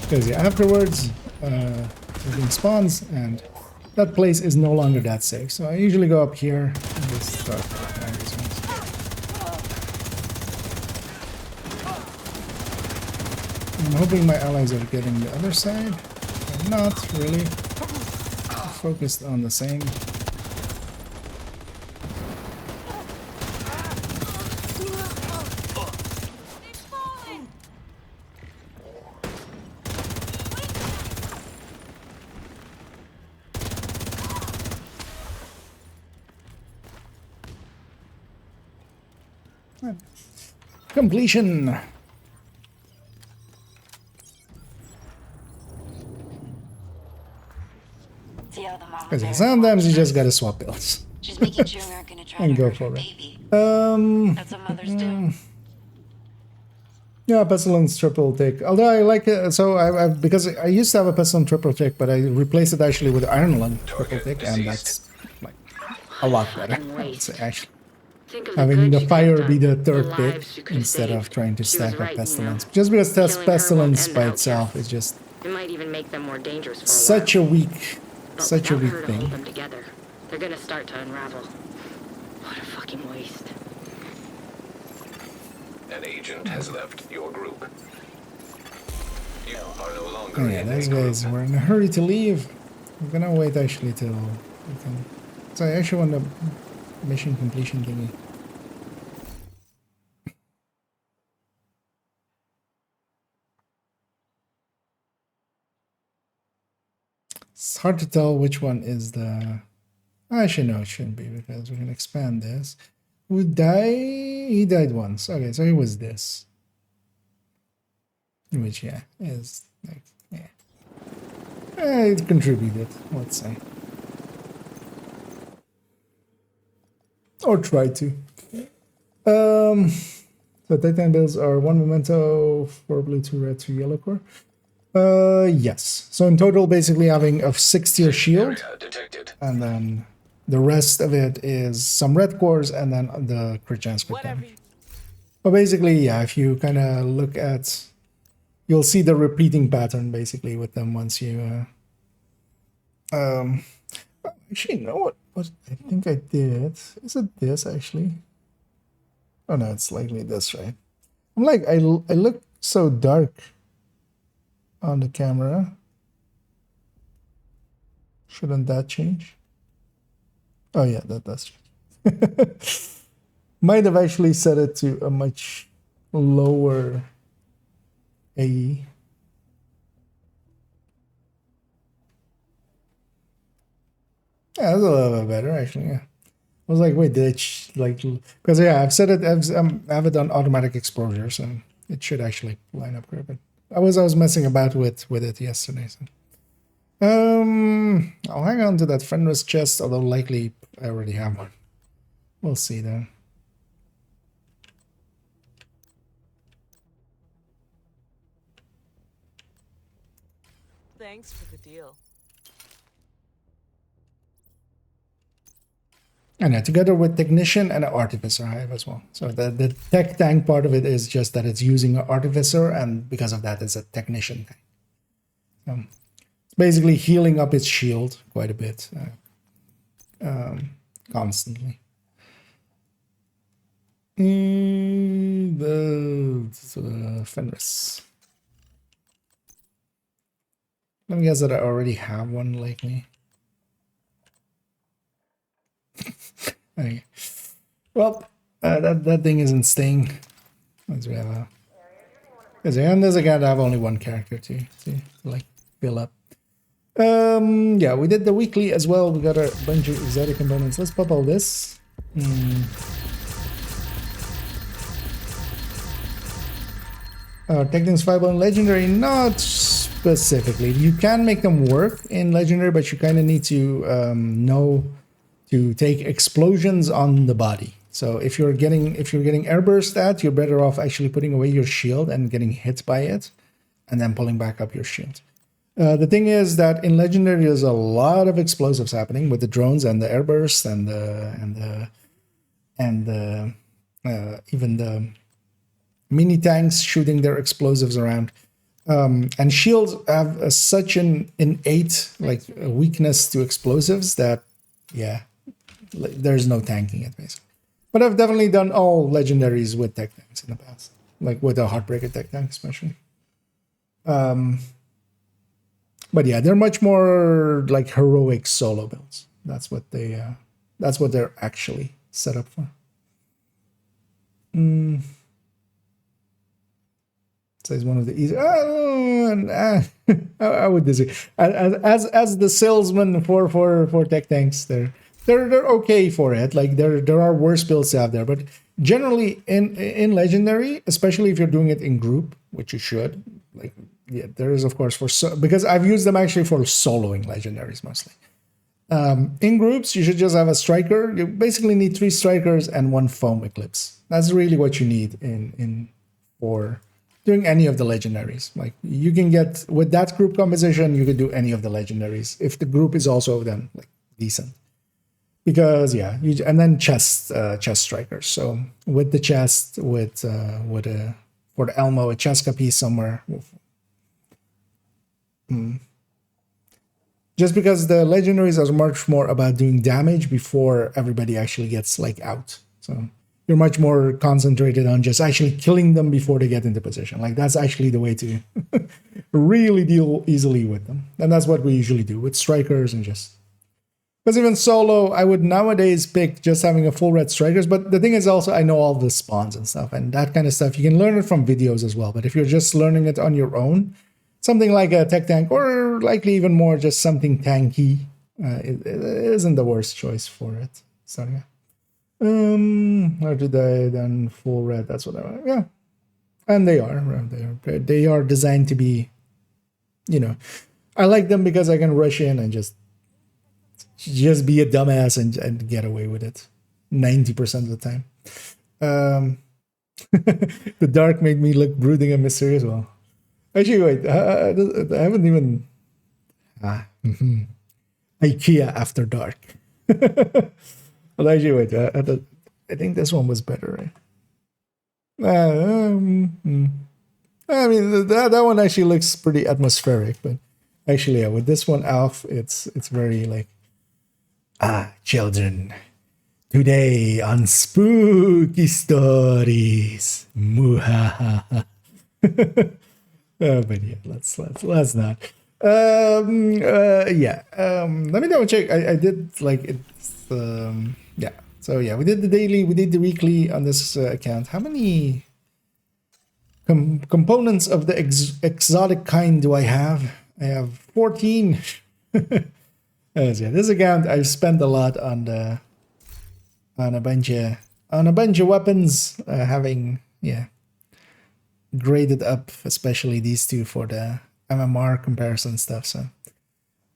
Because yeah, afterwards, everything spawns, and that place is no longer that safe. So I usually go up here and just start firing these ones. I'm hoping my allies are getting the other side. They're not really. I'm focused on the same. Completion. Because sometimes you just gotta swap builds. She's making sure we aren't gonna try And to go hurt her for it. baby. That's what mothers do. Yeah, pestilence triple tick. Although I like it, so I because I used to have a pestilence triple tick, but I replaced it actually with iron lung triple tick, and that's like a lot better. I would say actually. Having the fire be the third pick instead of trying to stack up pestilence. Just because that's pestilence by itself is just It might even make them more dangerous for such a weak Hold them thing. together. They're gonna start to unravel. What a fucking waste. An agent has left your group. You are no longer Oh yeah, in those a guys group. were in a hurry to leave. I'm gonna wait actually till we can. So I actually want the mission completion thingy. It's hard to tell which one is the... Actually, no, it shouldn't be because we can expand this. Who died? He died once. Okay, so it was this. Which, yeah, is like, yeah. It contributed, let's say. Or tried to. So Titan builds are 1 memento, 4 blue, 2 red, 2 yellow core. Yes. So in total, basically having a 6-tier shield, and then the rest of it is some red cores, and then the crit chance crit damage. But basically, yeah, if you kind of look at, you'll see the repeating pattern basically with them once you. Actually, no. What I think I did is it this actually? Oh no, it's likely this, right? I'm like I look so dark on the camera. Shouldn't that change? Oh yeah, that does change. Might have actually set it to a much lower AE. Yeah, that's a little bit better actually. Yeah, I was like, wait, did it like because yeah, I've set it. I have it on automatic exposure, so it should actually line up great. But I was messing about with it yesterday. So I'll hang on to that friendless chest, although likely I already have one. We'll see though. Thanks for the deal. And yeah, together with technician and an artificer I have as well. So the tech tank part of it is just that it's using an artificer, and because of that, it's a technician tank. It's basically healing up its shield quite a bit, constantly. The Fenris. Let me guess that I already have one lately. Okay. Well, that thing isn't staying. As we have a, and there's a guy that have only one character to like fill up. Yeah, we did the weekly as well. We got a bunch of exotic components. Let's pop all this. Tech things viable in legendary, not specifically. You can make them work in legendary, but you kind of need to know to take explosions on the body. So if you're getting airburst at, you're better off actually putting away your shield and getting hit by it, and then pulling back up your shield. The thing is that in legendary, there's a lot of explosives happening with the drones and the airburst and even the mini tanks shooting their explosives around. And shields have such an innate weakness to explosives that, yeah, there's no tanking it basically. But I've definitely done all legendaries with tech tanks in the past, like with a Heartbreaker tech tank especially. But yeah, they're much more like heroic solo builds. That's what they're actually set up for. So it's one of the easy. I would disagree. As the salesman for tech tanks, they're okay for it. Like there are worse builds to have there, but generally in legendary, especially if you're doing it in group, which you should. Like yeah, there is of course because I've used them actually for soloing legendaries mostly. In groups, you should just have a striker. You basically need 3 strikers and 1 foam eclipse. That's really what you need for doing any of the legendaries. Like you can get with that group composition, you could do any of the legendaries if the group is also then like decent. Because yeah, and then chest strikers. So with the chest, with for the Elmo, a Cheska piece somewhere. Just because the legendaries are much more about doing damage before everybody actually gets like out. So you're much more concentrated on just actually killing them before they get into position. Like that's actually the way to really deal easily with them. And that's what we usually do with strikers and just. Because even solo, I would nowadays pick just having a full red strikers. But the thing is also, I know all the spawns and stuff and that kind of stuff. You can learn it from videos as well. But if you're just learning it on your own, something like a tech tank or likely even more just something tanky, it isn't the worst choice for it. So yeah. Or did I then full red? That's what I want. Yeah. And they are designed to be, I like them because I can rush in and just be a dumbass and get away with it 90% of the time. The dark made me look brooding and mysterious. Well, actually, wait, I haven't even IKEA after dark. Well, actually, wait, I think this one was better, right? I mean, that one actually looks pretty atmospheric, but actually, yeah, with this one off, it's very like, children, today on spooky stories. Muhahaha. But yeah, let's not. Yeah. Let me double check. I did like it's yeah. So yeah, we did the daily, we did the weekly on this account. How many components of the exotic kind do I have? I have 14. Yeah, this account I've spent a lot on a bunch of weapons, having graded up, especially these two for the MMR comparison stuff. So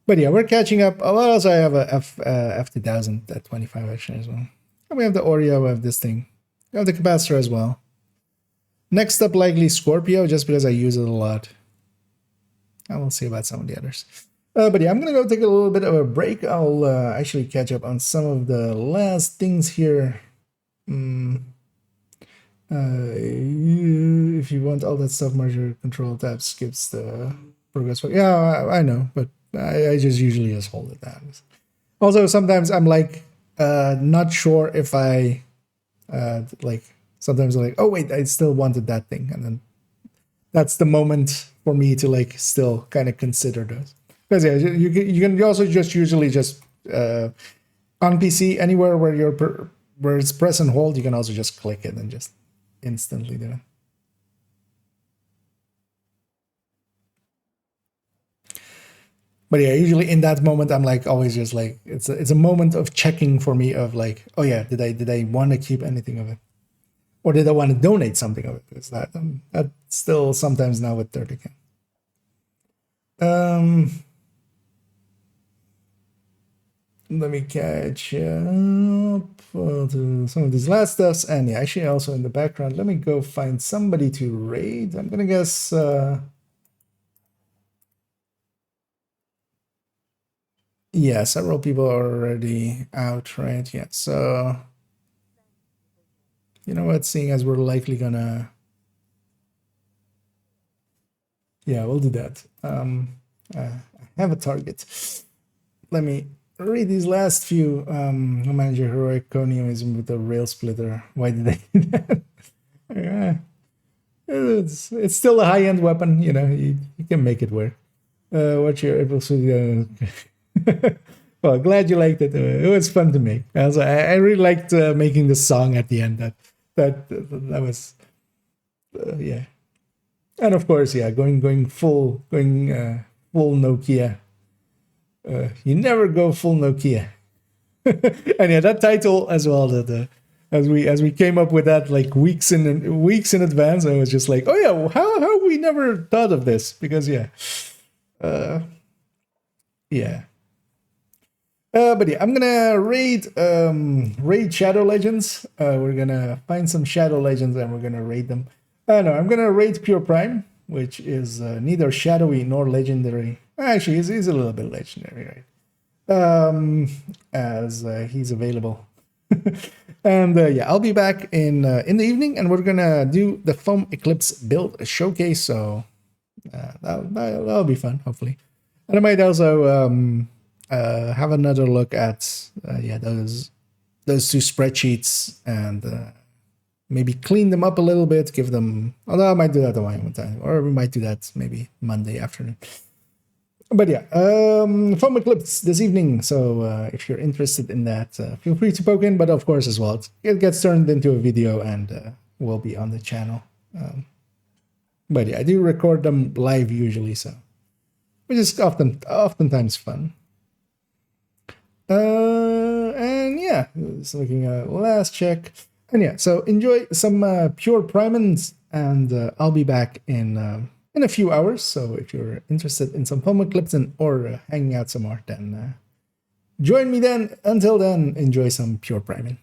But yeah, we're catching up. Oh, also I have a F2000 at 25 action as well. And we have the Oreo, we have this thing. We have the capacitor as well. Next up, likely Scorpio, just because I use it a lot. I will see about some of the others. But yeah, I'm going to go take a little bit of a break. I'll actually catch up on some of the last things here. If you want all that stuff, merger control tab skips the progress. Yeah, I know, but I just usually just hold it down. Also, sometimes I'm like not sure if I like. Sometimes I'm like, oh wait, I still wanted that thing, and then that's the moment for me to like still kind of consider those. Because yeah, you can also just usually just on PC anywhere where where it's press and hold, you can also just click it and just instantly do it. But yeah, usually in that moment, I'm like always just like it's a moment of checking for me of like, oh yeah, did I want to keep anything of it, or did I want to donate something of it? Because that still sometimes now with 30K. Let me catch up to some of these last stuffs, and yeah, actually also in the background, let me go find somebody to raid. I'm gonna guess. Yeah, several people are already out, right? Yeah, so you know what? Seeing as we're likely gonna, yeah, we'll do that. I have a target. Let me read these last few. Manager heroic conium with a rail splitter. Why did they do that? Yeah, it's still a high-end weapon. You know, you can make it work. What's your April suit? Well, glad you liked it. It was fun to make. Also, I really liked making the song at the end. That was yeah. And of course, yeah, going full Nokia. You never go full Nokia. And yeah, that title as well. As we came up with that like weeks in advance, I was just like, oh yeah, how we never thought of this? Because yeah, yeah. But yeah, I'm gonna raid Shadow Legends. We're gonna find some Shadow Legends and we're gonna raid them. No, I'm gonna raid Pure Prime, which is neither shadowy nor legendary. Actually, he's a little bit legendary, right? As he's available. And yeah, I'll be back in the evening, and we're gonna do the Foam Eclipse build showcase. So that'll be fun, hopefully. And I might also have another look at yeah, those two spreadsheets and maybe clean them up a little bit, give them, although I might do that at one time, or we might do that maybe Monday afternoon. But yeah, Foam Eclipse this evening, so if you're interested in that, feel free to poke in, but of course as well, it gets turned into a video and will be on the channel. But yeah, I do record them live usually, so which is oftentimes fun. And yeah, just looking at last check. And yeah, so enjoy some Pure Primans, and I'll be back in a few hours. So if you're interested in some Foam Eclipse or hanging out some more, then join me then. Until then, enjoy some Pure Priming.